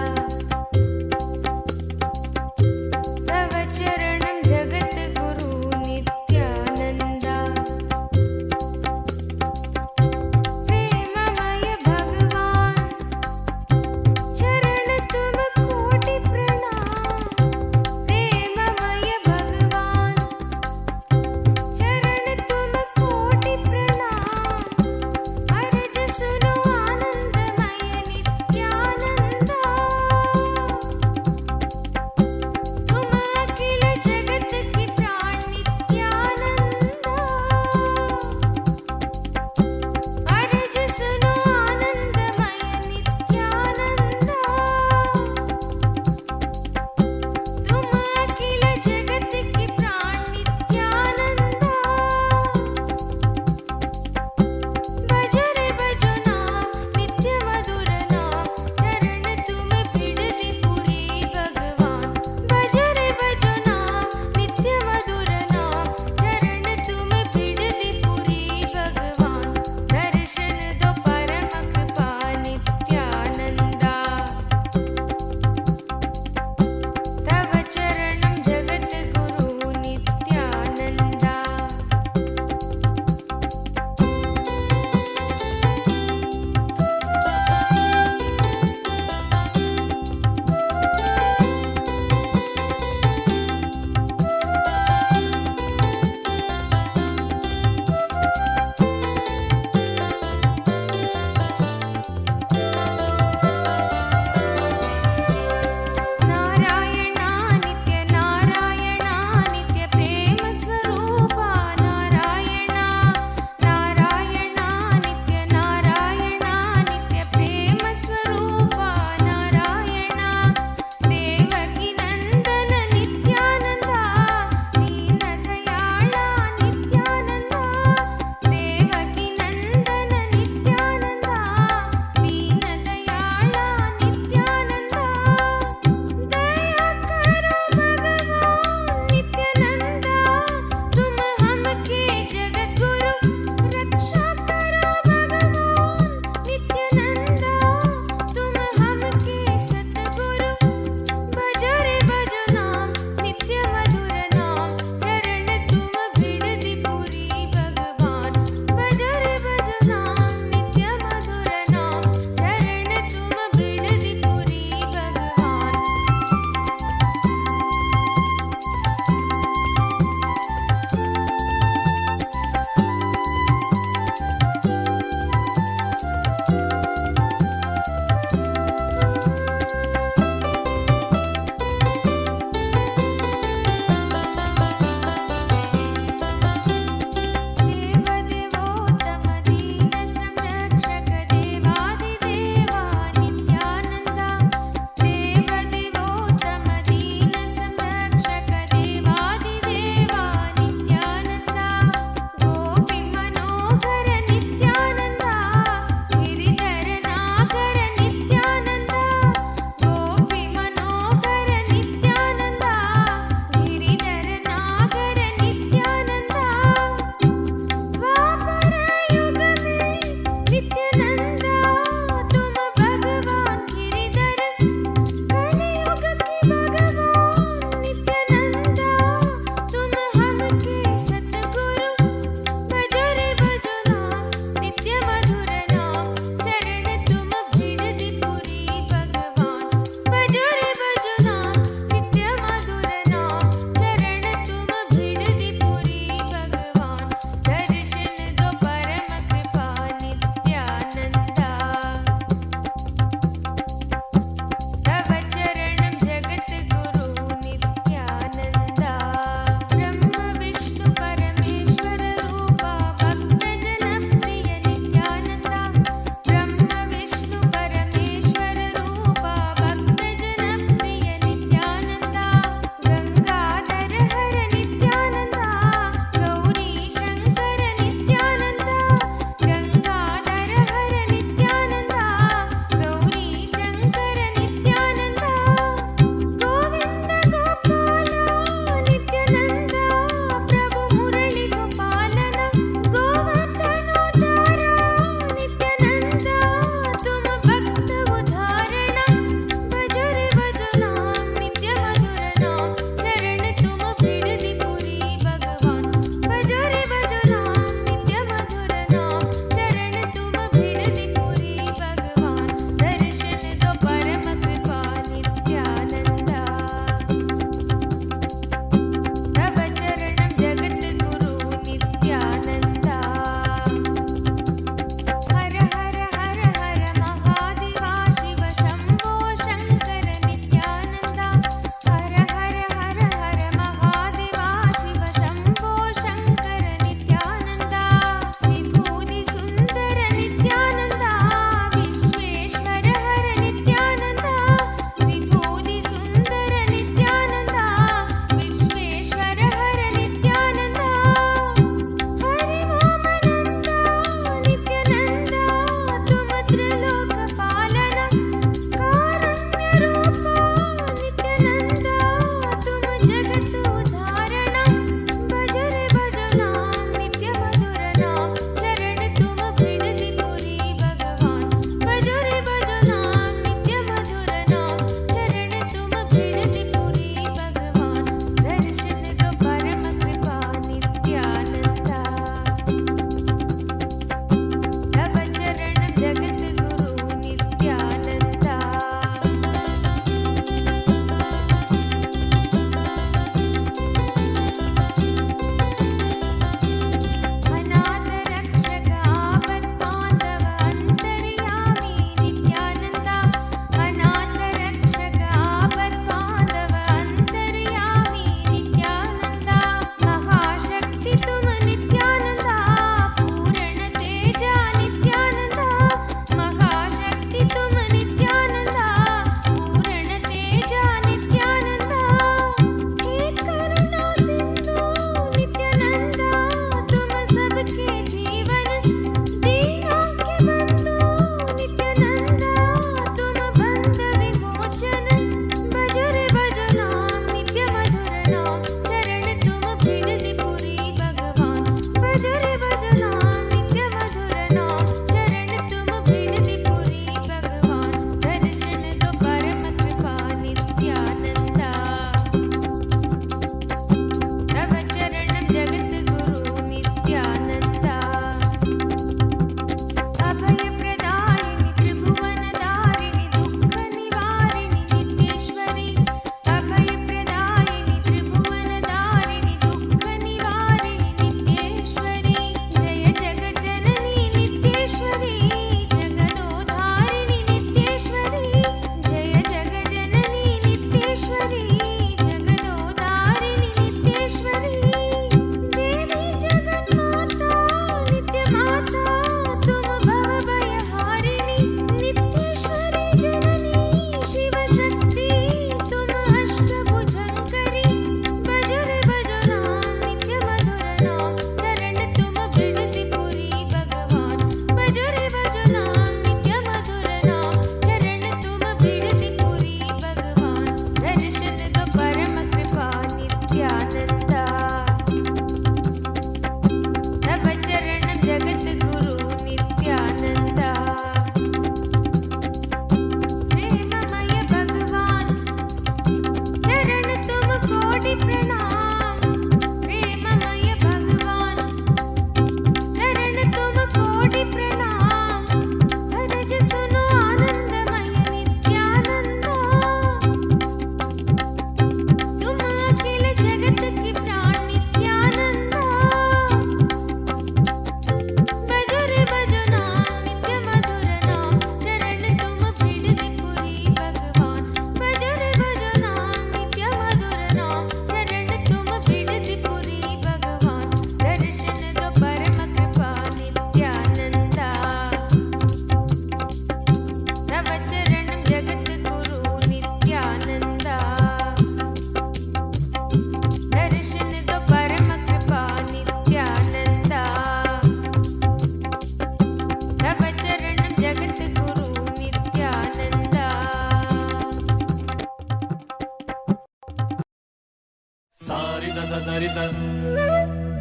ಸ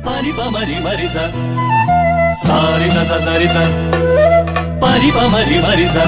ಪರಿ ಪ ಮರಿ ಮರಿ ಸ ಸಾರಿ ಸ ಸರಿ ಸ ಪರಿ ಪ ಮರಿ ಮರಿ ಸ.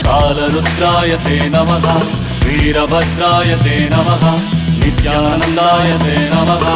कालरुद्राय ते नमः, वीरभद्राय ते नमः, नित्यानन्दाय ते नमः.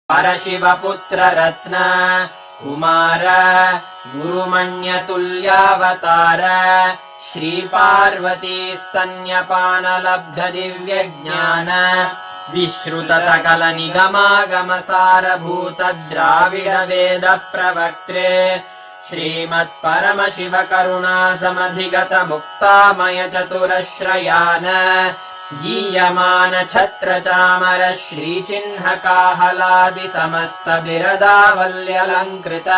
परशिवपुत्र रत्न कुमार गुरुमण्यतुल्यावतार श्रीपार्वती स्तन्यपानलब्ध दिव्यज्ञान विश्रुत सकल निगमागमसारभूत द्राविड वेद प्रवक्त्रे श्रीमत्परमशिव करुणा समधिगत मुक्तामय चतुरश्रयान गीयमान छत्र चामर श्रीचिह्न काहलादि समस्त बिरदावल्यलङ्कृत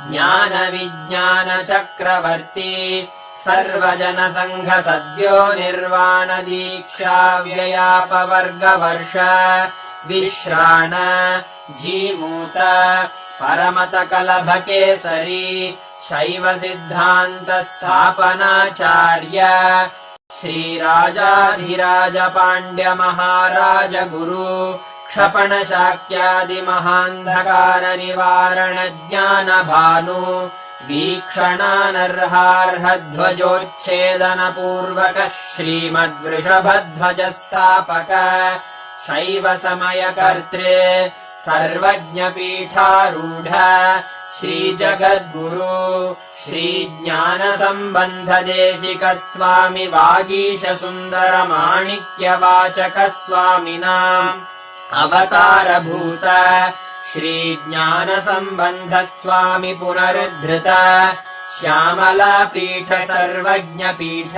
ज्ञान विज्ञान चक्रवर्ती सर्वजन संघ सद्यो निर्वाण दीक्षा व्ययापवर्गवर्ष विश्राण जीमूत परमत कलभ केसरी शैव सिद्धान्त स्थापनाचार्य श्रीराजाधिराज पाण्ड्य महाराज गुरु क्षपण शाक्यादि महान्धकार निवारण ज्ञान भानु वीक्षणानर्हार्ह ध्वजोच्छेदन पूर्वक श्रीमद्वृषभध्वज स्थापक शैव समय कर्त्रे सर्वज्ञ पीठारूढ श्री जगद्गुरु श्री ज्ञान संबंध देशिक स्वामी वागीश सुंदर माणिक्य वाचक स्वामिनाम् अवतार भूत श्री ज्ञान संबंध स्वामी पुनरुद्धृत श्यामला पीठ सर्वज्ञ पीठ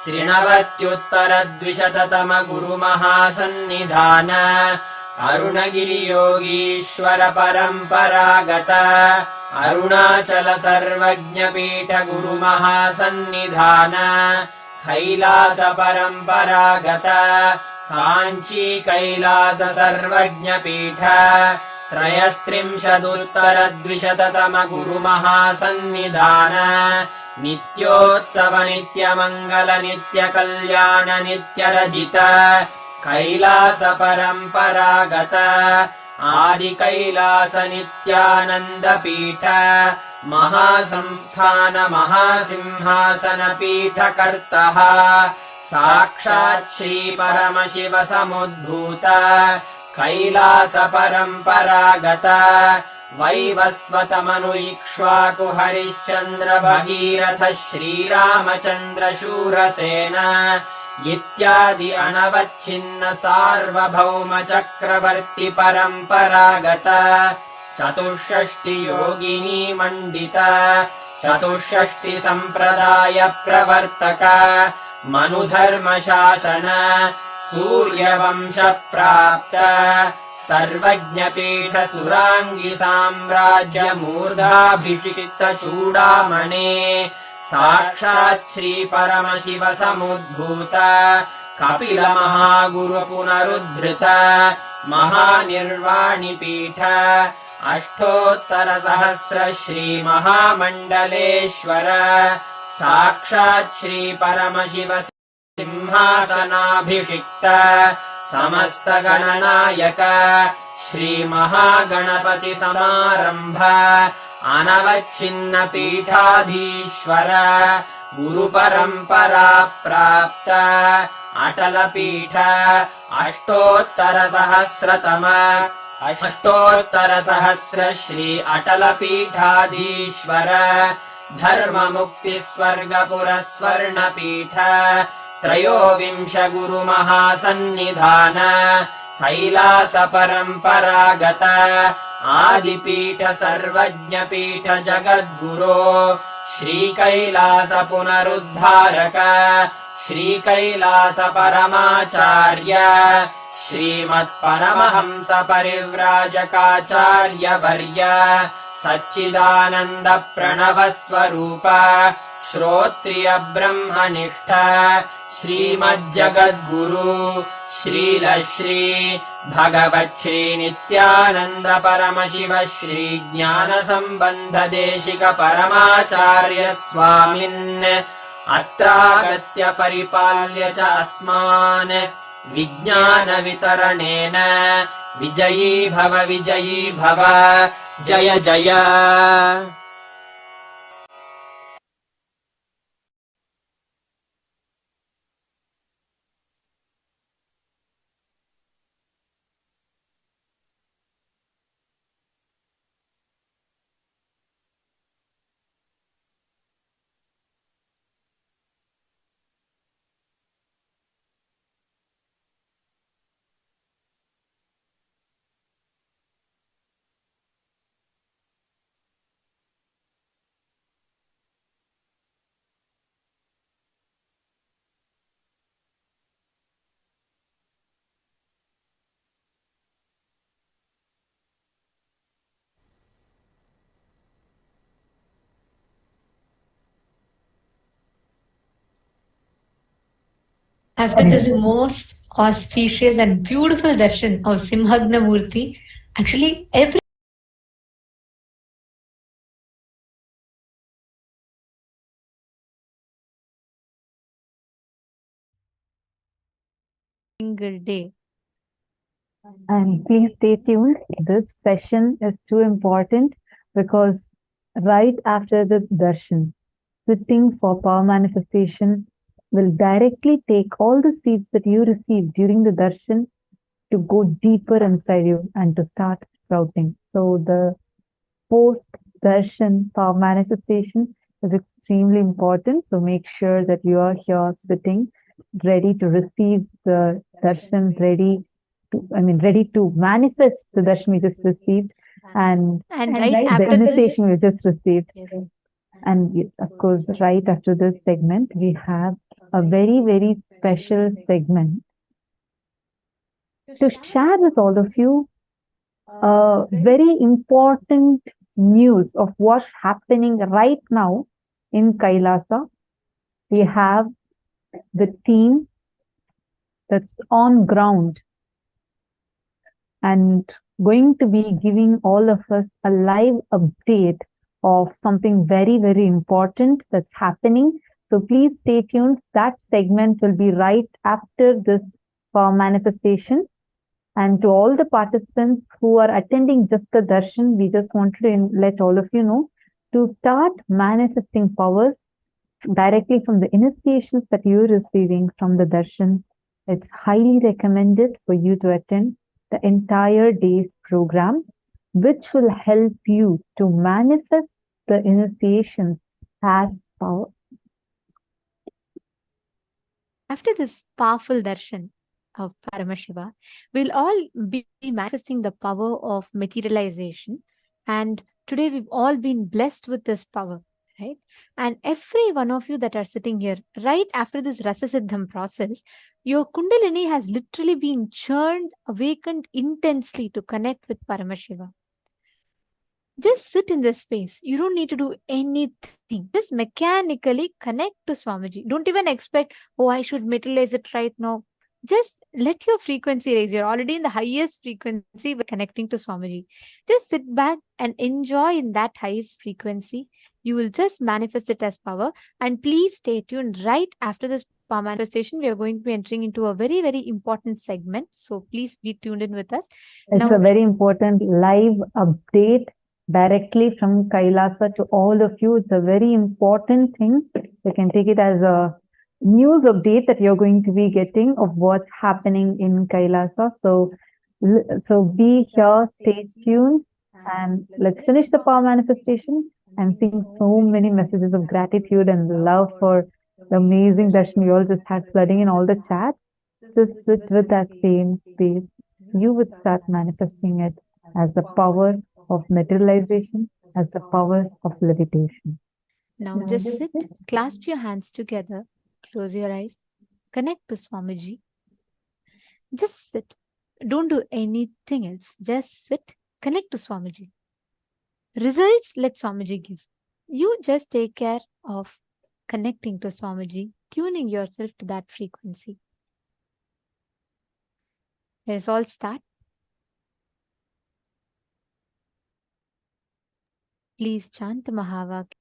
त्रिनवत्युत्तरद्विशततमगुरुमहासन्निधान अरुणगिरियोगीश्वर परम्परागत अरुणाचल सर्वज्ञपीठ गुरुमहासन्निधान कैलास परम्परागत काञ्ची कैलास सर्वज्ञपीठ त्रयस्त्रिंशदुत्तरद्विशततमगुरुमहासन्निधान नित्योत्सव नित्यमङ्गल नित्यकल्याण नित्यरजित कैलास परम्परागत आदिकैलास नित्यानन्दपीठ महासंस्थान महासिंहासनपीठकर्तः साक्षात् श्रीपरमशिव समुद्भूत कैलास परम्परागत वैवस्वतमनु इक्ष्वाकु हरिश्चन्द्र भगीरथ श्रीरामचन्द्र शूरसेन इत्यादि अनवच्छिन्न सार्वभौम चक्रवर्ति परम्परागत चतुष्षष्टि योगिनी मण्डित चतुष्षष्टि सम्प्रदाय प्रवर्तक मनुधर्म शासन सूर्यवंश प्राप्त सर्वज्ञपीठ सुराङ्गि साम्राज्य मूर्धाभिषिक्त चूडामणे साक्षात् श्री परमशिव समुद्भूत कपिल महागुरु पुनरुद्धृत महानिर्वाणिपीठ अष्टोत्तर सहस्र श्री महामण्डलेश्वर साक्षात् श्री परमशिव सिंहासनाभिषिक्त समस्त गणनायक श्री महागणपति समारंभ अनवच्छिन्न पीठाधीश्वर गुरु परंपरा प्राप्त अटल पीठ अष्टोत्तर सहस्र श्री अटल पीठाधीश्वर धर्म मुक्ति स्वर्गपुर स्वर्ण पीठ त्रयोविंश गुरु महासन्निधान कैलास परम्परागत आदिपीठ सर्वज्ञपीठ जगद्गुरो श्री कैलास पुनरुद्धारक श्री कैलास परमाचार्य श्रीमत्परमहंस परिव्राजकाचार्य वर्य सच्चिदानन्द प्रणव स्वरूप श्रोत्रिय ब्रह्मनिष्ठ श्रीमज्जगद्गुरु श्रील श्री भगवच्छ्री नित्यानन्द परमशिव श्री ज्ञान सम्बन्ध देशिक परमाचार्य स्वामिन् अत्रागत्य परिपाल्य च अस्मान् विज्ञान वितरणेन विजयी भव जय जय। After this most auspicious and beautiful darshan of Simhagna Murti, actually every single day. And please stay tuned. This session is too important because right after the darshan, sitting for power manifestation will directly take all the seeds that you received during the darshan to go deeper inside you and to start sprouting. So the post-darshan power manifestation is extremely important. So make sure that you are here sitting, ready to receive the darshan, ready to manifest the darshan we just received and right the after initiation this, we just received. yes. And yes, of course, right after this segment, we have a very, very special segment to share with all of you a very important news of what's happening right now in Kailasa. We have the team that's on ground and going to be giving all of us a live update of something very, very important that's happening. So please stay tuned. That segment will be right after this manifestation. And to all the participants who are attending just the darshan, we just wanted to let all of you know to start manifesting powers directly from the initiations that you're receiving from the darshan. It's highly recommended for you to attend the entire day's program, which will help you to manifest the initiations as power. After this powerful darshan of Paramashiva, we'll all be manifesting the power of materialization. And today we've all been blessed with this power, right? And every one of you that are sitting here, right after this Rasasiddham process, your Kundalini has literally been churned, awakened intensely to connect with Paramashiva. Just sit in this space. You don't need to do anything. Just mechanically connect to Swamiji. Don't even expect, oh, I should materialize it right now. Just let your frequency raise. You're already in the highest frequency by connecting to Swamiji. Just sit back and enjoy in that highest frequency. You will just manifest it as power. And please stay tuned. Right after this power manifestation, we are going to be entering into a very, very important segment. So please be tuned in with us. It's a very important live update directly from Kailasa to all of you. It's a very important thing. You can take it as a news update that you're going to be getting of what's happening in Kailasa. So be here, stay tuned, and let's finish the power manifestation. I'm seeing so many messages of gratitude and love for the amazing darshan you all just had flooding in all the chats. Just sit with that same space. You would start manifesting it as the power of materialization, as the power of levitation. Now just sit, clasp your hands together, close your eyes, connect to Swamiji. Just sit. Don't do anything else. Just sit, connect to Swamiji. Results let Swamiji give. You just take care of connecting to Swamiji, tuning yourself to that frequency. Let's all start. Please chant the Mahavak.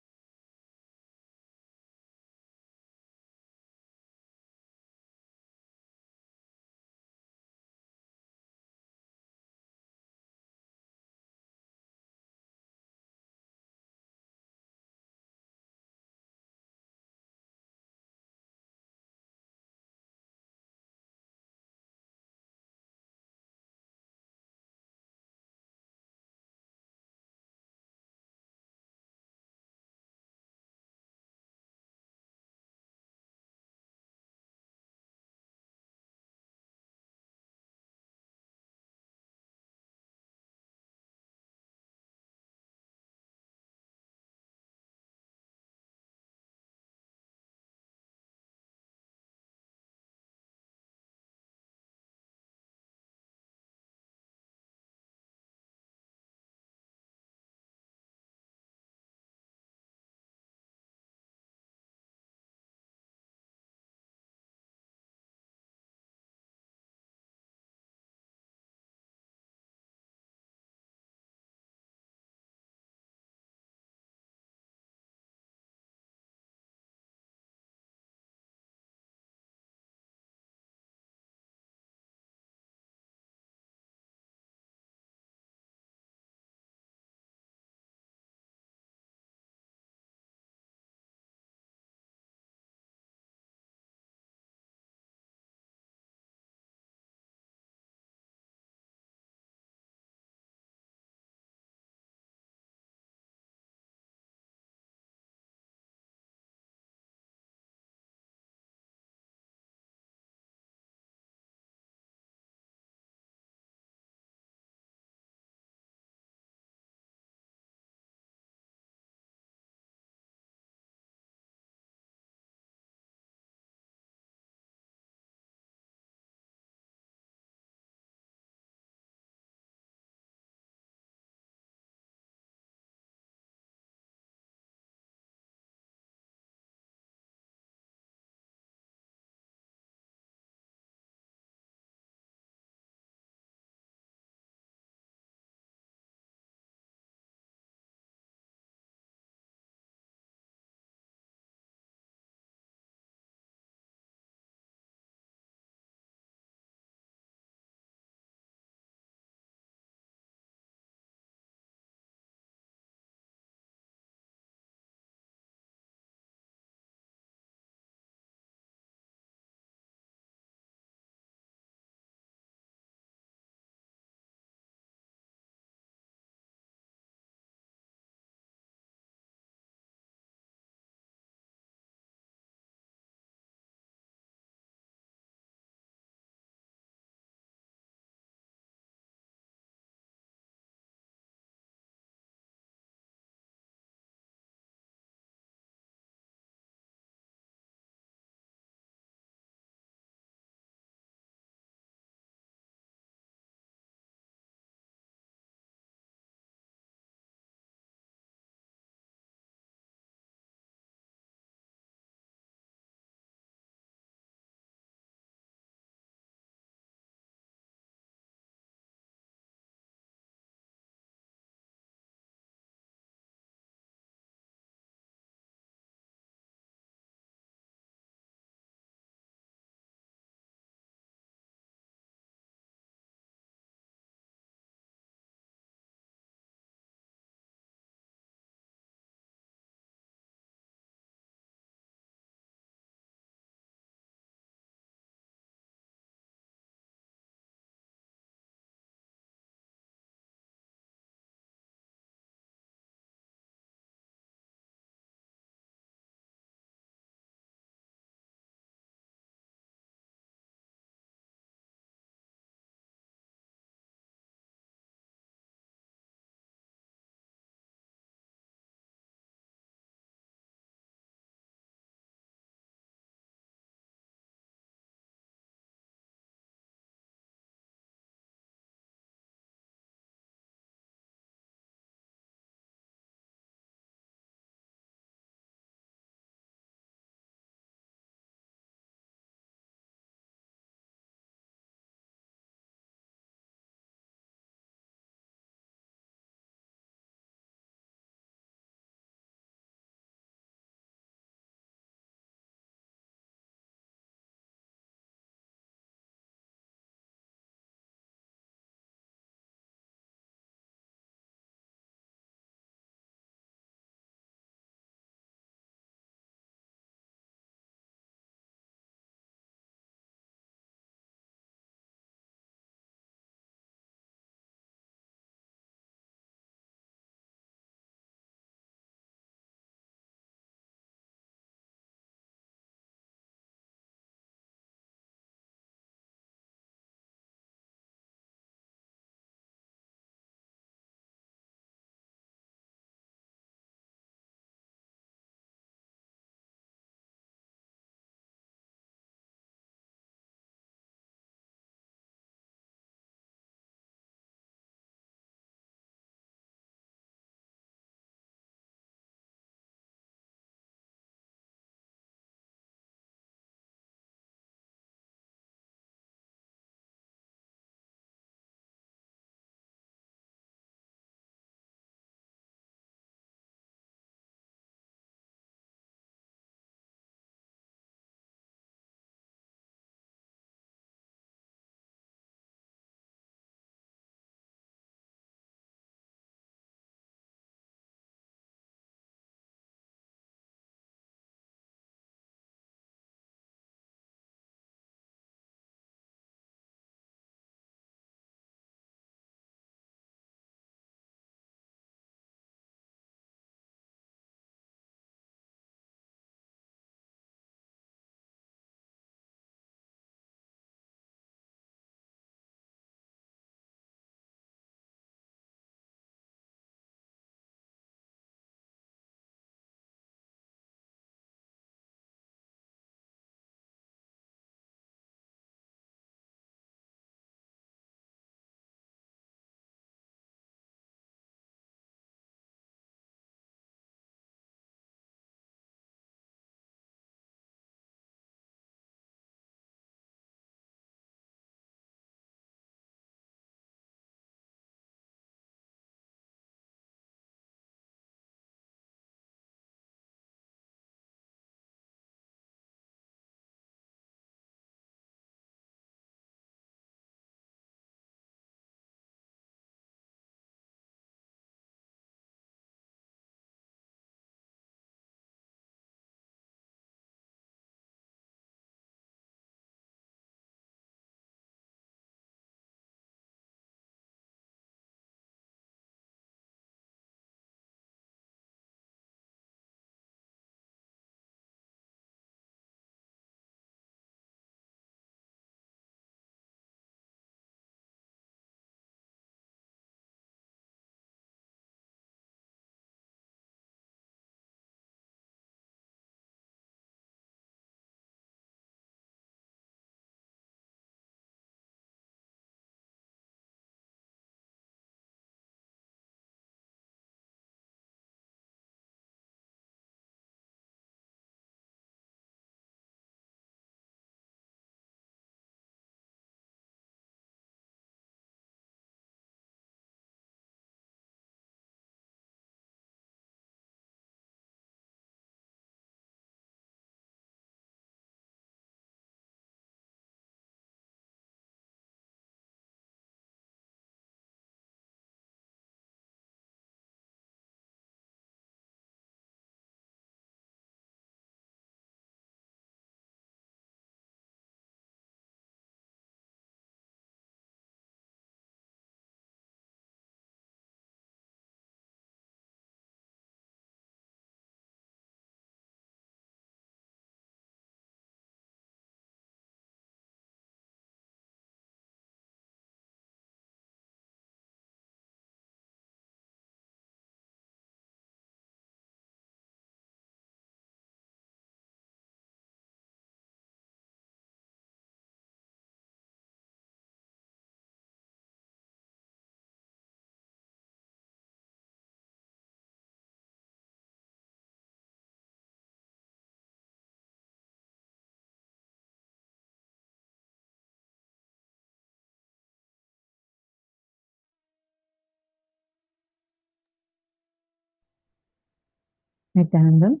Nithyanandam.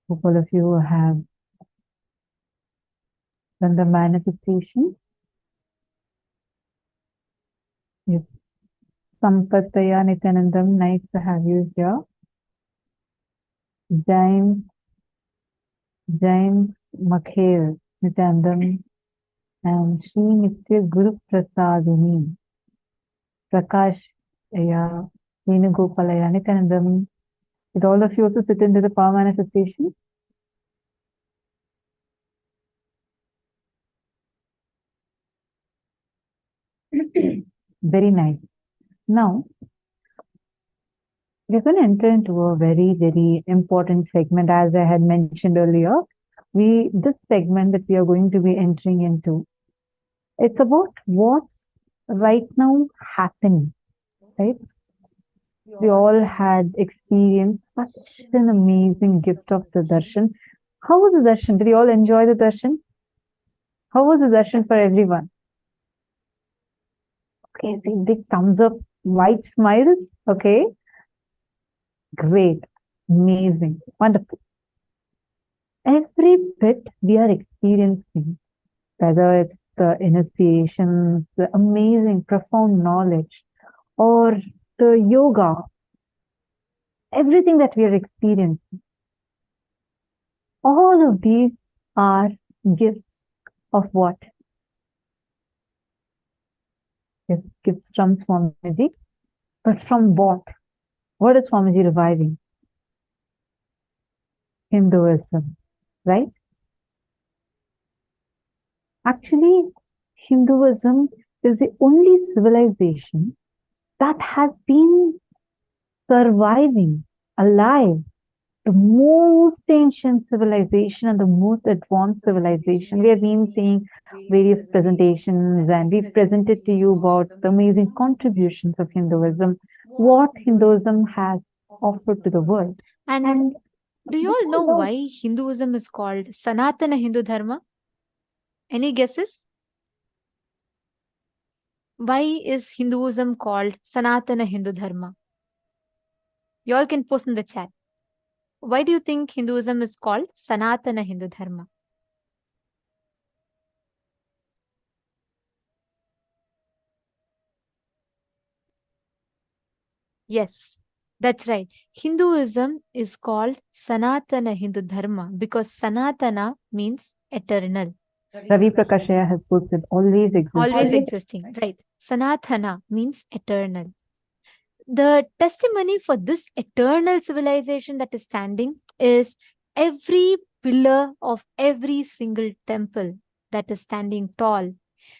Hope all of you have done the manifestation. Yes. Sampataya Nithyanandam, nice to have you here. James Makhair Nithyanandam and Shri Nitya Guru Prasadini. Prakash Aya, Venugopalaya Nithyanandam. Did all of you also sit into the power manifestation? Very nice. Now, we're going to enter into a very, very important segment. As I had mentioned earlier, this segment that we are going to be entering into, it's about what's right now happening, right? We all had experienced such an amazing gift of the darshan. How was the darshan? Did you all enjoy the darshan? How was the darshan for everyone? Okay, see, big thumbs up, white smiles. Okay. Great. Amazing. Wonderful. Every bit we are experiencing, whether it's the initiations, the amazing, profound knowledge, or the yoga, everything that we are experiencing, all of these are gifts of what? Yes, gifts from Swamiji. But from what? What is Swamiji reviving? Hinduism, right? Actually, Hinduism is the only civilization that has been surviving, alive, the most ancient civilization and the most advanced civilization. We have been seeing various presentations and we've presented to you about the amazing contributions of Hinduism, what Hinduism has offered to the world. And do you all know why Hinduism is called Sanatana Hindu Dharma? Any guesses? Why is Hinduism called Sanatana Hindu Dharma? You all can post in the chat. Why do you think Hinduism is called Sanatana Hindu Dharma? Yes, that's right. Hinduism is called Sanatana Hindu Dharma because Sanatana means eternal. Ravi Prakashaya has posted always existing. Always existing, right. Sanatana means eternal. The testimony for this eternal civilization that is standing is every pillar of every single temple that is standing tall,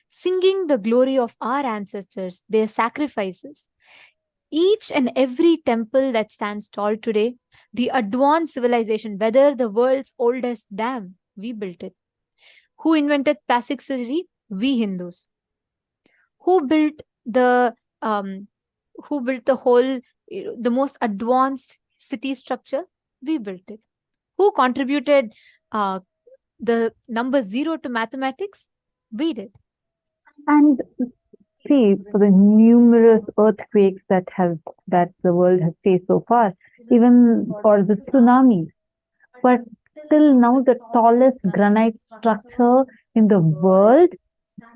singing the glory of our ancestors, their sacrifices. Each and every temple that stands tall today, the advanced civilization, whether the world's oldest dam, we built it. Who invented plastic surgery? We Hindus. Who built the whole, the most advanced city structure? We built it. Who contributed the number 0 to mathematics? We did. And see, for the numerous earthquakes that the world has faced so far, even for the tsunamis, but till now the tallest granite structure in the world,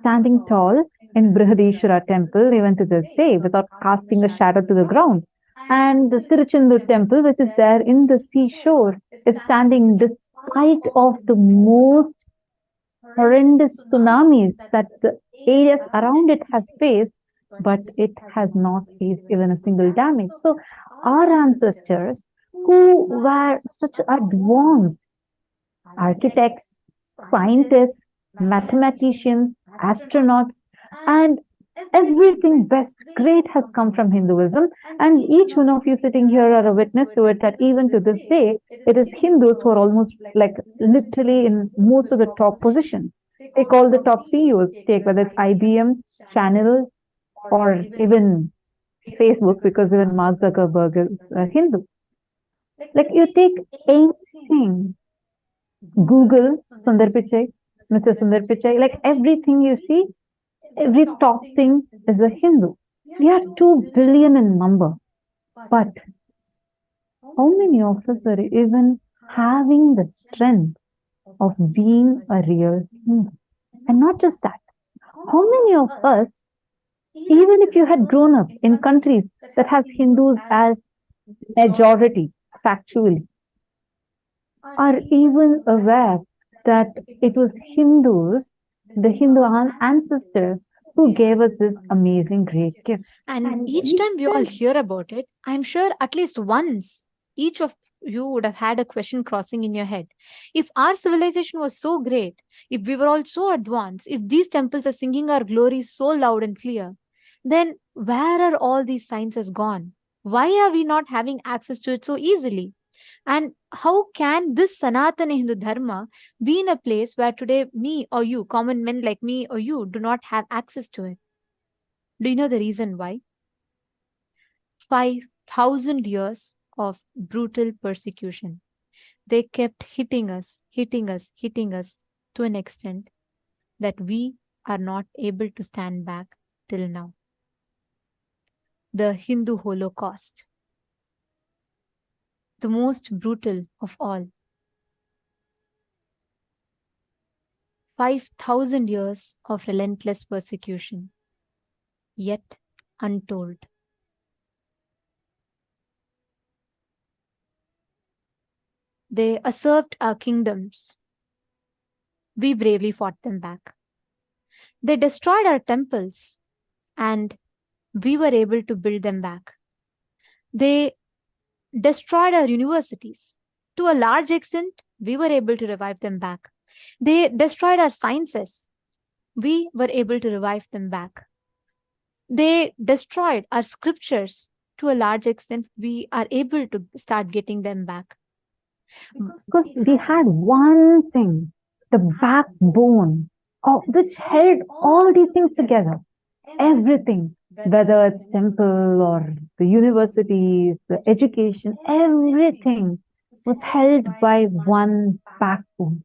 standing tall in Brihadishwara temple, even to this day, without casting a shadow to the ground. And the Tiruchendur temple, which is there in the seashore, is standing despite of the most horrendous tsunamis that the areas around it has faced, but it has not faced even a single damage. So our ancestors, who were such advanced architects, scientists, mathematicians, astronauts, and everything best, great has come from Hinduism. And each one of you sitting here are a witness to it, that even to this day, it is Hindus who are almost like literally in most of the top positions. Take all the top CEOs, take whether it's IBM, Channel, or even Facebook, because even Mark Zuckerberg is a Hindu. Like you take anything, Google, Sundar Pichai, Mr. Sundar Pichai, like everything you see, every top thing is a Hindu. We are 2 billion in number, but how many of us are even having the strength of being a real Hindu? And not just that, how many of us, even if you had grown up in countries that have Hindus as majority factually, are even aware that it was Hindus, the Hindu ancestors, who gave us this amazing great gift? And each time we all hear about it, I'm sure at least once each of you would have had a question crossing in your head. If our civilization was so great, if we were all so advanced, if these temples are singing our glory so loud and clear, then where are all these sciences gone? Why are we not having access to it so easily? And how can this Sanatana Hindu Dharma be in a place where today me or you, common men like me or you, do not have access to it? Do you know the reason why? 5,000 years of brutal persecution. They kept hitting us to an extent that we are not able to stand back till now. The Hindu Holocaust, the most brutal of all. 5,000 years of relentless persecution, yet untold. They usurped our kingdoms. We bravely fought them back. They destroyed our temples, and we were able to build them back. They destroyed our universities. To a large extent, we were able to revive them back. They destroyed our sciences. We were able to revive them back. They destroyed our scriptures. To a large extent, we are able to start getting them back. Because we had one thing, the backbone, which held all these things together. Everything, whether it's temple or the universities, the education, everything was held by one backbone.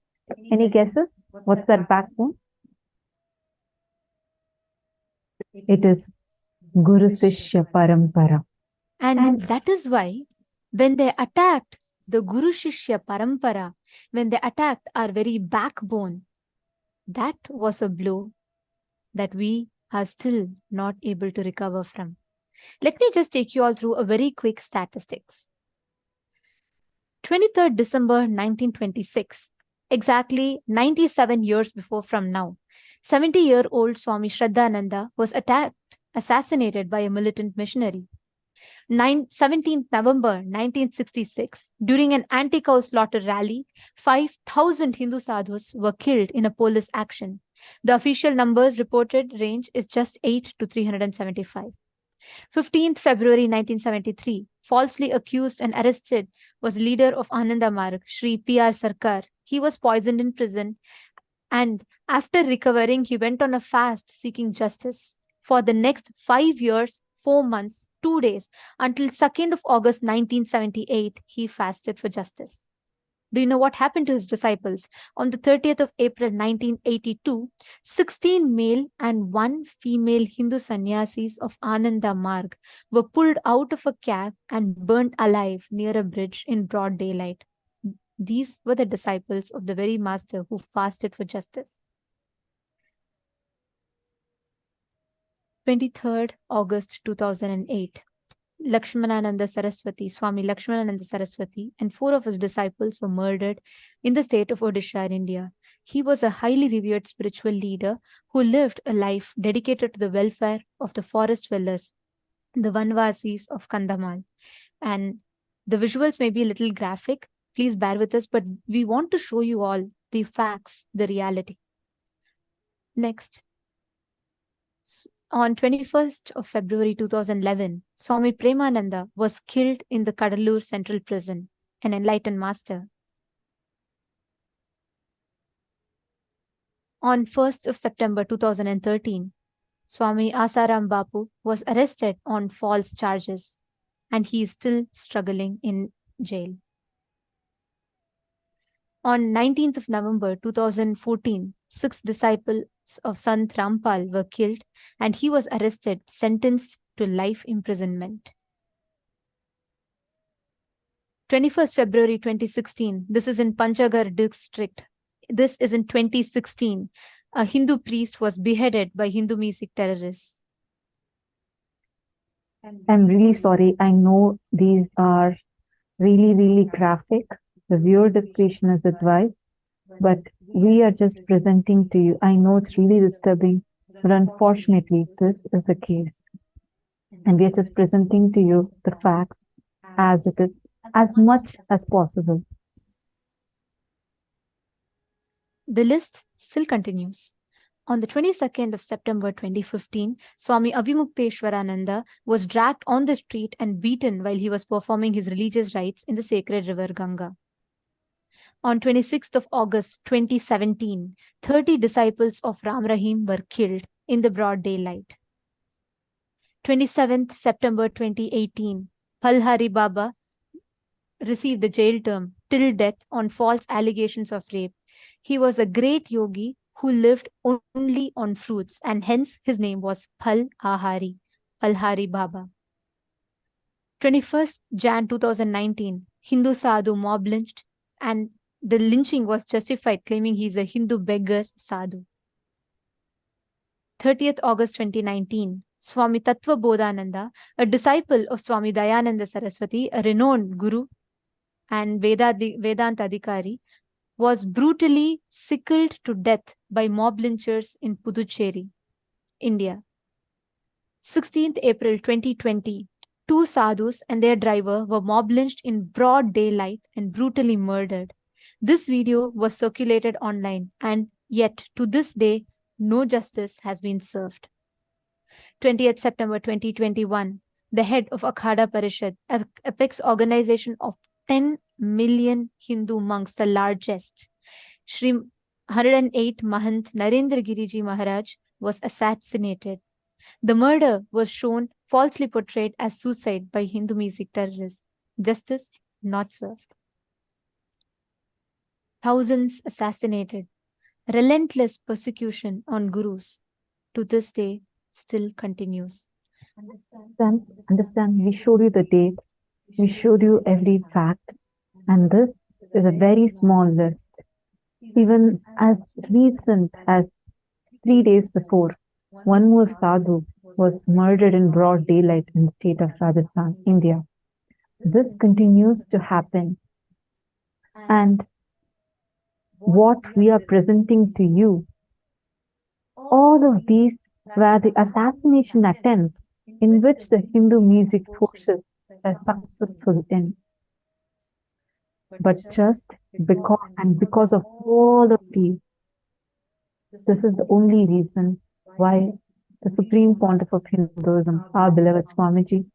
Any guesses? What's that backbone? It is Guru Sishya Parampara. And that is why when they attacked the Guru Shishya Parampara, when they attacked our very backbone, that was a blow that we are still not able to recover from. Let me just take you all through a very quick statistics. 23rd December 1926, exactly 97 years before from now, 70-year-old Swami Shraddhananda was assassinated by a militant missionary. 17th November 1966, during an anti-cow slaughter rally, 5,000 Hindu sadhus were killed in a police action. The official numbers reported range is just 8 to 375. 15th February 1973, falsely accused and arrested was leader of Ananda Marg, Sri P.R. Sarkar. He was poisoned in prison, and after recovering, he went on a fast seeking justice. For the next 5 years, 4 months, 2 days, until 2nd of August 1978, he fasted for justice. Do you know what happened to his disciples? On the 30th of April 1982, 16 male and 1 female Hindu sannyasis of Ananda Marg were pulled out of a cab and burnt alive near a bridge in broad daylight. These were the disciples of the very master who fasted for justice. 23rd August 2008. Lakshmanananda Saraswati, Swami Lakshmanananda Saraswati, and 4 of his disciples were murdered in the state of Odisha in India. He was a highly revered spiritual leader who lived a life dedicated to the welfare of the forest dwellers, the Vanvasis of Kandhamal. And the visuals may be a little graphic. Please bear with us, but we want to show you all the facts, the reality. Next. On 21st of February 2011, Swami Premananda was killed in the Kadalur Central Prison, an enlightened master. On 1st of September 2013, Swami Asaram Bapu was arrested on false charges, and he is still struggling in jail. On 19th of November 2014, 6 disciples of Sant Rampal were killed, and he was arrested, sentenced to life imprisonment. 21st February 2016. This is in Panchagar district. This is in 2016. A Hindu priest was beheaded by Hindu music terrorists. I'm really sorry. I know these are really graphic. The viewer discretion is advised, but we are just presenting to you. I know it's really disturbing, but unfortunately, this is the case. And we are just presenting to you the facts as it is, as much as possible. The list still continues. On the 22nd of September 2015, Swami Avimukteshwarananda was dragged on the street and beaten while he was performing his religious rites in the sacred river Ganga. On 26th of August 2017, 30 disciples of Ram Rahim were killed in the broad daylight. 27th September 2018, Palhari Baba received the jail term till death on false allegations of rape. He was a great yogi who lived only on fruits, and hence his name was Phal Ahari, Palhari Baba. 21st Jan 2019, Hindu sadhu mob lynched, and the lynching was justified, claiming he is a Hindu beggar sadhu. 30th August 2019, Swami Tattva Bodhananda, a disciple of Swami Dayananda Saraswati, a renowned guru and Vedanta Adhikari, was brutally sickled to death by mob lynchers in Puducherry, India. 16th April 2020, two sadhus and their driver were mob lynched in broad daylight and brutally murdered. This video was circulated online, and yet to this day, no justice has been served. 20th September 2021, the head of Akhada Parishad, apex organization of 10 million Hindu monks, the largest, Shri 108 Mahant Narendra Giriji Maharaj, was assassinated. The murder was shown falsely portrayed as suicide by Hindu music terrorists. Justice not served. Thousands assassinated. Relentless persecution on gurus to this day still continues. Understand, we showed you the date, we showed you every fact, and this is a very small list. Even as recent as 3 days before, one more sadhu was murdered in broad daylight in the state of Rajasthan, India. This continues to happen. And what we are presenting to you, all of these were the assassination attempts in which the Hindu music forces were successful in. But just because of all of these, this is the only reason why the Supreme Pontiff of Hinduism, our beloved Swamiji,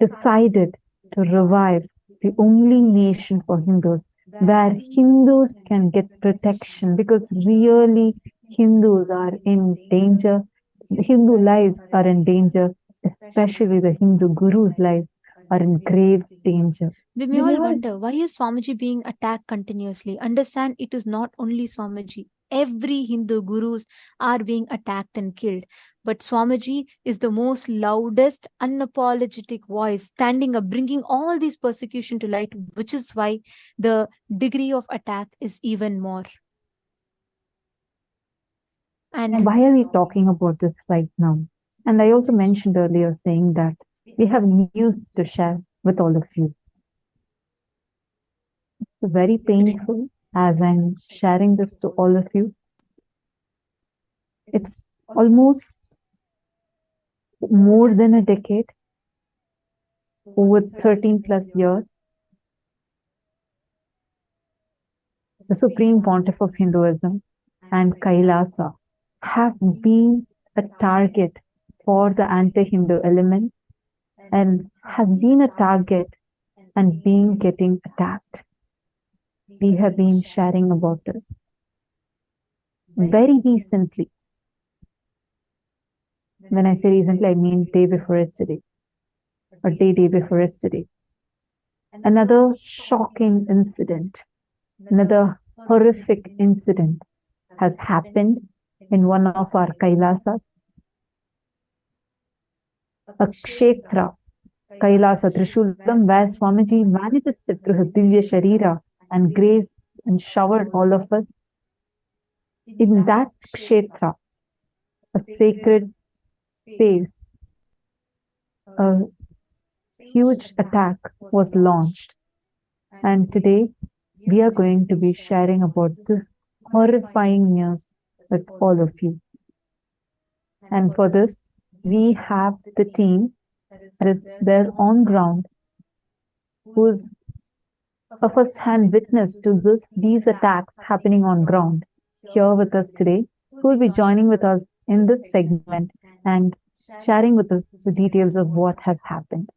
decided to revive the only nation for Hindus where Hindus can get protection, because really Hindus are in danger. Hindu lives are in danger, especially the Hindu Guru's lives are in grave danger. We may all wonder, why is Swamiji being attacked continuously? Understand, it is not only Swamiji. Every Hindu gurus are being attacked and killed. But Swamiji is the most loudest, unapologetic voice, standing up, bringing all these persecution to light, which is why the degree of attack is even more. And why are we talking about this right now? And I also mentioned earlier saying that we have news to share with all of you. It's very painful as I'm sharing this to all of you. It's almost more than a decade, over 13 plus years, the Supreme Pontiff of Hinduism and Kailasa have been a target for the anti-Hindu element and have been a target and been getting attacked. We have been sharing about this. Very recently, when I say recently, I mean day before yesterday, or day before yesterday. Another shocking incident, another horrific incident has happened in one of our Kailasas. A kshetra, Kailasa Trishulam, where Swamiji manifested through his Divya Sharira and graced and showered all of us. In that kshetra, a sacred space, a huge attack was launched. And today, we are going to be sharing about this horrifying news with all of you. And for this, we have the team that is there on ground, who is a first-hand witness to these attacks happening on ground, here with us today, who will be joining with us in this segment and sharing with us the details of what has happened.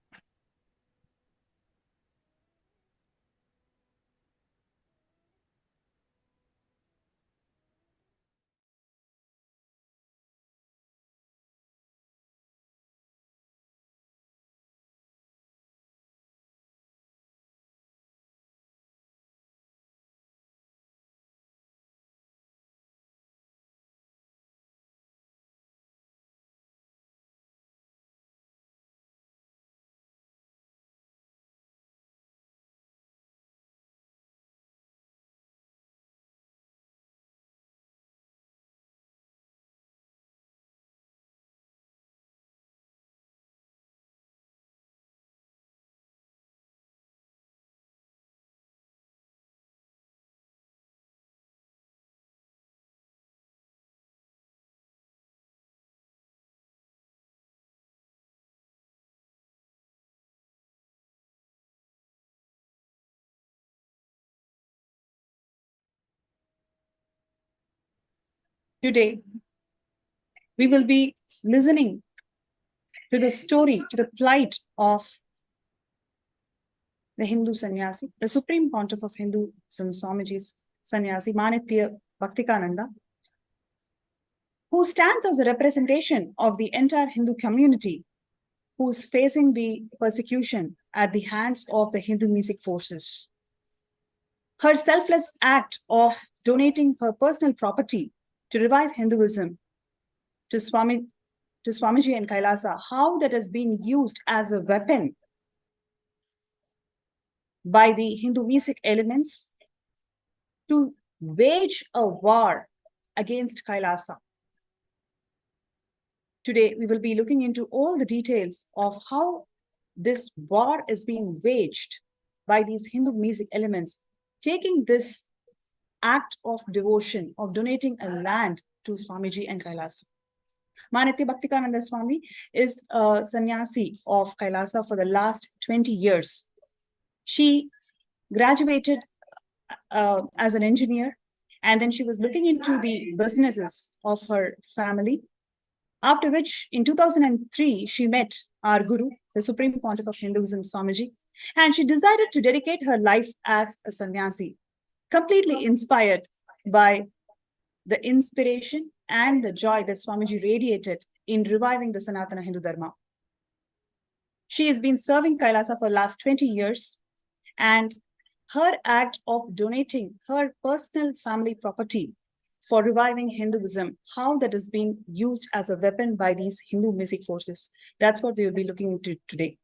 Today, we will be listening to the story, to the plight of the Hindu sannyasi, the supreme pontiff of Hinduism, Swamiji's sannyasi, Manithya Bhaktikananda, who stands as a representation of the entire Hindu community who is facing the persecution at the hands of the Hindu music forces. Her selfless act of donating her personal property to revive Hinduism to Swamiji and Kailasa, how that has been used as a weapon by the Hindu music elements to wage a war against Kailasa. Today, we will be looking into all the details of how this war is being waged by these Hindu music elements, taking this act of devotion, of donating a land to Swamiji and Kailasa. Manithya Bhaktikananda Swami is a sannyasi of Kailasa for the last 20 years. She graduated as an engineer, and then she was looking into the businesses of her family. After which, in 2003, she met our Guru, the Supreme Pontiff of Hinduism, Swamiji, and she decided to dedicate her life as a sannyasi, completely inspired by the inspiration and the joy that Swamiji radiated in reviving the Sanatana Hindu Dharma. She has been serving Kailasa for the last 20 years, and her act of donating her personal family property for reviving Hinduism, how that is being used as a weapon by these Hindu music forces. That's what we will be looking into today.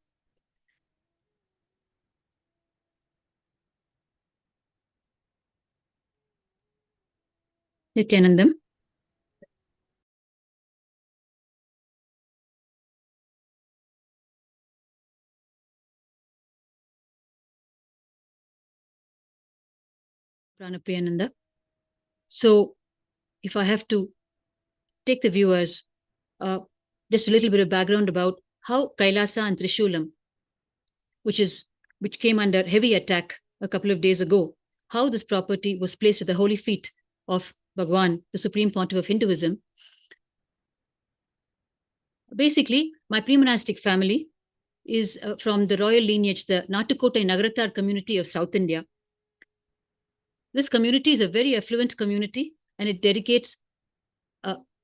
Nithyanandam. Pranapriyananda. So, if I have to take the viewers, just a little bit of background about how Kailasa and Trishulam, which came under heavy attack a couple of days ago, how this property was placed at the holy feet of Bhagavan, the Supreme Pontiff of Hinduism. Basically, my pre-monastic family is from the royal lineage, the Natukottai Nagarathar community of South India. This community is a very affluent community, and it dedicates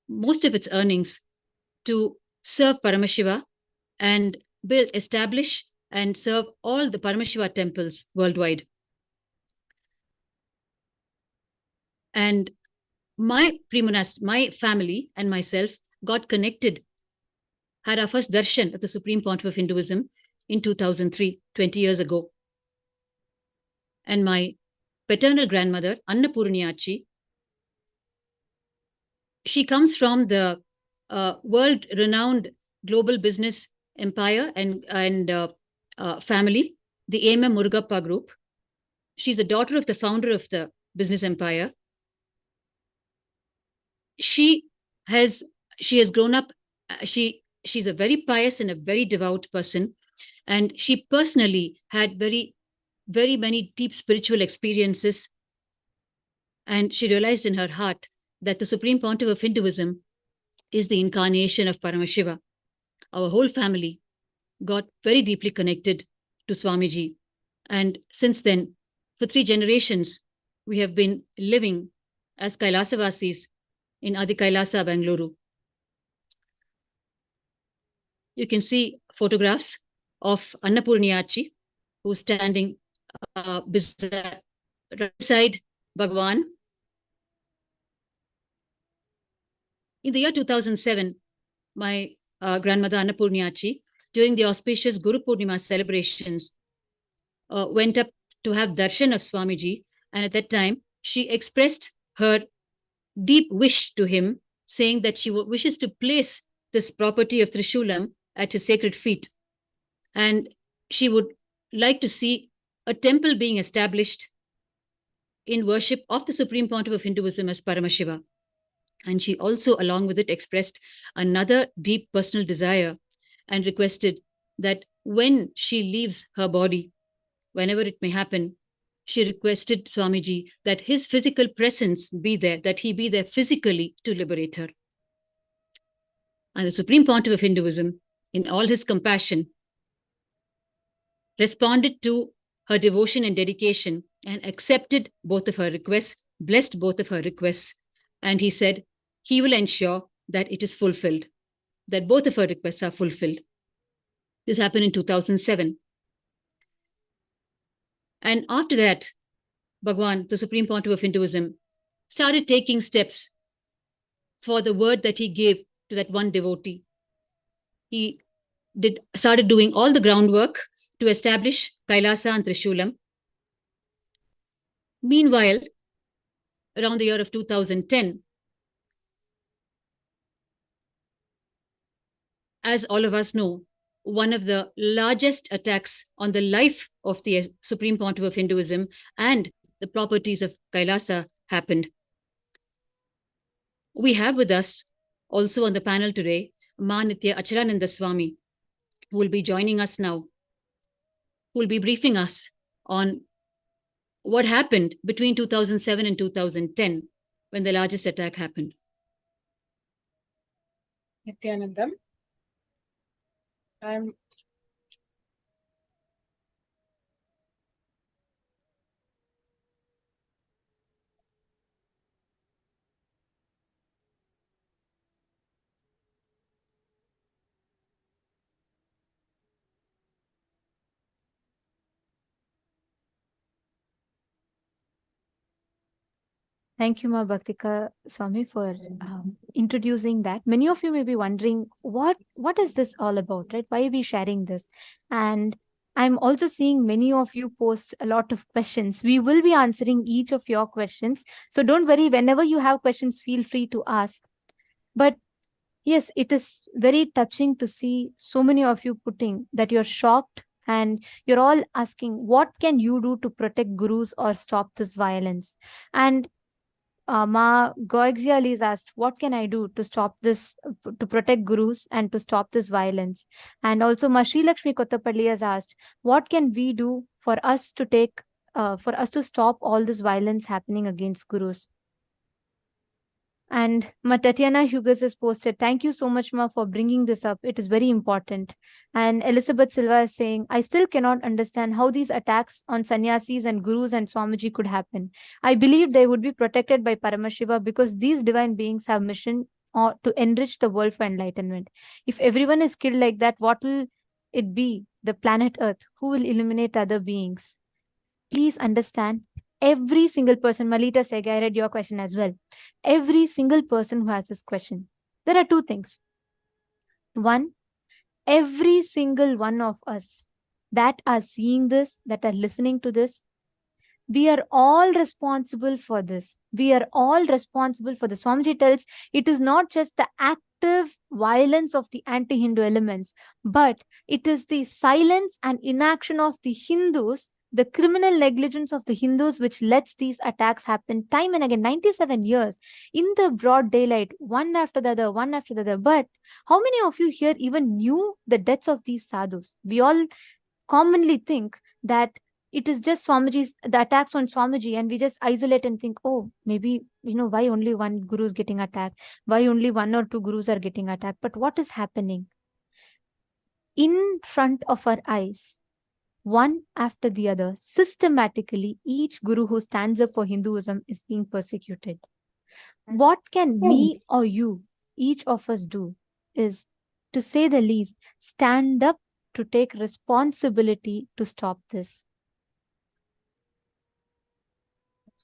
most of its earnings to serve Paramashiva and establish and serve all the Paramashiva temples worldwide. And my family and myself got connected, had our first darshan at the Supreme Pontiff of Hinduism in 2003, 20 years ago. And my paternal grandmother, Annapurniyachi, she comes from the world-renowned global business empire and family, the AMM Murugappa Group. She's a daughter of the founder of the business empire. She has grown up. She's a very pious and a very devout person, and she personally had very many deep spiritual experiences. And she realized in her heart that the Supreme Pontiff of Hinduism is the incarnation of Paramashiva. Our whole family got very deeply connected to Swamiji. And since then, for 3 generations, we have been living as Kailasavasis in Adi Kailasa, Bengaluru. You can see photographs of Annapurniyachi, who's standing beside Bhagavan. In the year 2007, my grandmother Annapurniyachi, during the auspicious Guru Purnima celebrations, went up to have darshan of Swamiji, and at that time, she expressed her deep wish to him, saying that she wishes to place this property of Trishulam at his sacred feet. And she would like to see a temple being established in worship of the Supreme Pontiff of Hinduism as Paramashiva. And she also, along with it, expressed another deep personal desire and requested that when she leaves her body, whenever it may happen, she requested Swamiji that his physical presence be there, that he be there physically to liberate her. And the Supreme Pontiff of Hinduism, in all his compassion, responded to her devotion and dedication and accepted both of her requests, blessed both of her requests. And he said he will ensure that it is fulfilled, that both of her requests are fulfilled. This happened in 2007. And after that, Bhagavan, the Supreme Pontiff of Hinduism, started taking steps for the word that he gave to that one devotee. He started doing all the groundwork to establish Kailasa and Trishulam. Meanwhile, around the year of 2010, as all of us know, one of the largest attacks on the life of the Supreme Pontiff of Hinduism and the properties of Kailasa happened. We have with us also on the panel today, Nithya Acharananda Swami, who will be joining us now, who will be briefing us on what happened between 2007 and 2010 when the largest attack happened. Nithyanandam, I'm Thank you, Ma Bhaktika Swami, for introducing that. Many of you may be wondering, what is this all about, right? Why are we sharing this? And I'm also seeing many of you post a lot of questions. We will be answering each of your questions. So don't worry, whenever you have questions, feel free to ask. But yes, it is very touching to see so many of you putting that you're shocked and you're all asking, what can you do to protect gurus or stop this violence? And Ma Goexial is asked, what can I do to stop this, to protect gurus and to stop this violence? And also Ma Sri Lakshmi Kottapalli has asked, what can we do for us to stop all this violence happening against gurus? And Ma Tatiana Hughes has posted, thank you so much, Ma, for bringing this up. It is very important. And Elizabeth Silva is saying, I still cannot understand how these attacks on sannyasis and gurus and Swamiji could happen. I believe they would be protected by Paramashiva because these divine beings have mission to enrich the world for enlightenment. If everyone is killed like that, what will it be? The planet Earth? Who will illuminate other beings? Please understand, every single person, Malita Sega, I read your question as well. Every single person who has this question, there are two things. One, every single one of us that are seeing this, that are listening to this, we are all responsible for this. We are all responsible for this. Swamiji tells it is not just the active violence of the anti-Hindu elements, but it is the silence and inaction of the Hindus, the criminal negligence of the Hindus, which lets these attacks happen time and again. 97 years in the broad daylight, one after the other, one after the other. But how many of you here even knew the deaths of these sadhus? We all commonly think that it is just Swamiji's, the attacks on Swamiji, and we just isolate and think, oh, maybe, why only one guru is getting attacked? Why only one or two gurus are getting attacked? But what is happening? In front of our eyes, one after the other, systematically, each guru who stands up for Hinduism is being persecuted. What can me or you, each of us do is, to say the least, stand up to take responsibility to stop this.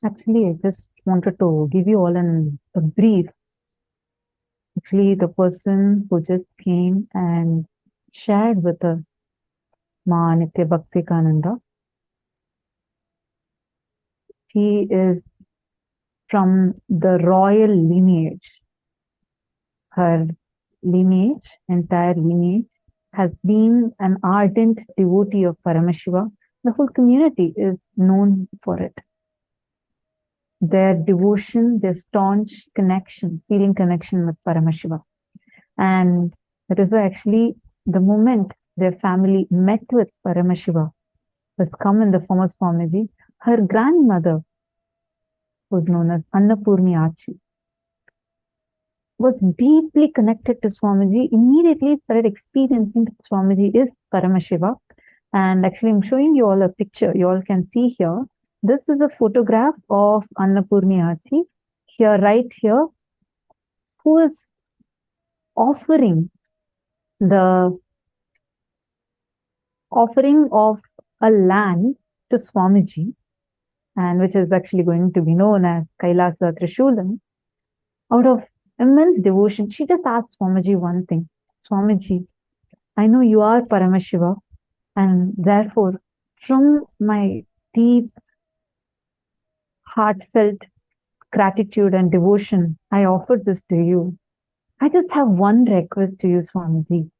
Actually, I just wanted to give you all a brief. Actually, the person who just came and shared with us, Ma Nitya Bhaktikananda, he is from the royal lineage. Her lineage, entire lineage, has been an ardent devotee of Paramashiva. The whole community is known for it. Their devotion, their staunch connection, feeling connection with Paramashiva. And that is why actually the moment their family met with Paramashiva, has come in the form of Swamiji, her grandmother, who is known as Annapurni Achi, was deeply connected to Swamiji, immediately started experiencing that Swamiji is Paramashiva. And actually I'm showing you all a picture. You all can see here. This is a photograph of Annapurni Achi, here, right here, who is offering the offering of a land to Swamiji, and which is actually going to be known as Kailasa Trishulam. Out of immense devotion, she just asked Swamiji one thing. Swamiji, I know you are Paramashiva, and therefore, from my deep, heartfelt gratitude and devotion, I offer this to you. I just have one request to you, Swamiji.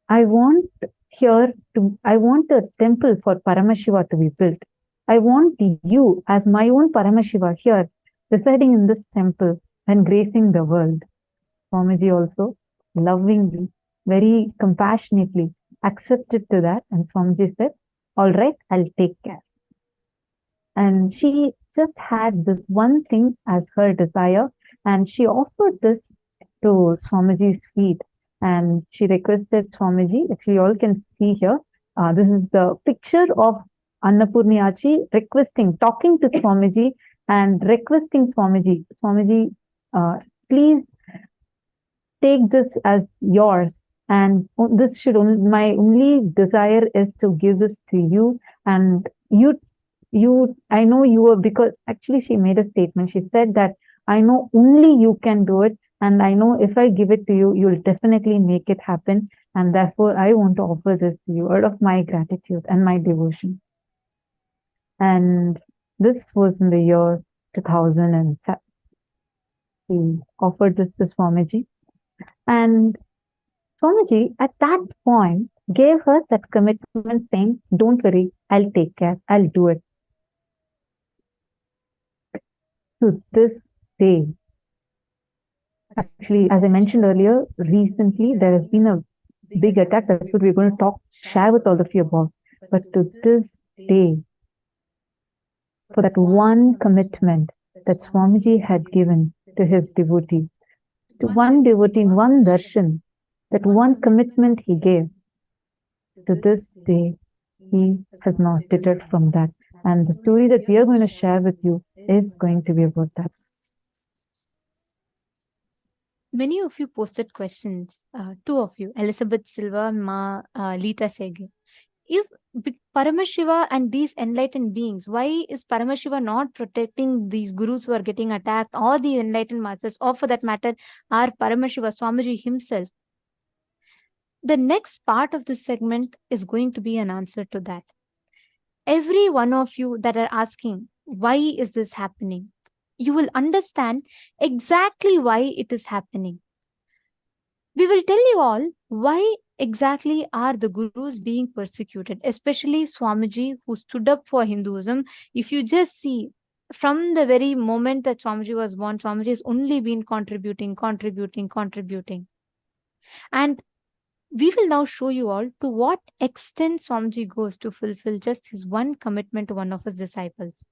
I want a temple for Paramashiva to be built. I want you as my own Paramashiva here, residing in this temple and gracing the world. Swamiji also lovingly, very compassionately accepted to that, and Swamiji said, all right, I'll take care. And she just had this one thing as her desire, and she offered this to Swamiji's feet. And she requested Swamiji, actually you all can see here, this is the picture of Annapurni Achi talking to Swamiji and requesting Swamiji, Swamiji, please take this as yours. And this should only, my only desire is to give this to you. And I know you were, because actually she made a statement. She said that I know only you can do it. And I know if I give it to you, you'll definitely make it happen. And therefore, I want to offer this to you out of my gratitude and my devotion. And this was in the year 2007. He offered this to Swamiji. And Swamiji, at that point, gave her that commitment saying, don't worry, I'll take care, I'll do it. To this day, actually, as I mentioned earlier, recently there has been a big attack. That's what we're going to share with all of you about. But to this day, for that one commitment that Swamiji had given to his devotee, to one devotee, one darshan, that one commitment he gave, to this day, he has not deterred from that. And the story that we are going to share with you is going to be about that. Many of you posted questions, two of you, Elizabeth Silva, Ma Lita Sege. If Paramashiva and these enlightened beings, why is Paramashiva not protecting these gurus who are getting attacked, or the enlightened masters, or for that matter, our Paramashiva, Swamiji himself? the next part of this segment is going to be an answer to that. Every one of you that are asking, why is this happening? You will understand exactly why it is happening. We will tell you all why exactly are the gurus being persecuted, especially Swamiji, who stood up for Hinduism. If you just see, from the very moment that Swamiji was born, Swamiji has only been contributing. And we will now show you all to what extent Swamiji goes to fulfill just his one commitment to one of his disciples.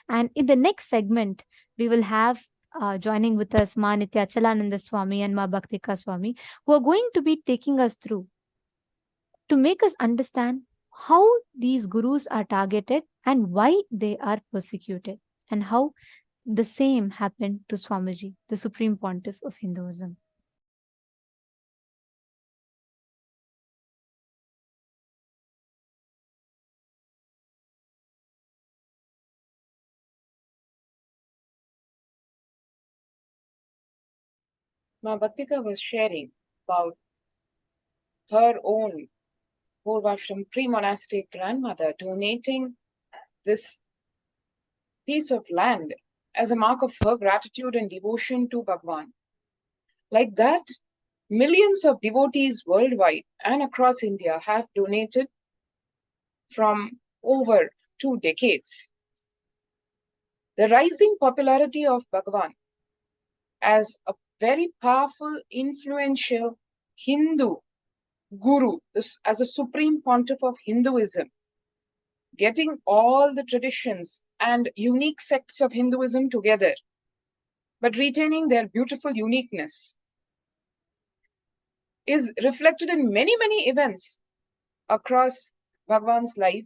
And in the next segment, we will have joining with us Ma Nityachalananda Swami and Ma Bhaktika Swami, who are going to be taking us through to make us understand how these gurus are targeted and why they are persecuted, and how the same happened to Swamiji, the Supreme Pontiff of Hinduism. Ma Bhaktika was sharing about her own Purvashram pre-monastic grandmother donating this piece of land as a mark of her gratitude and devotion to Bhagavan. Like that, millions of devotees worldwide and across India have donated from over 2 decades. The rising popularity of Bhagavan as a very powerful, influential Hindu guru, as a supreme pontiff of Hinduism, getting all the traditions and unique sects of Hinduism together, but retaining their beautiful uniqueness, is reflected in many, many events across Bhagavan's life.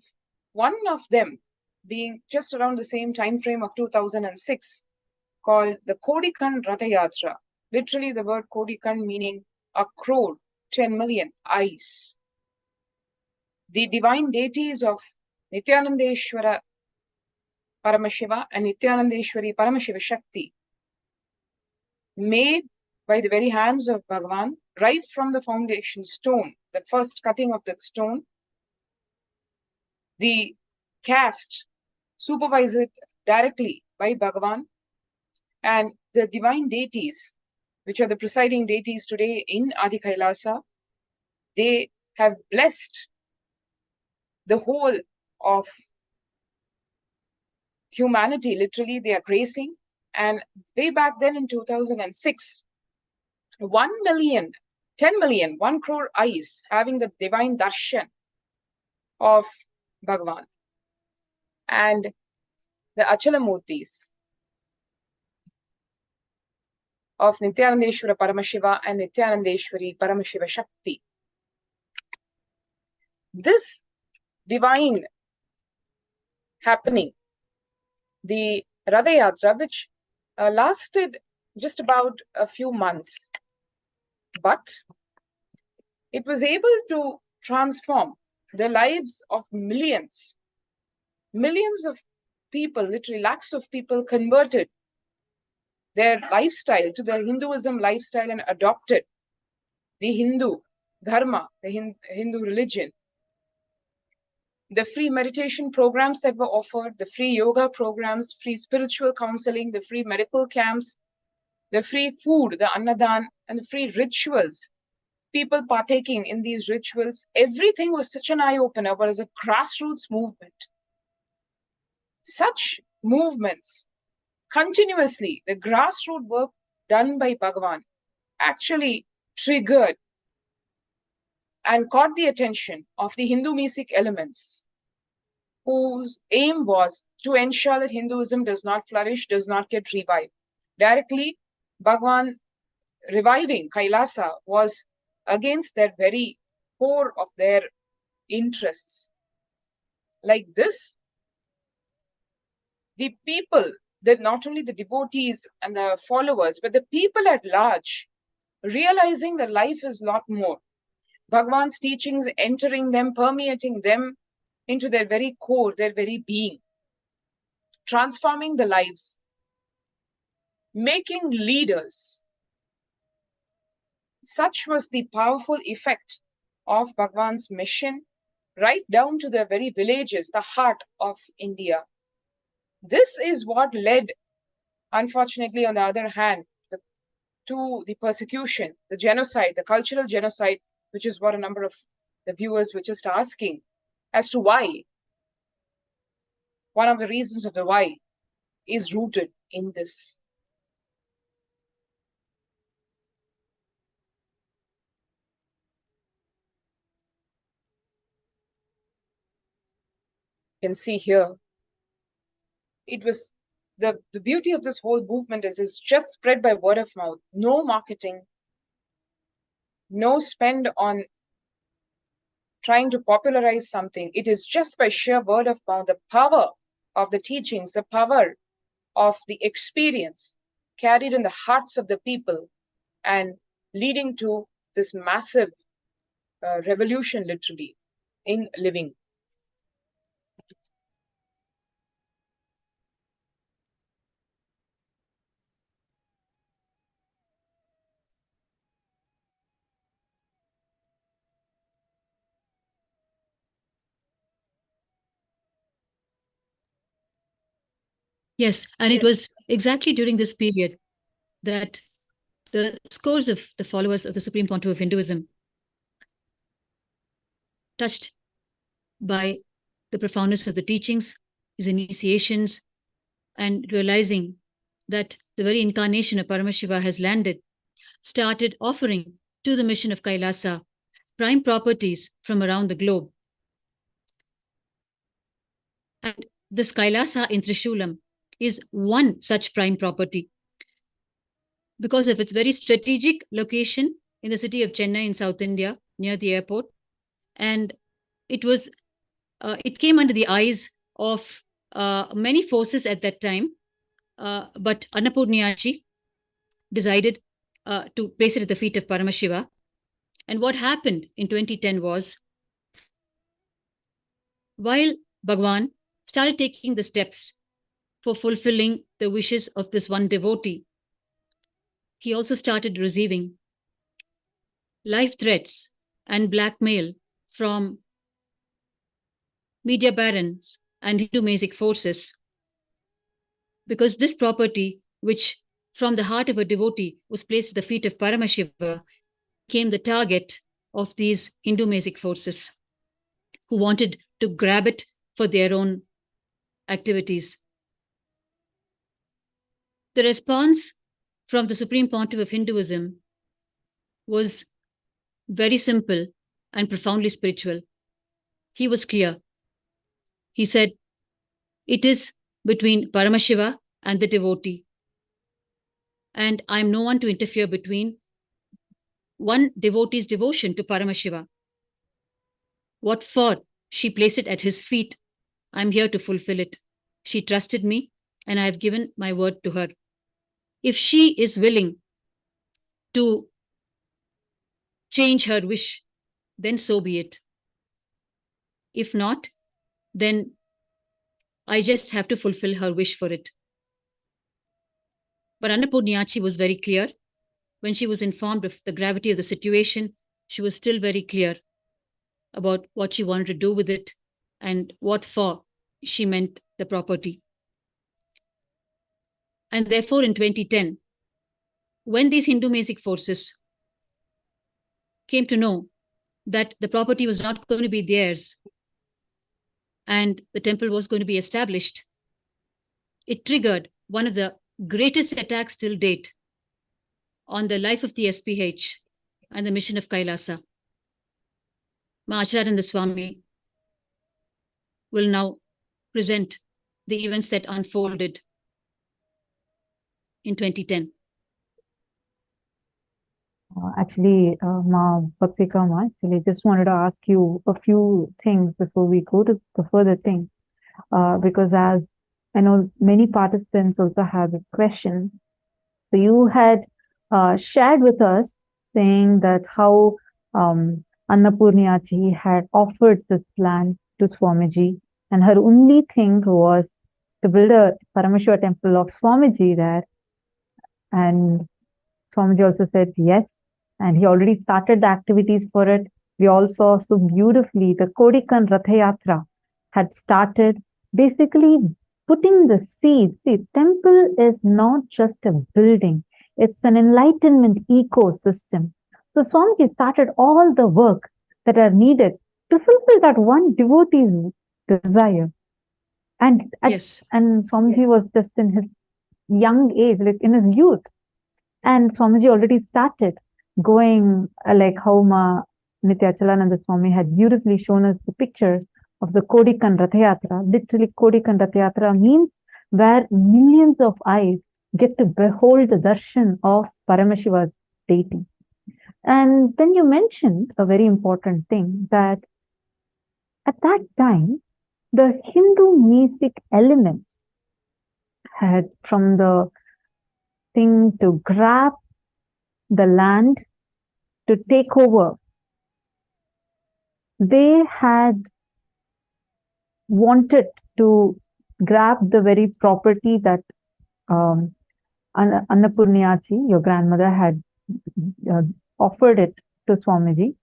One of them being just around the same time frame of 2006, called the Kodikan Ratha Yatra. Literally the word Kodikan meaning a crore, 10 million eyes. The divine deities of Nithyanandeshwara Paramashiva and Nithyanandeshwari Paramashiva Shakti, made by the very hands of Bhagavan, right from the foundation stone, the first cutting of the stone, the cast supervised directly by Bhagavan, and the divine deities, which are the presiding deities today in Adi Kailasa, they have blessed the whole of humanity. Literally, they are gracing. And way back then in 2006, 1 million, 10 million, 1 crore eyes having the divine darshan of Bhagavan. And the Achala Murtis of Nithyanandeshwara Paramashiva and Nithyanandeshwari Paramashiva Shakti. This divine happening, the Ratha Yatra, which lasted just about a few months, but it was able to transform the lives of millions. Millions of people, literally lakhs of people, converted their lifestyle to the Hinduism lifestyle and adopted the Hindu dharma, the Hindu religion. The free meditation programs that were offered, the free yoga programs, free spiritual counseling, the free medical camps, the free food, the annadan, and the free rituals, people partaking in these rituals, everything was such an eye-opener, but as a grassroots movement. Such movements, continuously, the grassroots work done by Bhagavan actually triggered and caught the attention of the Hindu mystic elements, whose aim was to ensure that Hinduism does not flourish, does not get revived. Directly, Bhagavan reviving Kailasa was against their very core of their interests. Like this, the people, that not only the devotees and the followers, but the people at large, realizing that life is a lot more. Bhagavan's teachings entering them, permeating them into their very core, their very being, transforming the lives, making leaders. Such was the powerful effect of Bhagavan's mission, right down to the very villages, the heart of India. This is what led, unfortunately, on the other hand, to the persecution, the genocide, the cultural genocide, which is what a number of the viewers were just asking as to why. One of the reasons of the why is rooted in this. You can see here, it was the beauty of this whole movement is it's just spread by word of mouth, no marketing, no spend on trying to popularize something. It is just by sheer word of mouth, the power of the teachings, the power of the experience carried in the hearts of the people and leading to this massive revolution, literally, in living. Yes, and it was exactly during this period that the scores of the followers of the Supreme Pontiff of Hinduism, touched by the profoundness of the teachings, his initiations, and realizing that the very incarnation of Paramashiva has landed, started offering to the mission of Kailasa prime properties from around the globe. And this Kailasa in Trishulam is one such prime property because of its very strategic location in the city of Chennai in South India, near the airport. And it came under the eyes of many forces at that time, but Annapurniyachi decided to place it at the feet of Paramashiva. And what happened in 2010 was, while Bhagavan started taking the steps for fulfilling the wishes of this one devotee, he also started receiving life threats and blackmail from media barons and Hindu Masic forces, because this property, which from the heart of a devotee was placed at the feet of Paramashiva, became the target of these Hindu Masic forces who wanted to grab it for their own activities. The response from the Supreme Pontiff of Hinduism was very simple and profoundly spiritual. He was clear. He said, it is between Paramashiva and the devotee, and I am no one to interfere between one devotee's devotion to Paramashiva. What for she placed it at his feet, I am here to fulfill it. She trusted me, and I have given my word to her. If she is willing to change her wish, then so be it. If not, then I just have to fulfill her wish for it. But Annapurniyachi was very clear. When she was informed of the gravity of the situation, she was still very clear about what she wanted to do with it and what for she meant the property. And therefore, in 2010, when these Hindu Masic forces came to know that the property was not going to be theirs and the temple was going to be established, it triggered one of the greatest attacks till date on the life of the SPH and the mission of Kailasa. Acharyananda Swami will now present the events that unfolded in 2010. Actually, Bhaktika Ma, actually, just wanted to ask you a few things before we go to the further thing. Because as I know, many participants also have a question. So you had shared with us saying that how Annapurniyachi had offered this land to Swamiji, and her only thing was to build a Paramashiva temple of Swamiji there. And Swamiji also said yes, and he already started the activities for it. We all saw so beautifully the Kodikan Ratha Yatra had started, basically putting the seeds. See, temple is not just a building, it's an enlightenment ecosystem. So Swamiji started all the work that are needed to fulfill that one devotee's desire. And Swamiji was just in his young age, like in his youth. And Swamiji already started going, like how Nityachalananda Swami had beautifully shown us the pictures of the Kodikan Ratha Yatra. Literally, Kodikan Ratha Yatra means where millions of eyes get to behold the darshan of Paramashiva's deity. And then you mentioned a very important thing, that at that time, the Hindu music elements had from the thing to grab the land, to take over. They had wanted to grab the very property that Annapurniyachi, your grandmother, had offered it to Swamiji.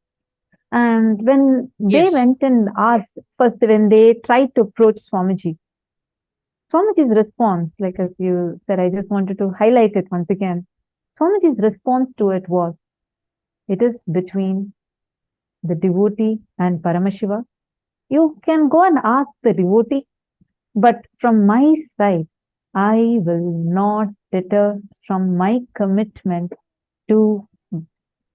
And when they went and asked, first when they tried to approach Swamiji's response, like as you said, I just wanted to highlight it once again. Swamiji's response to it was, it is between the devotee and Paramashiva. You can go and ask the devotee, but from my side, I will not deter from my commitment to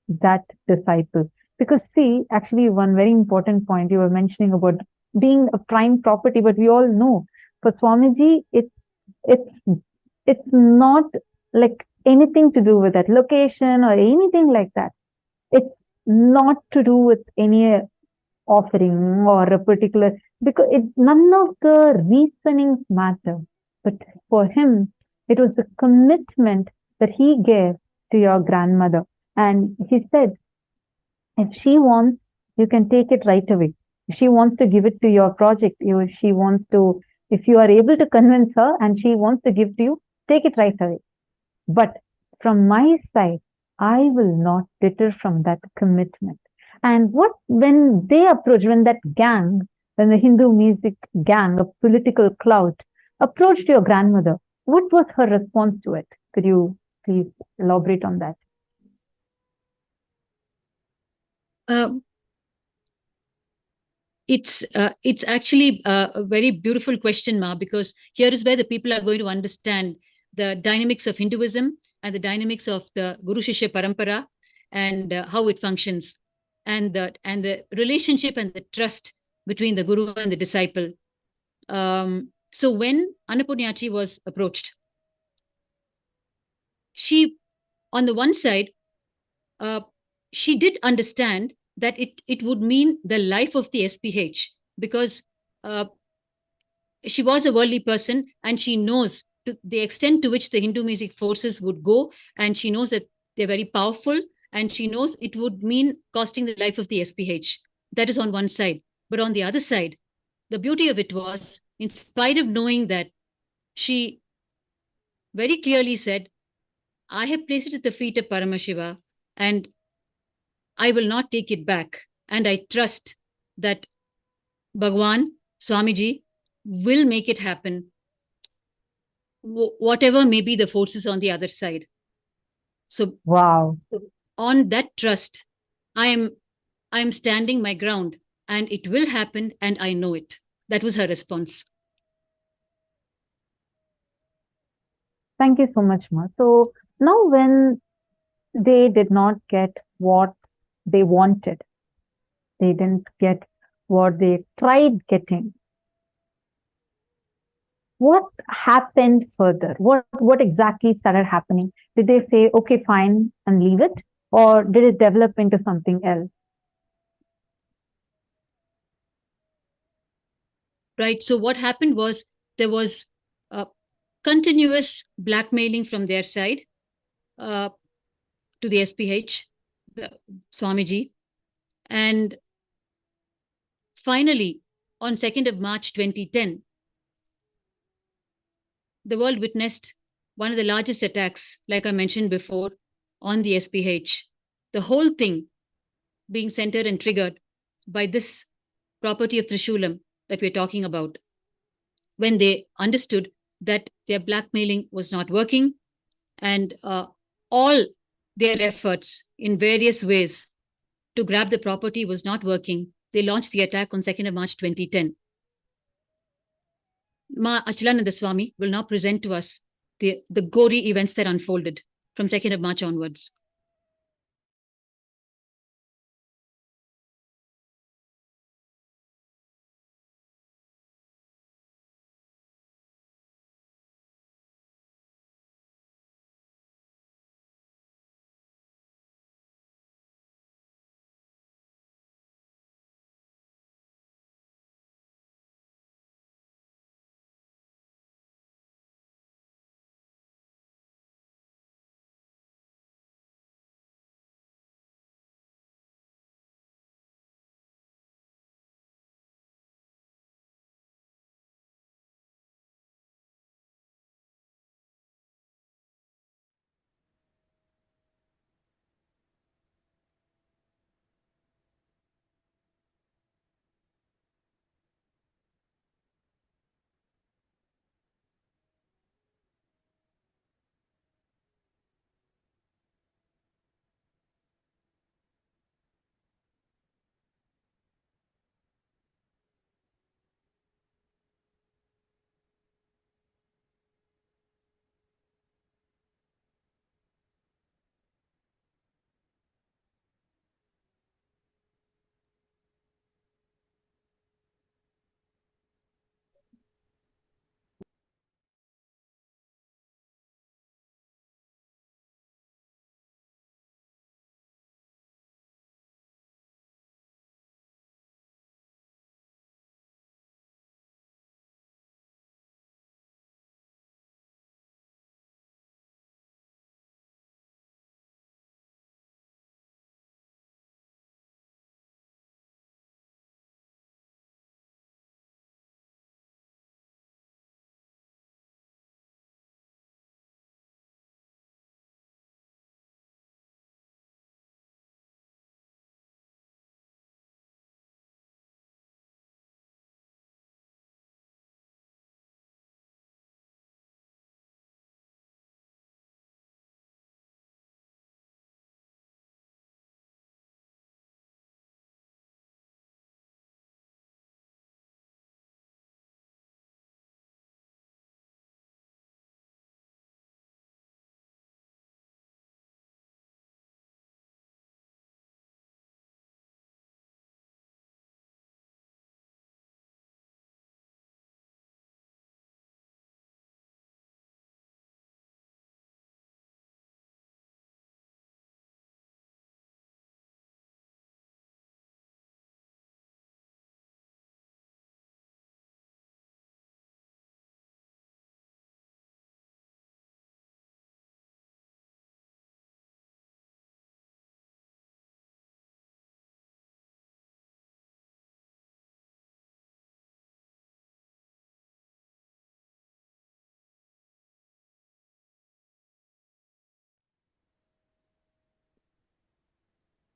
that disciple. Because see, actually one very important point you were mentioning about being a prime property, but we all know for Swamiji, it's not like anything to do with that location or anything like that. It's not to do with any offering or a particular, because none of the reasonings matter. But for him, it was the commitment that he gave to your grandmother. And he said, if she wants, you can take it right away. If she wants to give it to your project, if you are able to convince her and she wants to give to you, take it right away. But from my side, I will not deter from that commitment. And when that gang, when the Hindu music gang, a political clout, approached your grandmother, what was her response to it? Could you please elaborate on that? It's actually a very beautiful question, Ma, because here is where the people are going to understand the dynamics of Hinduism and the dynamics of the Guru Shishya Parampara and how it functions, and the relationship and the trust between the Guru and the disciple. So when Annapurniyachi was approached, she, on the one side, she did understand that it would mean the life of the SPH, because she was a worldly person and she knows to the extent to which the Hindu music forces would go, and she knows that they're very powerful, and she knows it would mean costing the life of the SPH. That is on one side. But on the other side, the beauty of it was, in spite of knowing that, she very clearly said, I have placed it at the feet of Paramashiva and I will not take it back. And I trust that Bhagavan, Swamiji, will make it happen, whatever may be the forces on the other side. So wow, on that trust, I am standing my ground, and it will happen, and I know it. That was her response. Thank you so much, Ma. So now when they did not get what they wanted, they didn't get what they tried getting, what happened further? What exactly started happening? Did they say, okay, fine, and leave it? Or did it develop into something else? Right. So what happened was, there was continuous blackmailing from their side to the SPH, the Swamiji. And finally, on 2nd of March 2010, the world witnessed one of the largest attacks, like I mentioned before, on the SPH. The whole thing being centered and triggered by this property of Trishulam that we're talking about. When they understood that their blackmailing was not working and all their efforts in various ways to grab the property was not working, they launched the attack on 2nd of March 2010. Ma Achalananda Swami will now present to us the gory events that unfolded from 2nd of March onwards.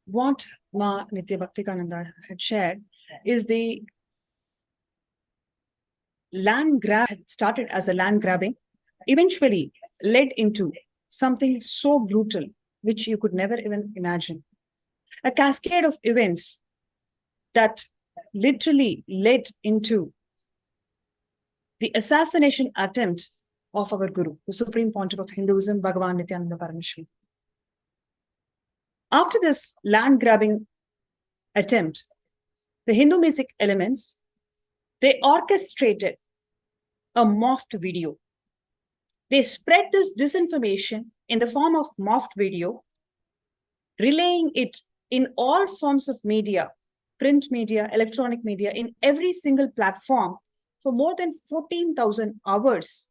What Ma Nitya Bhaktikananda had shared is the land grab had started as a land grabbing, eventually led into something so brutal, which you could never even imagine. A cascade of events that literally led into the assassination attempt of our Guru, the Supreme Pontiff of Hinduism, Bhagavan Nithyananda Paramashivam. After this land grabbing attempt, the Hindu music elements, they orchestrated a morphed video. They spread this disinformation in the form of morphed video, relaying it in all forms of media, print media, electronic media, in every single platform for more than 14,000 hours,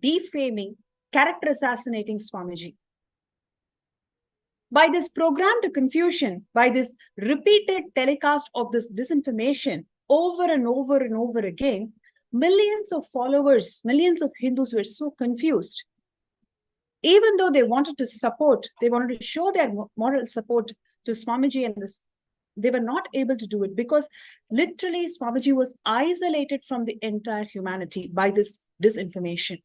defaming, character assassinating Swamiji. By this programmed confusion, by this repeated telecast of this disinformation over and over and over again, millions of followers, millions of Hindus were so confused. Even though they wanted to support, they wanted to show their moral support to Swamiji and this. They were not able to do it because literally Swamiji was isolated from the entire humanity by this disinformation.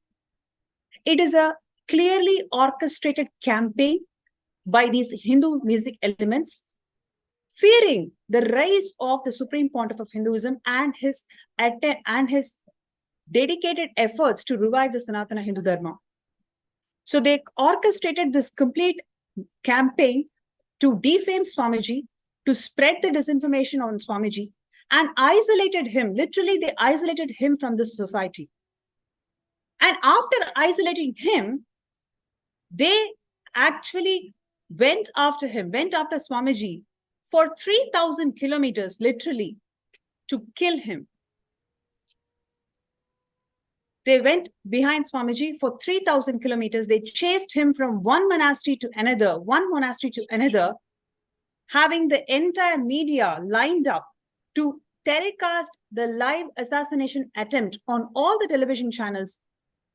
It is a clearly orchestrated campaign by these Hindu music elements, fearing the rise of the Supreme Pontiff of Hinduism and his dedicated efforts to revive the Sanatana Hindu Dharma. So they orchestrated this complete campaign to defame Swamiji, to spread the disinformation on Swamiji, and isolated him. Literally, they isolated him from this society. And after isolating him, they actually went after Swamiji for 3,000 kilometers, literally, to kill him. They went behind Swamiji for 3,000 kilometers. They chased him from one monastery to another, having the entire media lined up to telecast the live assassination attempt on all the television channels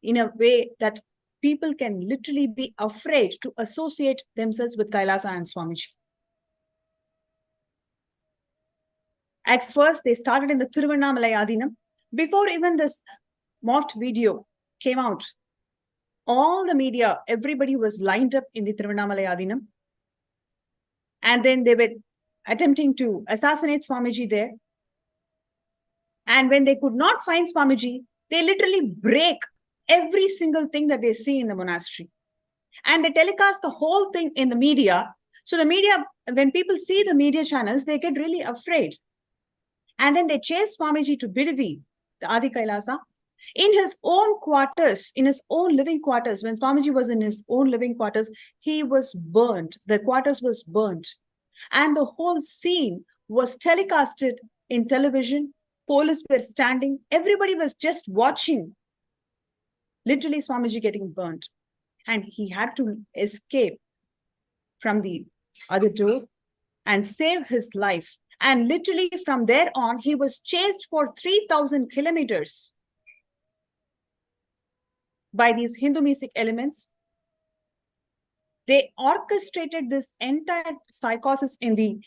in a way that people can literally be afraid to associate themselves with Kailasa and Swamiji. At first, they started in the Tiruvannamalai Adinam. Before even this morphed video came out, all the media, everybody was lined up in the Tiruvannamalai Adinam. And then they were attempting to assassinate Swamiji there. And when they could not find Swamiji, they literally break every single thing that they see in the monastery. And they telecast the whole thing in the media. So the media, when people see the media channels, they get really afraid. And then they chase Swamiji to Bidadi, the Adi Kailasa, in his own quarters, in his own living quarters. When Swamiji was in his own living quarters, he was burnt. The quarters was burnt. And the whole scene was telecasted in television. Police were standing. Everybody was just watching. Literally, Swamiji getting burnt. And he had to escape from the other door and save his life. And literally from there on, he was chased for 3,000 kilometers by these Hindu music elements. They orchestrated this entire psychosis in the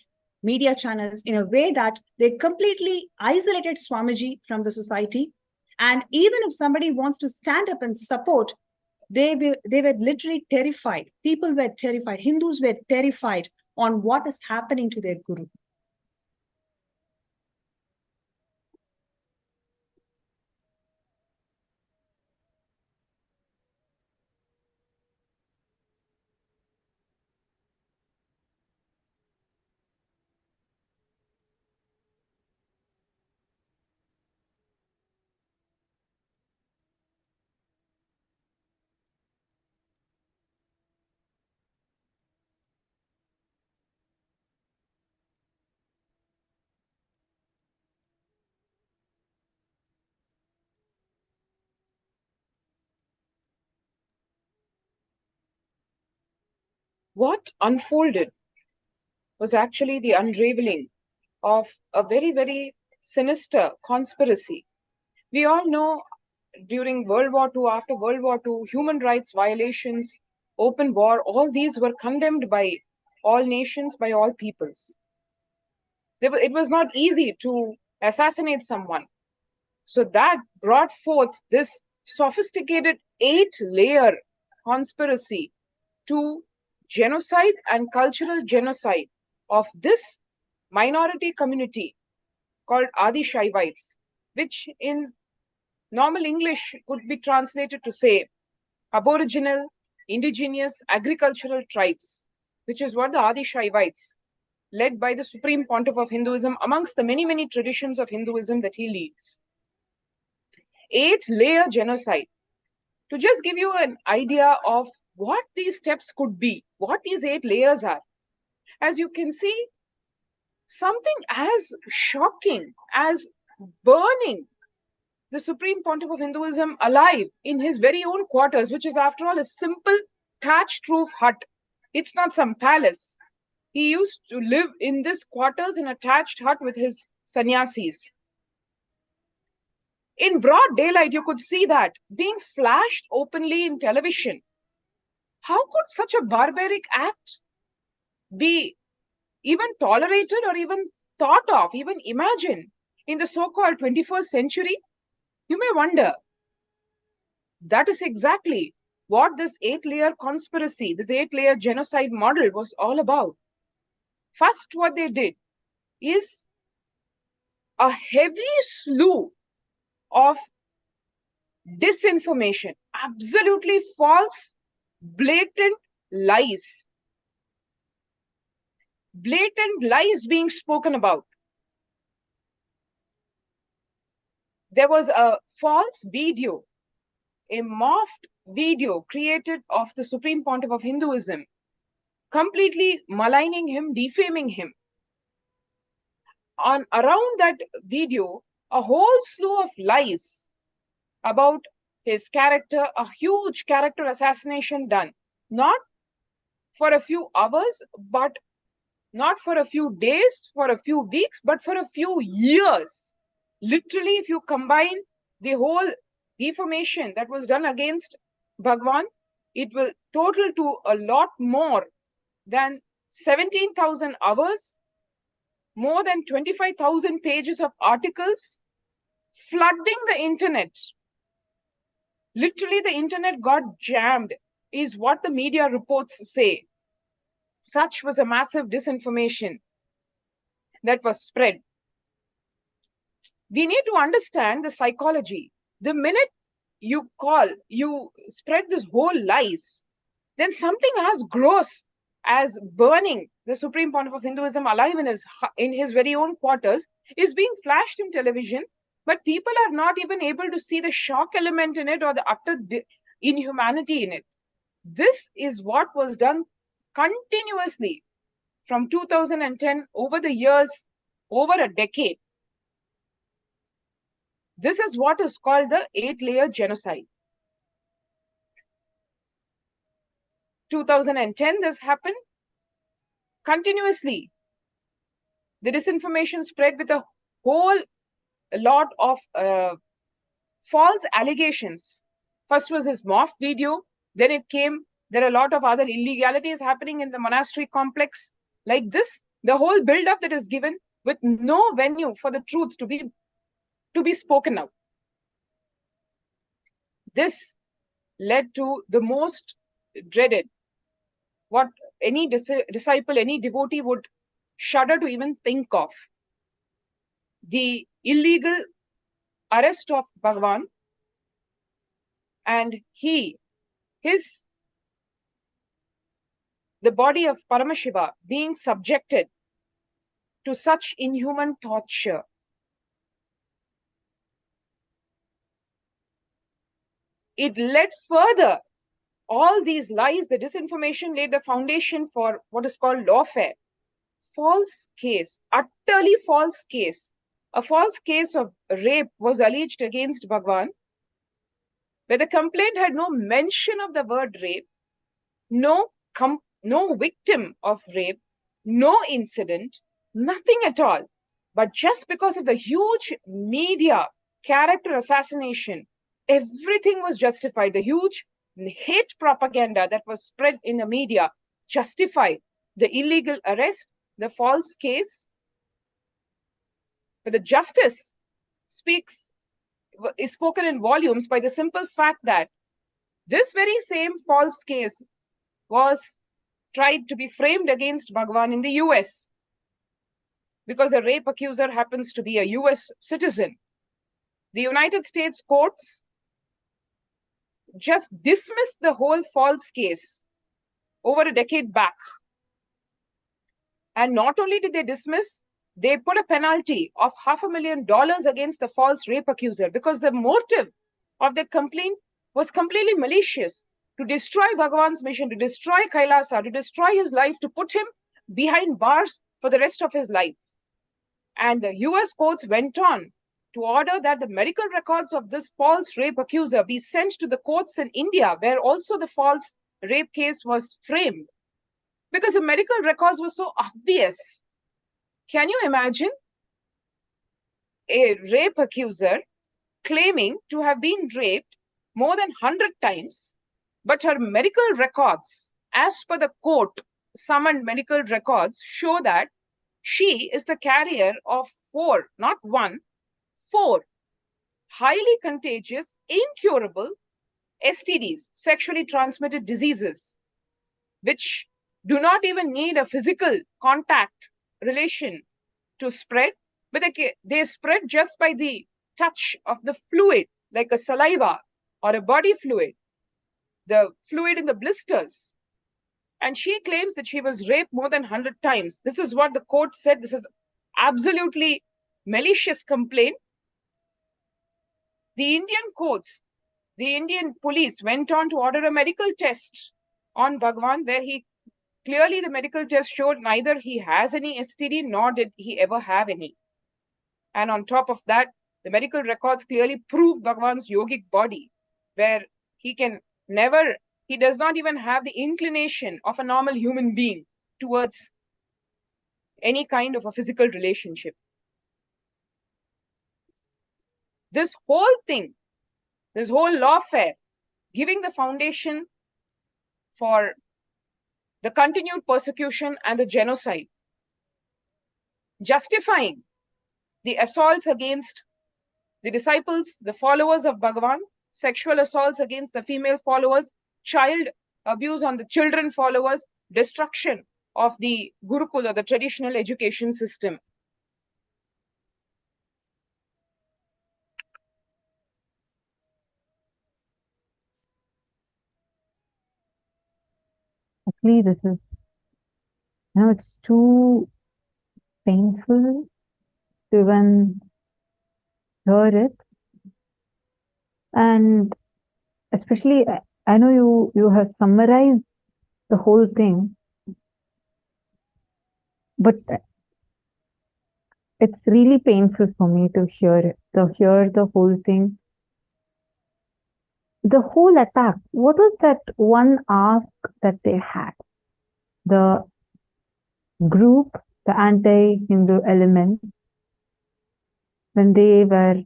media channels in a way that they completely isolated Swamiji from the society. And even if somebody wants to stand up and support, they were literally terrified. People were terrified. Hindus were terrified on what is happening to their guru. What unfolded was actually the unraveling of a very, very sinister conspiracy. We all know during World War II, after World War II, human rights violations, open war, all these were condemned by all nations, by all peoples. It was not easy to assassinate someone. So that brought forth this sophisticated 8-layer conspiracy to genocide and cultural genocide of this minority community called Adi Shaivites, which in normal English could be translated to say aboriginal, indigenous, agricultural tribes, which is what the Adi Shaivites, led by the Supreme Pontiff of Hinduism, amongst the many, many traditions of Hinduism that he leads. 8-layer genocide. To just give you an idea of what these steps could be, what these 8 layers are. As you can see, something as shocking as burning the Supreme Pontiff of Hinduism alive in his very own quarters, which is after all a simple thatched roof hut. It's not some palace. He used to live in this quarters in a thatched hut with his sannyasis. In broad daylight, you could see that being flashed openly in television. How could such a barbaric act be even tolerated or even thought of, even imagined in the so-called 21st century? You may wonder. That is exactly what this 8-layer conspiracy, this 8-layer genocide model was all about. First, what they did is a heavy slew of disinformation, absolutely false, blatant lies. Blatant lies being spoken about. There was a false video, a morphed video created of the Supreme Pontiff of Hinduism, completely maligning him, defaming him. Around that video, a whole slew of lies about his character, a huge character assassination done, not for a few hours, but not for a few days, for a few weeks, but for a few years. Literally, if you combine the whole defamation that was done against Bhagavan, it will total to a lot more than 17,000 hours, more than 25,000 pages of articles, flooding the internet. Literally, the internet got jammed, is what the media reports say. Such was a massive disinformation that was spread. We need to understand the psychology. The minute you spread this whole lies, then something as gross as burning the Supreme Pontiff of Hinduism alive in his very own quarters is being flashed in television, but people are not even able to see the shock element in it or the utter inhumanity in it. This is what was done continuously from 2010 over the years, over a decade. This is what is called the 8-layer genocide. 2010, this happened continuously. The disinformation spread with a whole lot of false allegations. First was this morph video, then it came, there are a lot of other illegalities happening in the monastery complex. Like this, the whole build-up that is given with no venue for the truth to be spoken out. This led to the most dreaded, what any disciple, any devotee would shudder to even think of. The illegal arrest of Bhagavan and the body of Paramashiva being subjected to such inhuman torture. It led further. All these lies, the disinformation laid the foundation for what is called lawfare. False case, utterly false case. A false case of rape was alleged against Bhagavan, where the complaint had no mention of the word rape, no victim of rape, no incident, nothing at all. But just because of the huge media character assassination, everything was justified. The huge hate propaganda that was spread in the media justified the illegal arrest, the false case. But the justice is spoken in volumes by the simple fact that this very same false case was tried to be framed against Bhagavan in the US, because a rape accuser happens to be a US citizen. The United States courts just dismissed the whole false case over a decade back. And not only did they dismiss, they put a penalty of $500,000 against the false rape accuser, because the motive of that complaint was completely malicious, to destroy Bhagavan's mission, to destroy Kailasa, to destroy his life, to put him behind bars for the rest of his life. And the US courts went on to order that the medical records of this false rape accuser be sent to the courts in India, where also the false rape case was framed, because the medical records were so obvious. Can you imagine a rape accuser claiming to have been raped more than 100 times, but her medical records, as per the court, summoned medical records show that she is the carrier of 4, not 1, 4 highly contagious, incurable STDs, sexually transmitted diseases, which do not even need a physical contact relation to spread, but they spread just by the touch of the fluid, like a saliva or a body fluid, the fluid in the blisters. And she claims that she was raped more than 100 times. This is what the court said. This is absolutely malicious complaint. The Indian courts, the Indian police went on to order a medical test on Bhagavan, where clearly the medical test showed neither he has any STD nor did he ever have any. And on top of that, the medical records clearly prove Bhagavan's yogic body, where he does not even have the inclination of a normal human being towards any kind of a physical relationship. This whole thing, this whole lawfare, giving the foundation for the continued persecution and the genocide, justifying the assaults against the disciples, the followers of Bhagavan, sexual assaults against the female followers, child abuse on the children followers, destruction of the Gurukul, the traditional education system. Actually, this is, it's too painful to even hear it. And especially, I know you have summarized the whole thing, but it's really painful for me to hear it, to hear the whole thing. The whole attack, what was that one ask that they had? The group, the anti-Hindu element, when they're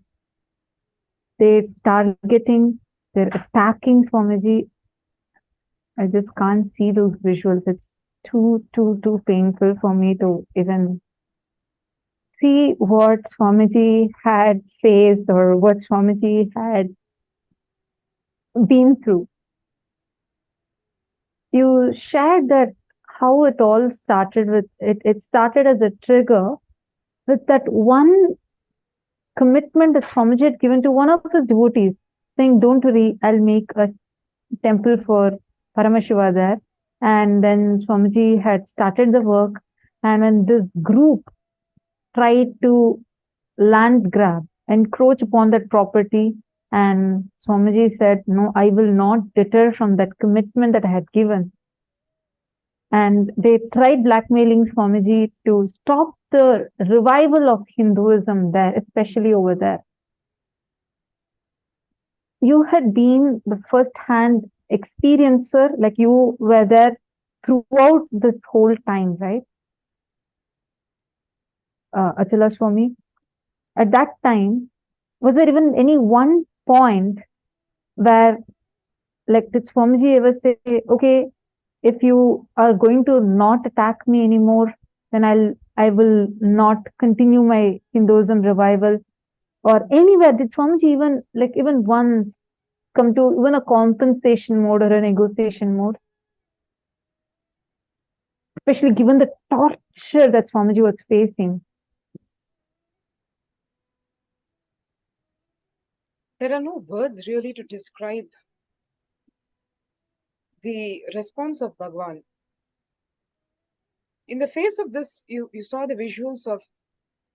targeting, they're attacking Swamiji, I just can't see those visuals. It's too painful for me to even see what Swamiji had faced or what Swamiji had been through. You shared that how it all started with it started as a trigger with that one commitment that Swamiji had given to one of his devotees, saying, "Don't worry, I'll make a temple for Paramashiva there." And then Swamiji had started the work, and when this group tried to land grab, encroach upon that property, and Swamiji said, "No, I will not deter from that commitment that I had given." And they tried blackmailing Swamiji to stop the revival of Hinduism there, especially over there. You had been the first-hand experiencer, like you were there throughout this whole time, right? Achala Swami, at that time, was there even any one point where, like, did Swamiji ever say, "Okay, if you are going to not attack me anymore, then I will not continue my Hinduism revival"? Or anywhere, did Swamiji even once come to even a compensation mode or a negotiation mode? Especially given the torture that Swamiji was facing. There are no words really to describe the response of Bhagavan. In the face of this, you saw the visuals of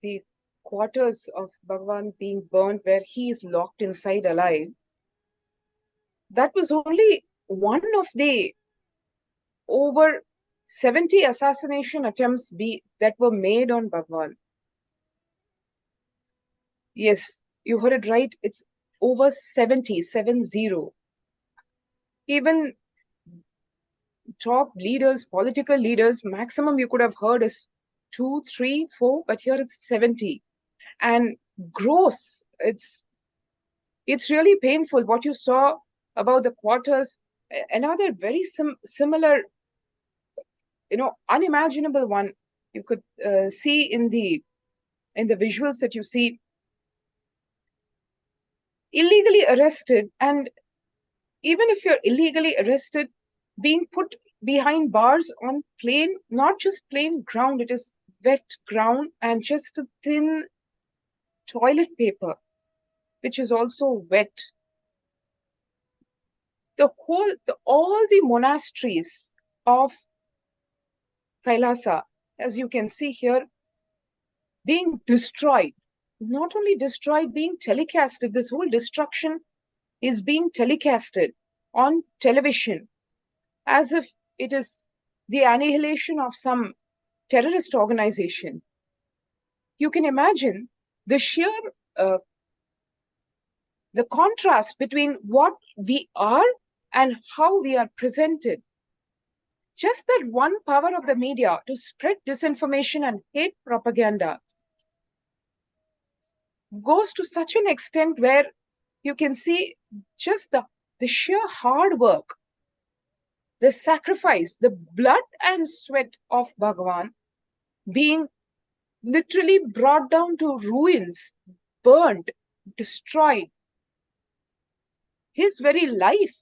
the quarters of Bhagavan being burnt, where he is locked inside alive. That was only one of the over 70 assassination attempts that were made on Bhagavan. Yes, you heard it right. It's over 70. Even top leaders, political leaders, maximum you could have heard is 2, 3, 4, but here it's 70. And gross, it's really painful what you saw about the quarters. Another very similar unimaginable one. You could see in the visuals that you see, illegally arrested, and even if you're illegally arrested, being put behind bars on plain, not just plain ground, it is wet ground and just a thin toilet paper, which is also wet. All the monasteries of Kailasa, as you can see here, being destroyed. Not only destroyed, being telecasted. This whole destruction is being telecasted on television as if it is the annihilation of some terrorist organization. You can imagine the sheer the contrast between what we are and how we are presented. Just that one power of the media to spread disinformation and hate propaganda goes to such an extent where you can see just the sheer hard work, the sacrifice, the blood and sweat of Bhagavan being literally brought down to ruins, burnt, destroyed. His very life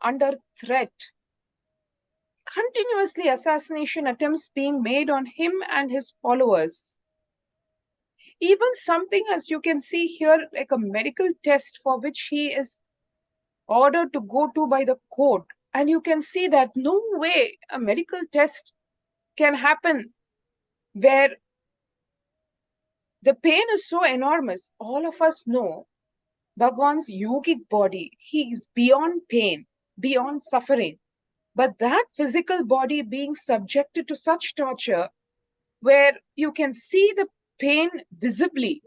under threat. Continuously assassination attempts being made on him and his followers. Even something, as you can see here, like a medical test for which he is ordered to go to by the court. And you can see that no way a medical test can happen where the pain is so enormous. All of us know Bhagwan's yogic body, he is beyond pain, beyond suffering. But that physical body being subjected to such torture, where you can see the pain visibly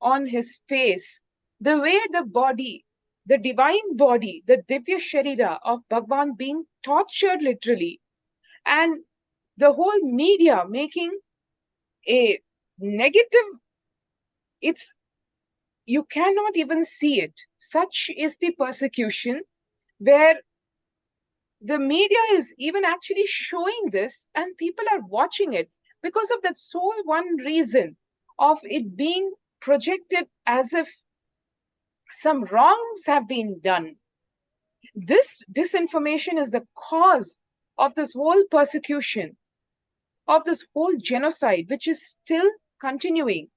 on his face, the way the body, the divine body, the Divya Sharira of Bhagwan being tortured literally, and the whole media making a negative, you cannot even see it. Such is the persecution where the media is even actually showing this and people are watching it because of that sole one reason of it being projected as if some wrongs have been done. This disinformation is the cause of this whole persecution, of this whole genocide, which is still continuing.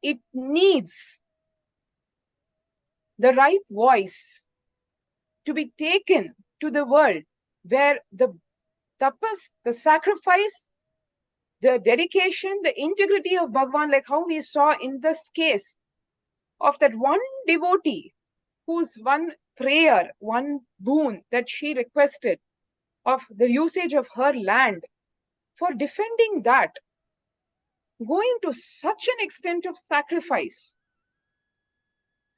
It needs the right voice to be taken to the world where the tapas, the sacrifice, the dedication, the integrity of Bhagavan, like how we saw in this case of that one devotee whose one prayer, one boon that she requested of the usage of her land, for defending that, going to such an extent of sacrifice,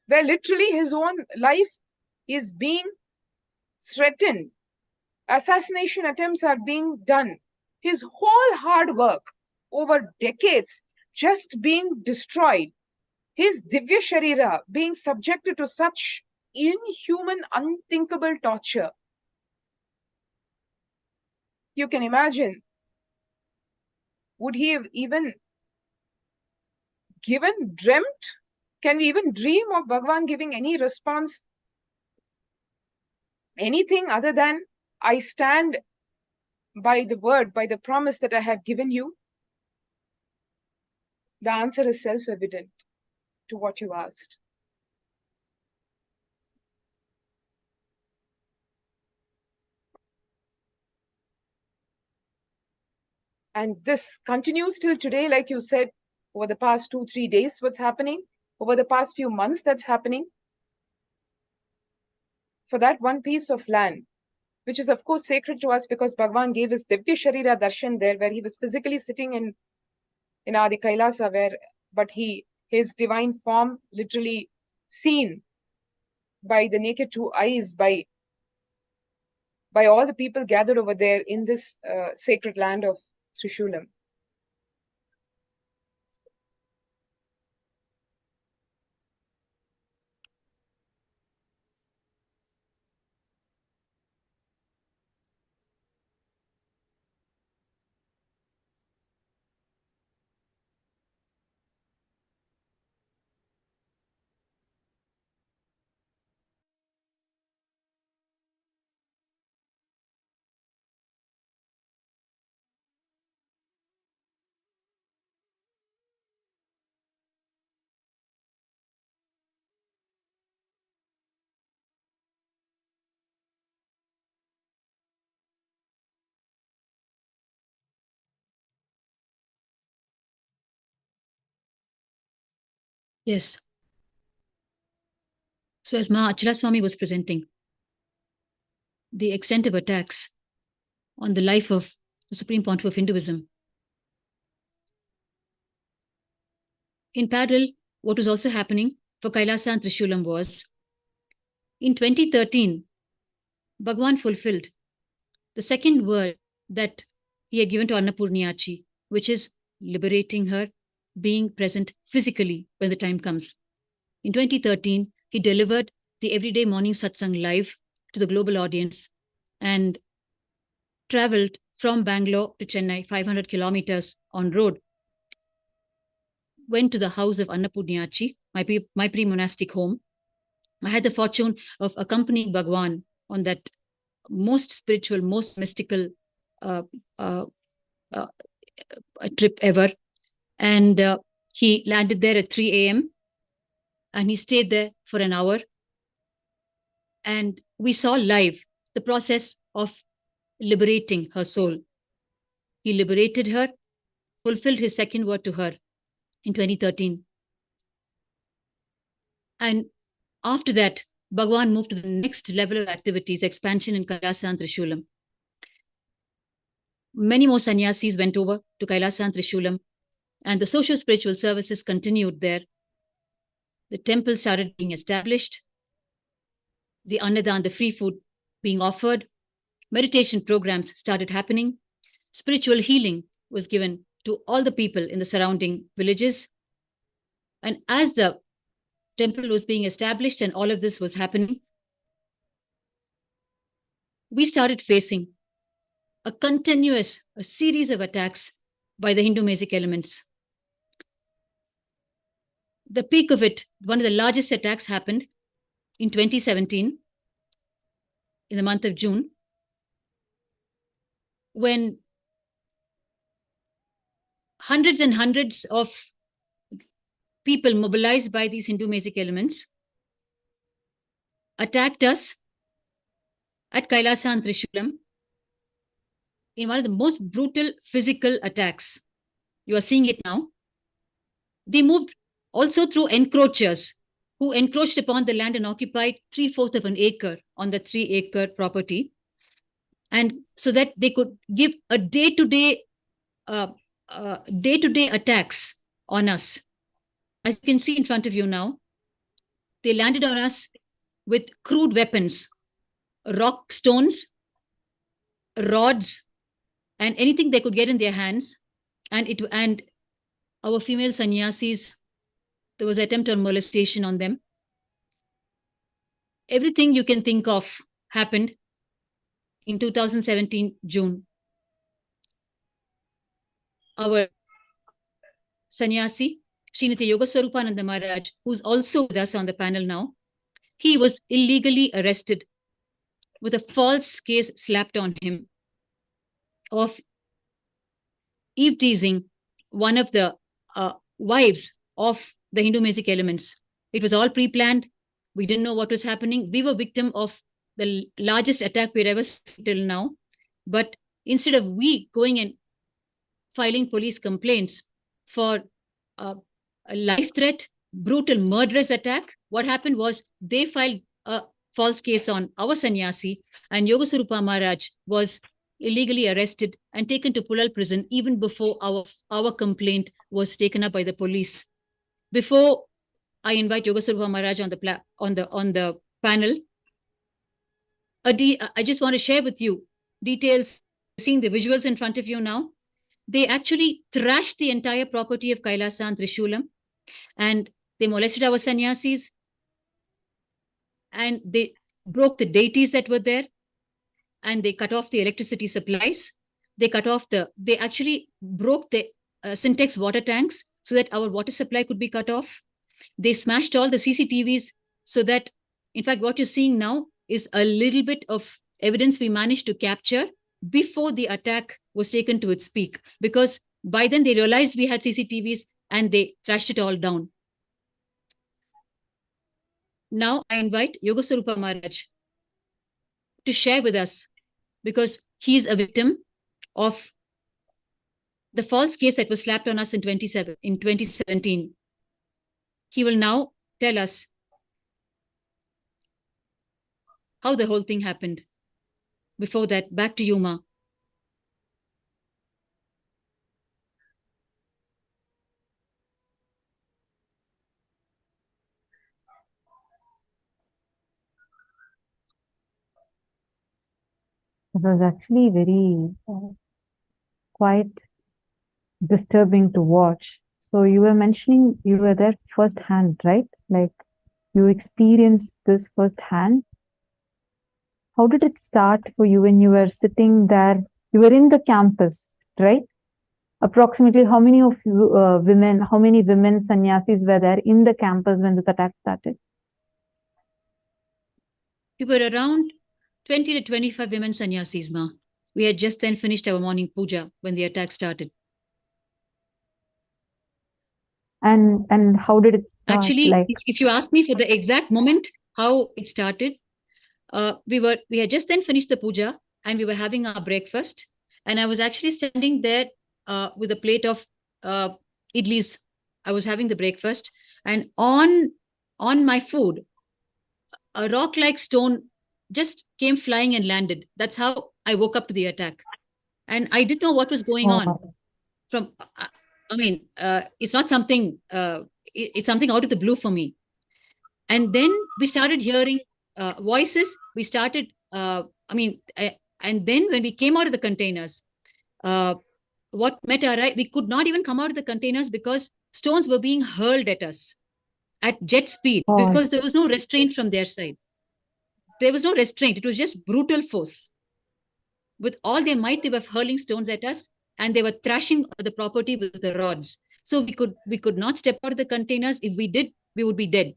where literally his own life is being threatened, assassination attempts are being done, his whole hard work over decades just being destroyed, his Divya Sharira being subjected to such inhuman, unthinkable torture. You can imagine, would he have even dreamt? Can we even dream of Bhagavan giving any response? Anything other than, I stand by the word, by the promise that I have given you? The answer is self-evident to what you asked. And this continues till today, like you said, over the past 2-3 days, what's happening? Over the past few months, that's happening. For that one piece of land, which is of course sacred to us because Bhagavan gave his Divya Sharira Darshan there, where he was physically sitting in Adi Kailasa, but his divine form literally seen by the naked two eyes, by all the people gathered over there in this sacred land of Trishulam. Yes. So as Ma Achara Swami was presenting, the extent of attacks on the life of the Supreme Pontiff of Hinduism. In parallel, what was also happening for Kailasa and Trishulam was, in 2013, Bhagavan fulfilled the second word that he had given to Annapurniyachi, which is liberating her, being present physically when the time comes. In 2013, he delivered the everyday morning satsang live to the global audience and traveled from Bangalore to Chennai, 500 kilometers on road. Went to the house of Annapurniyachi, my pre-monastic home. I had the fortune of accompanying Bhagavan on that most spiritual, most mystical trip ever. And he landed there at 3 a.m. and he stayed there for an hour. And we saw live the process of liberating her soul. He liberated her, fulfilled his second word to her in 2013. And after that, Bhagavan moved to the next level of activities, expansion in Kailasa and Trishulam. Many more sannyasis went over to Kailasa and Trishulam, and the socio-spiritual services continued there. The temple started being established, the annadan, the free food being offered, meditation programs started happening, spiritual healing was given to all the people in the surrounding villages. And as the temple was being established and all of this was happening, we started facing a series of attacks by the Hindu Mesic elements. The peak of it, one of the largest attacks happened in 2017, in the month of June, when hundreds and hundreds of people mobilized by these Hindu Mesic elements attacked us at Kailasa and Trishulam in one of the most brutal physical attacks. You are seeing it now. They moved also through encroachers who encroached upon the land and occupied 3/4 of an acre on the 3-acre property. And so that they could give a day-to-day attacks on us. As you can see in front of you now, they landed on us with crude weapons, rock stones, rods, and anything they could get in their hands. And our female sannyasis, there was an attempt on molestation on them. Everything you can think of happened in 2017, June. Our sannyasi, Srinitya Yogaswarupananda Maharaj, who's also with us on the panel now, he was illegally arrested with a false case slapped on him of eve-teasing one of the wives of the Hindu Mesic elements. It was all pre-planned. We didn't know what was happening. We were victim of the largest attack we'd ever seen till now. But instead of we going and filing police complaints for a life threat, brutal, murderous attack, what happened was they filed a false case on our sannyasi, and Yogaswarupa Maharaj was illegally arrested and taken to Pulal prison even before our complaint was taken up by the police. Before I invite Yogaswarupa Maharaj on the panel, I just want to share with you details. Seeing the visuals in front of you now, they actually trashed the entire property of Kailasa and Trishulam, and they molested our sannyasis, and they broke the deities that were there, and they cut off the electricity supplies. They actually broke the Syntex water tanks so that our water supply could be cut off. They smashed all the CCTVs so that, in fact, what you're seeing now is a little bit of evidence we managed to capture before the attack was taken to its peak, because by then they realized we had CCTVs and they thrashed it all down. Now I invite Yogaswarupa Maharaj to share with us, because he is a victim of the false case that was slapped on us in 2017. He will now tell us how the whole thing happened. Before that, back to you, Ma. It was actually very quite disturbing to watch. So you were mentioning you were there firsthand, right? Like you experienced this firsthand. How did it start for you when you were sitting there? You were in the campus, right? Approximately how many of you how many women sannyasis were there in the campus when this attack started? We were around 20 to 25 women sannyasis, Ma. We had just then finished our morning puja when the attack started. And how did it start? Actually, like, if you ask me for the exact moment how it started, we had just then finished the puja and we were having our breakfast, and I was actually standing there with a plate of idlis. I was having the breakfast, and on my food, a rock-like stone just came flying and landed. That's how I woke up to the attack, and I didn't know what was going on. From, I mean, it's not something. It's something out of the blue for me. And then we started hearing voices. We started. And then when we came out of the containers, what met our eye, we could not even come out of the containers because stones were being hurled at us at jet speed because there was no restraint from their side. There was no restraint. It was just brutal force. With all their might, they were hurling stones at us, and they were thrashing the property with the rods. So we could not step out of the containers. If we did, we would be dead.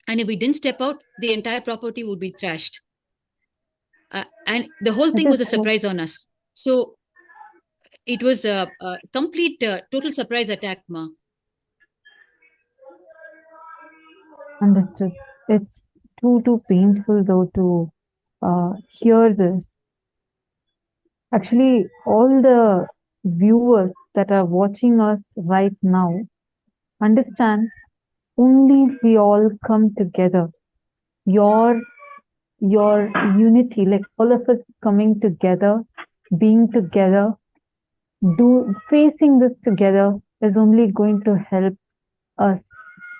And if we didn't step out, the entire property would be trashed. And the whole thing was a surprise on us. So it was a complete, total surprise attack, Ma. Understood. It's too painful though to hear this. Actually, all the viewers that are watching us right now understand only if we all come together. Your unity, like all of us coming together, being together, facing this together is only going to help us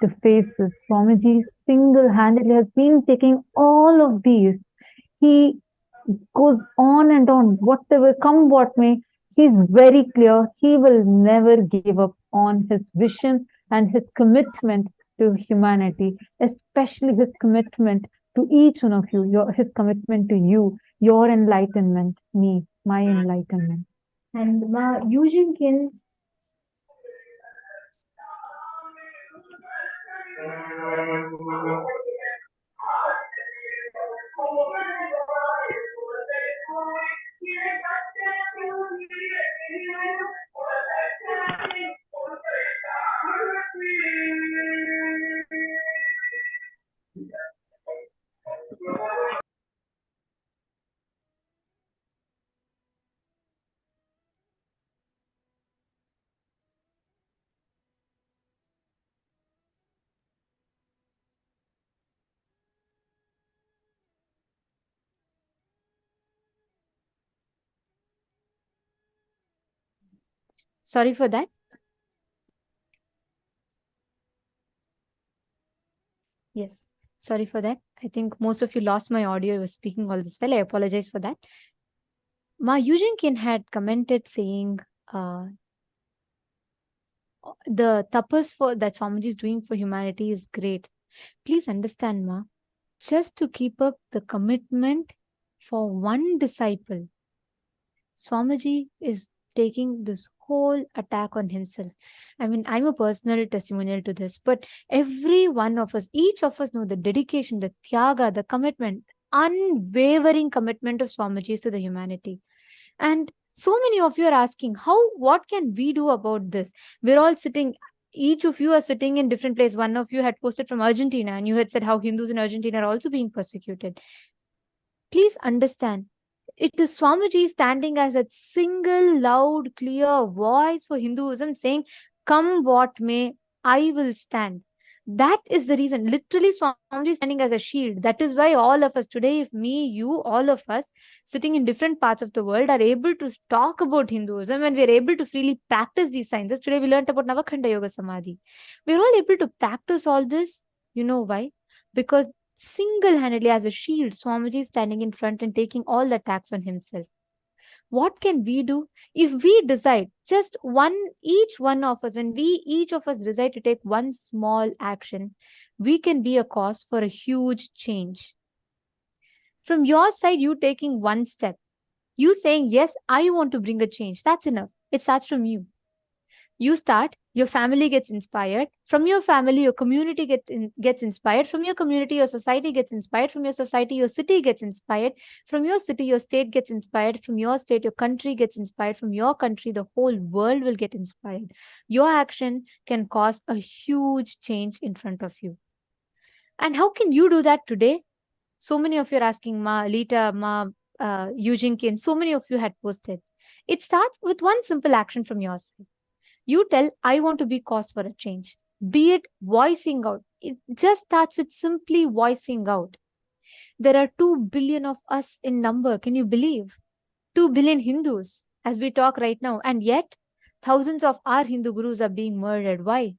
to face this. Swamiji single-handedly has been taking all of these. He goes on and on, whatever come what may. He's very clear. He will never give up on his vision and his commitment to humanity, especially his commitment to each one of you, his commitment to you, your enlightenment, me, my enlightenment. And Ma Eugene Kin Sorry for that. Yes, sorry for that. I think most of you lost my audio. I was speaking all this well. I apologize for that. Ma Eugene Kin had commented saying the tapas that Swamiji is doing for humanity is great. Please understand, Ma, just to keep up the commitment for one disciple, Swamiji is taking this whole attack on himself. I mean, I'm a personal testimonial to this, but every one of us, each of us know the dedication, the tyaga, the commitment, unwavering commitment of Swamiji to the humanity. And so many of you are asking, what can we do about this? We're all sitting, each of you are sitting in different places. One of you had posted from Argentina, and you had said how Hindus in Argentina are also being persecuted. Please understand, it is Swamiji standing as a single, loud, clear voice for Hinduism saying, come what may, I will stand. That is the reason. Literally, Swamiji is standing as a shield. That is why all of us today, if me, you, all of us sitting in different parts of the world are able to talk about Hinduism, and we are able to freely practice these sciences. Today we learned about Navakhanda Yoga Samadhi. We are all able to practice all this. You know why? Because single-handedly as a shield, Swamiji is standing in front and taking all the attacks on himself. What can we do if we decide, just each one of us, when we each of us decide to take one small action, we can be a cause for a huge change. From your side, you taking one step, you saying, yes, I want to bring a change. That's enough. It starts from you. You start, your family gets inspired. From your family, your community gets inspired. From your community, your society gets inspired. From your society, your city gets inspired. From your city, your state gets inspired. From your state, your country gets inspired. From your country, the whole world will get inspired. Your action can cause a huge change in front of you. And how can you do that today? So many of you are asking, Ma, Lita, Ma, Eugene, and so many of you had posted. It starts with one simple action from your side. You tell, I want to be cause for a change. Be it voicing out. It just starts with simply voicing out. There are 2 billion of us in number. Can you believe? 2 billion Hindus as we talk right now. And yet, thousands of our Hindu gurus are being murdered. Why?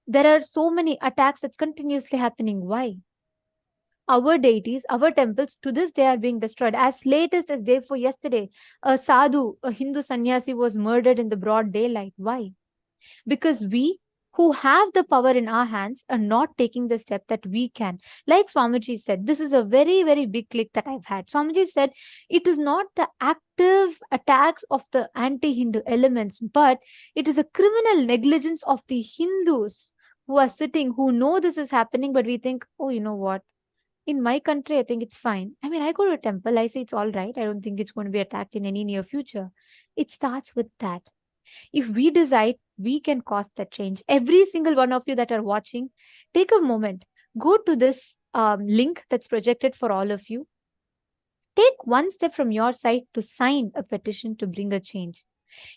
There are so many attacks that's continuously happening. Why? Our deities, our temples, to this day are being destroyed. As latest as day before yesterday, a sadhu, a Hindu sannyasi was murdered in the broad daylight. Why? Because we who have the power in our hands are not taking the step that we can. Like Swamiji said, this is a very, very big click that I've had. Swamiji said, it is not the active attacks of the anti-Hindu elements, but it is a criminal negligence of the Hindus who are sitting, who know this is happening, but we think, oh, you know what? In my country, I think it's fine. I mean, I go to a temple, I say it's all right. I don't think it's going to be attacked in any near future. It starts with that. If we decide, we can cause that change. Every single one of you that are watching, take a moment. Go to this link that's projected for all of you. Take one step from your side to sign a petition to bring a change.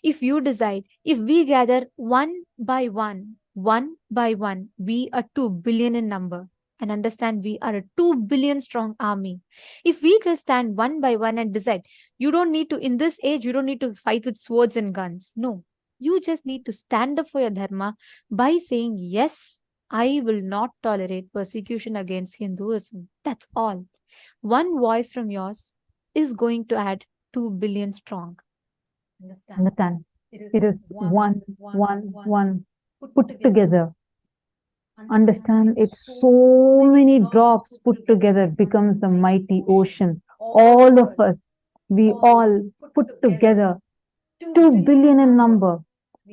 If you decide, if we gather one by one, we are 2 billion in number. And understand we are a 2 billion strong army. If we just stand one by one and decide, you don't need to, in this age, you don't need to fight with swords and guns. No, you just need to stand up for your dharma by saying, yes, I will not tolerate persecution against Hinduism. That's all. One voice from yours is going to add 2 billion strong. Understand? It is one put together. Understand, it's so many drops put together becomes the mighty ocean. All of us, we all put together, 2 billion in number.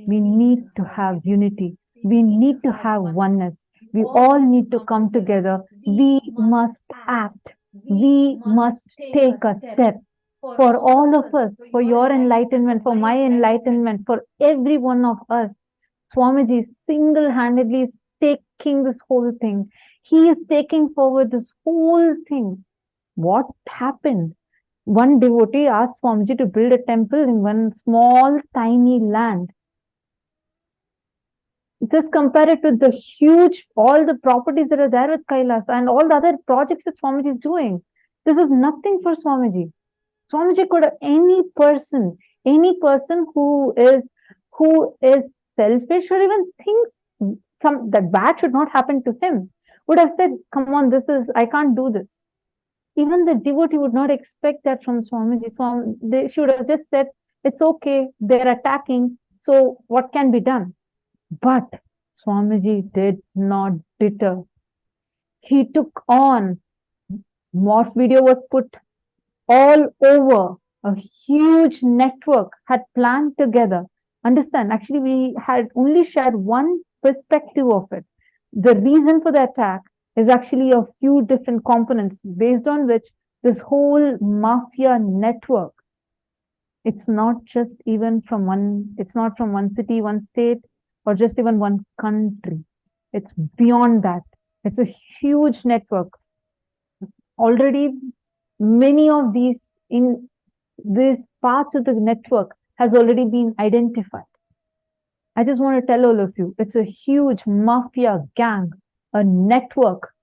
We need to have unity. We need to have oneness. We all need to come together. We must act. We must take a step. For all of us, for your enlightenment, for my enlightenment, for every one of us, Swamiji single-handedly is taking this whole thing. He is taking forward this whole thing. What happened? One devotee asked Swamiji to build a temple in one small, tiny land. Just compare it with the huge, all the properties that are there with Kailasa and all the other projects that Swamiji is doing. This is nothing for Swamiji. Swamiji could have any person who is selfish or even thinks that bad should not happen to him, would have said, come on, I can't do this. Even the devotee would not expect that from Swamiji. They should have just said, it's okay, they're attacking, so what can be done? But Swamiji did not deter. He took on. Morph video was put all over. A huge network had planned together. Understand, actually we had only shared one perspective of it. The reason for the attack is actually a few different components based on which this whole mafia network, it's not just even from one, it's not from one city, one state, or just even one country. It's beyond that. It's a huge network. Already many of these parts of the network has already been identified. I just want to tell all of you, it's a huge mafia gang, a network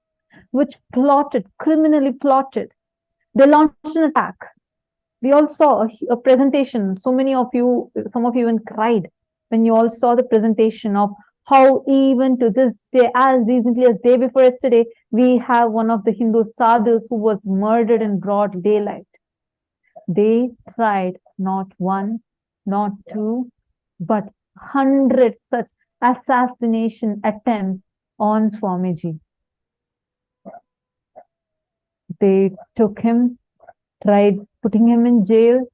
which plotted, criminally plotted. They launched an attack. We all saw a presentation. So many of you, some of you even cried when you all saw the presentation of how even to this day, as recently as day before yesterday, we have one of the Hindu sadhus who was murdered in broad daylight. They tried not one, not two, but hundreds such assassination attempts on Swamiji. They took him, tried putting him in jail,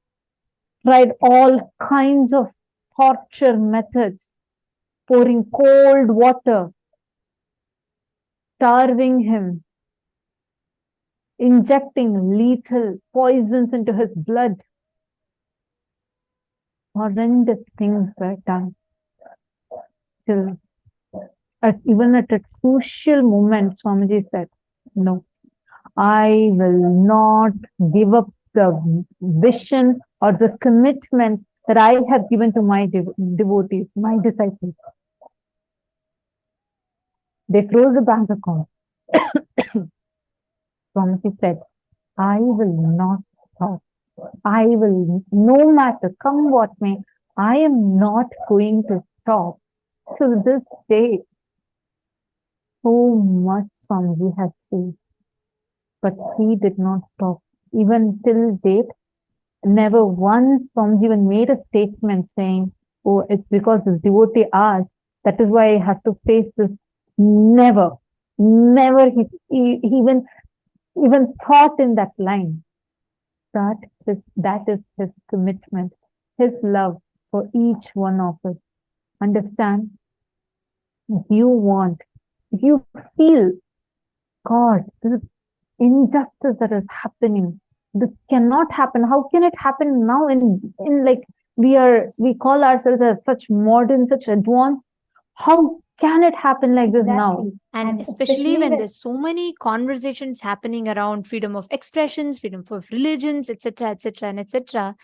tried all kinds of torture methods, pouring cold water, starving him, injecting lethal poisons into his blood. Horrendous things were done. Till even at a crucial moment, Swamiji said, no, I will not give up the vision or the commitment that I have given to my devotees, my disciples. They froze the bank account. Swamiji said, I will not stop. I will, no matter come what may, I am not going to stop. To this day, so much Swamiji has faced, but he did not stop. Even till date, never once Swamiji even made a statement saying, oh, it's because this devotee asked, that is why I have to face this. Never, never he even thought in that line. That is his commitment, his love for each one of us. Understand? If you feel, God, this is injustice that is happening. This cannot happen. How can it happen now in like we call ourselves as such modern, such advanced? How can it happen like this now? And especially when there's so many conversations happening around freedom of expressions, freedom of religions, etc., etc., and etc.,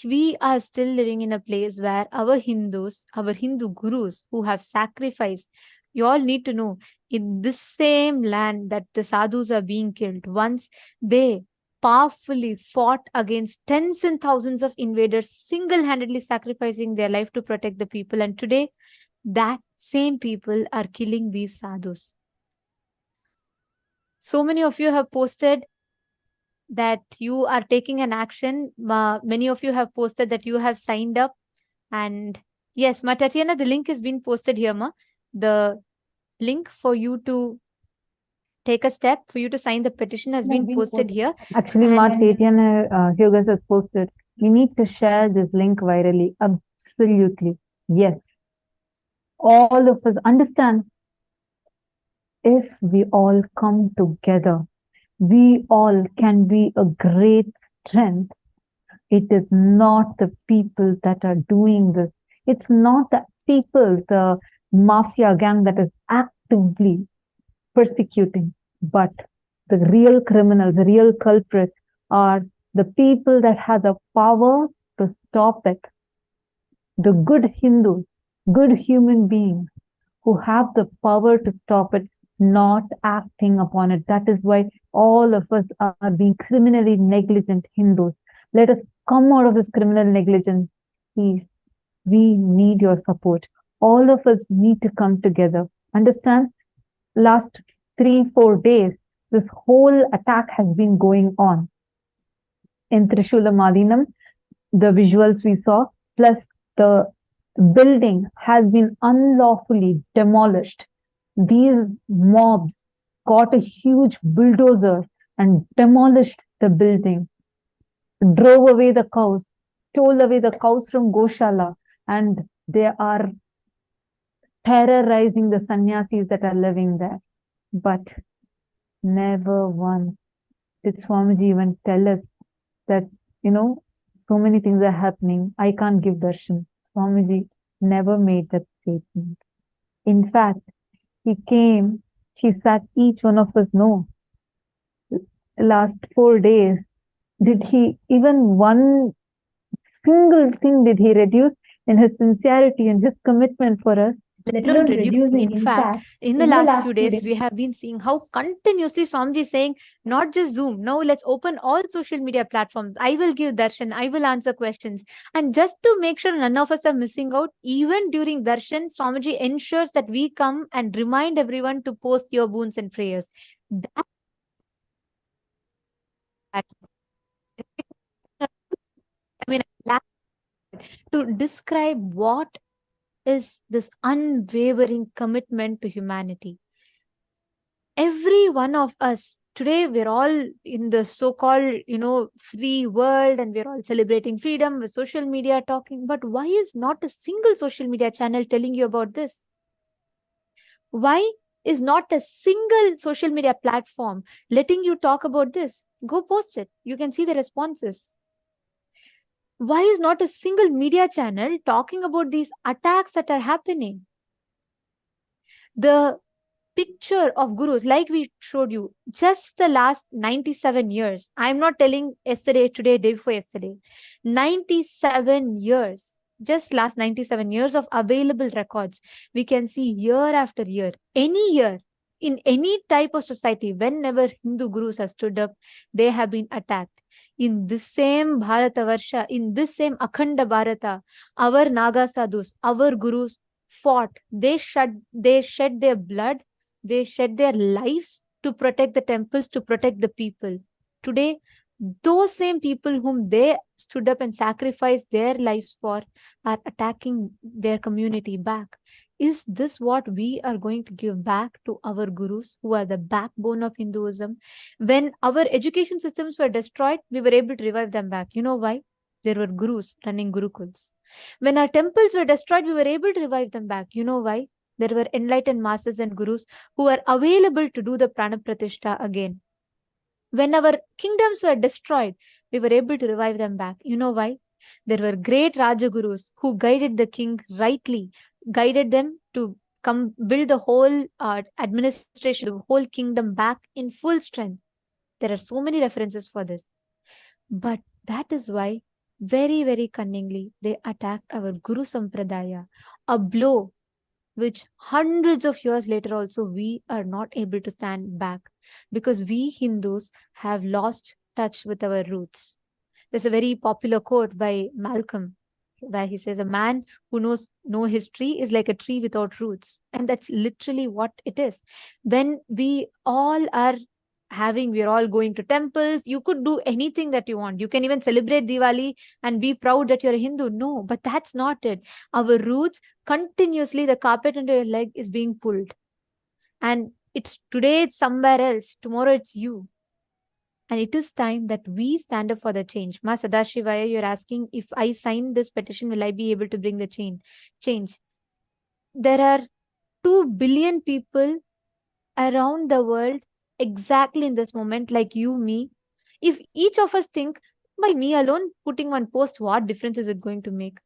we are still living in a place where our Hindus, our Hindu gurus who have sacrificed, you all need to know, in this same land that the sadhus are being killed, once they powerfully fought against tens and thousands of invaders, single-handedly sacrificing their life to protect the people. And today, that same people are killing these sadhus. So many of you have posted that you are taking an action. Many of you have posted that you have signed up. And yes, Ma Tatiana, the link has been posted here, Ma. The link for you to take a step, for you to sign the petition has been posted here. Actually, Ma Tatiana Hugas has posted. We need to share this link virally. Absolutely. Yes. All of us understand, if we all come together, we all can be a great strength. It is not the people that are doing this. It's not the people, the mafia gang that is actively persecuting, but the real criminals, the real culprits are the people that have the power to stop it. The good Hindus, good human beings who have the power to stop it, not acting upon it. That is why all of us are being criminally negligent Hindus. Let us come out of this criminal negligence. Please, we need your support. All of us need to come together. Understand? Last 3-4 days, this whole attack has been going on. In Trishula Madinam, the visuals we saw, plus the building has been unlawfully demolished. These mobs got a huge bulldozer and demolished the building, drove away the cows, stole away the cows from Goshala, and they are terrorizing the sannyasis that are living there. But never once did Swamiji even tell us that, so many things are happening. I can't give darshan. Swamiji never made that statement. In fact, he came, he sat each one of us know. Last 4 days, did he even one single thing did he reduce? in his sincerity and his commitment for us, let alone reducing. In fact, in the last few days, we have been seeing how continuously Swamiji is saying, not just Zoom, now let's open all social media platforms. I will give darshan, I will answer questions. And just to make sure none of us are missing out, even during darshan, Swamiji ensures that we come and remind everyone to post your boons and prayers. That I mean, to describe what is this unwavering commitment to humanity. Every one of us, today we're all in the so-called, free world, and we're all celebrating freedom with social media talking. But why is not a single social media channel telling you about this? Why is not a single social media platform letting you talk about this? Go post it. You can see the responses. Why is not a single media channel talking about these attacks that are happening? The picture of gurus, like we showed you, just the last 97 years. I'm not telling yesterday, today, day before yesterday. 97 years. Just last 97 years of available records. We can see year after year, any year, in any type of society, whenever Hindu gurus have stood up, they have been attacked. In this same Bharata Varsha, in this same Akhanda Bharata, our Naga Sadhus, our gurus fought. They shed their blood, they shed their lives to protect the temples, to protect the people. Today, those same people whom they stood up and sacrificed their lives for are attacking their community back. Is this what we are going to give back to our gurus, who are the backbone of Hinduism? When our education systems were destroyed, we were able to revive them back. You know why? There were gurus running gurukuls. When our temples were destroyed, we were able to revive them back. You know why? There were enlightened masters and gurus who are available to do the prana pratishtha again. When our kingdoms were destroyed, we were able to revive them back. You know why? There were great Rajagurus who guided the king rightly, guided them to come build the whole administration, the whole kingdom back in full strength. There are so many references for this. But that is why, very, very cunningly, they attacked our Guru Sampradaya, a blow which hundreds of years later also we are not able to stand back, because we Hindus have lost touch with our roots. There's a very popular quote by Malcolm where he says, a man who knows no history is like a tree without roots. And that's literally what it is. When we all are we're all going to temples, you could do anything that you want. You can even celebrate Diwali and be proud that you're a Hindu. No, but that's not it. Our roots, continuously the carpet under your leg is being pulled. And today it's somewhere else, tomorrow it's you. And it is time that we stand up for the change. Ma Sadashivaya, you're asking, if I sign this petition, will I be able to bring the change? There are 2 billion people around the world exactly in this moment, like you, me. If each of us think, by me alone putting one post, what difference is it going to make?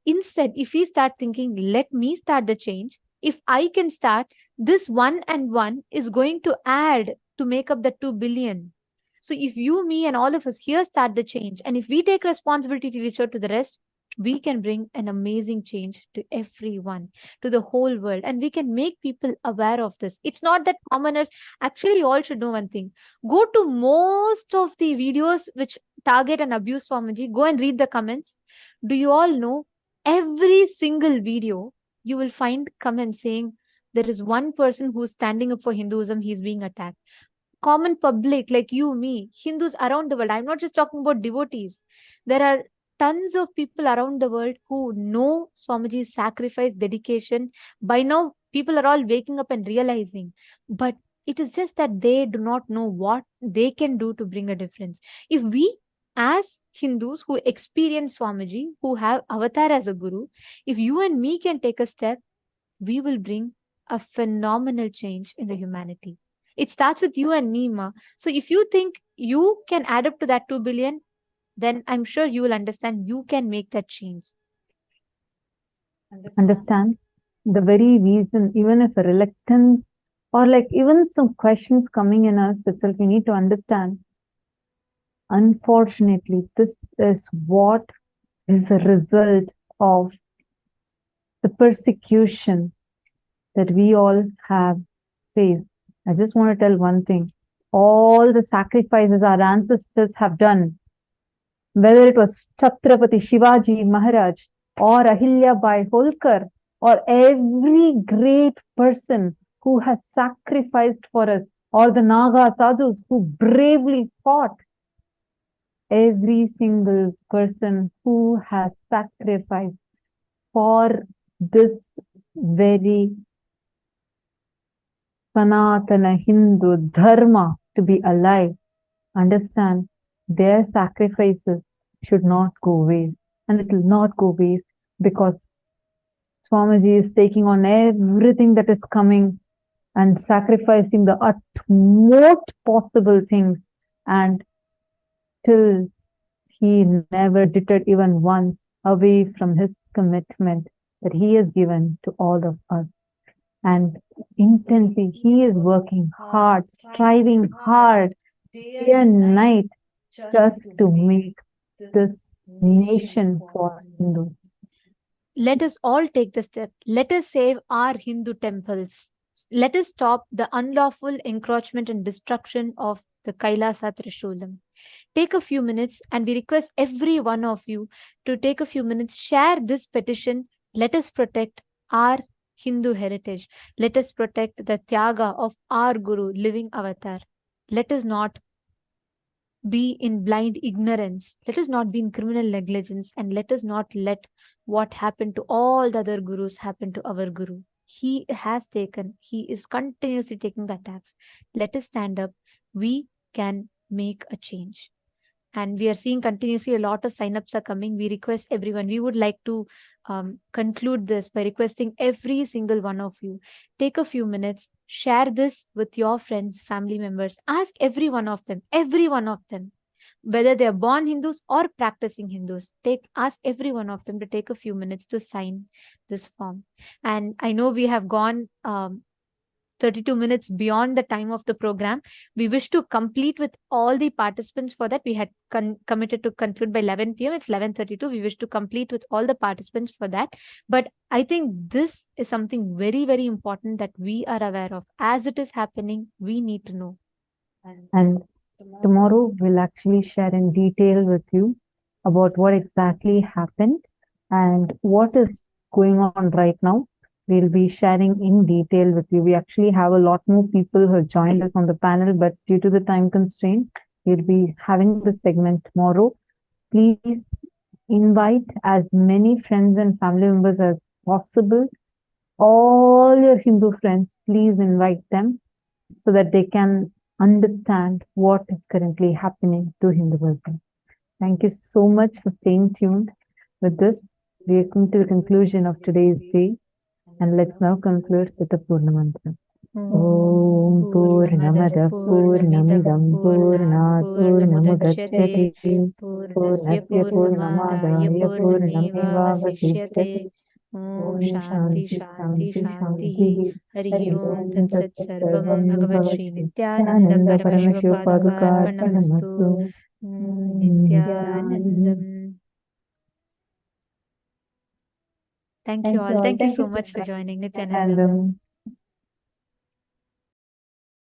Instead, if we start thinking, let me start the change, if I can start, this 1 and 1 is going to add to make up the 2 billion. So if you, me, and all of us here start the change, and if we take responsibility to reach out to the rest, we can bring an amazing change to everyone, to the whole world, and we can make people aware of this. It's not that commoners, actually you all should know one thing. Go to most of the videos which target and abuse Swamiji, go and read the comments. Do you all know, every single video, you will find comments saying, there is one person who's standing up for Hinduism, he's being attacked. Common public like you, me, Hindus around the world. I'm not just talking about devotees. There are tons of people around the world who know Swamiji's sacrifice, dedication. By now, people are all waking up and realizing. But it is just that they do not know what they can do to bring a difference. If we, as Hindus who experience Swamiji, who have avatar as a guru, if you and me can take a step, we will bring a phenomenal change in the humanity. It starts with you and me, Ma. So if you think you can add up to that 2 billion, then I'm sure you will understand you can make that change. Understand the very reason, even if a reluctance or like even some questions coming in us itself, we need to understand. Unfortunately, this is what is the result of the persecution that we all have faced. I just want to tell one thing. All the sacrifices our ancestors have done, whether it was Chhatrapati Shivaji Maharaj or Ahilya Bai Holkar or every great person who has sacrificed for us, or the Naga sadhus who bravely fought, every single person who has sacrificed for this very Sanatana Hindu Dharma to be alive, understand their sacrifices should not go waste. And it will not go waste because Swamiji is taking on everything that is coming and sacrificing the utmost possible things, and till he never deterred even once away from his commitment that he has given to all of us. And intensely, he is working hard, striving hard, day and night, just to make this nation for Hindus. Let us all take the step. Let us save our Hindu temples. Let us stop the unlawful encroachment and destruction of the Kailasa Trishulam. Take a few minutes, and we request every one of you to take a few minutes, share this petition. Let us protect our Hindu heritage. Let us protect the Tyaga of our Guru, living avatar. Let us not be in blind ignorance. Let us not be in criminal negligence, and let us not let what happened to all the other gurus happen to our Guru. He is continuously taking the attacks. Let us stand up. We can make a change. And we are seeing continuously a lot of signups are coming. We request everyone. We would like to conclude this by requesting every single one of you, take a few minutes, share this with your friends, family members. Ask every one of them, whether they are born Hindus or practicing Hindus. Ask every one of them to take a few minutes to sign this form. And I know we have gone 32 minutes beyond the time of the program. We wish to complete with all the participants. For that, we had committed to conclude by 11 p.m. It's 11:32. We wish to complete with all the participants for that. But I think this is something very, very important that we are aware of. As it is happening, we need to know. And tomorrow we'll actually share in detail with you about what exactly happened and what is going on right now. We'll be sharing in detail with you. We actually have a lot more people who have joined us on the panel, but due to the time constraint, we'll be having this segment tomorrow. Please invite as many friends and family members as possible. All your Hindu friends, please invite them so that they can understand what is currently happening to Hinduism. Thank you so much for staying tuned with this. We are coming to the conclusion of today's day. And let's now conclude with the Purna Mantra. Om Purnamada Purnamidam Purnat Purnamudachyate Purnasya Purnamadaya Purnamevavasishyate. Om Shanti Shanti Shanti. Hari Om Tat Sat Sarvam Bhagavat Shri Nithyananda Paramashiva Padukarpanamastu. Nithyanandam. Thank you all. Thank you so much for joining, Nithyanandam.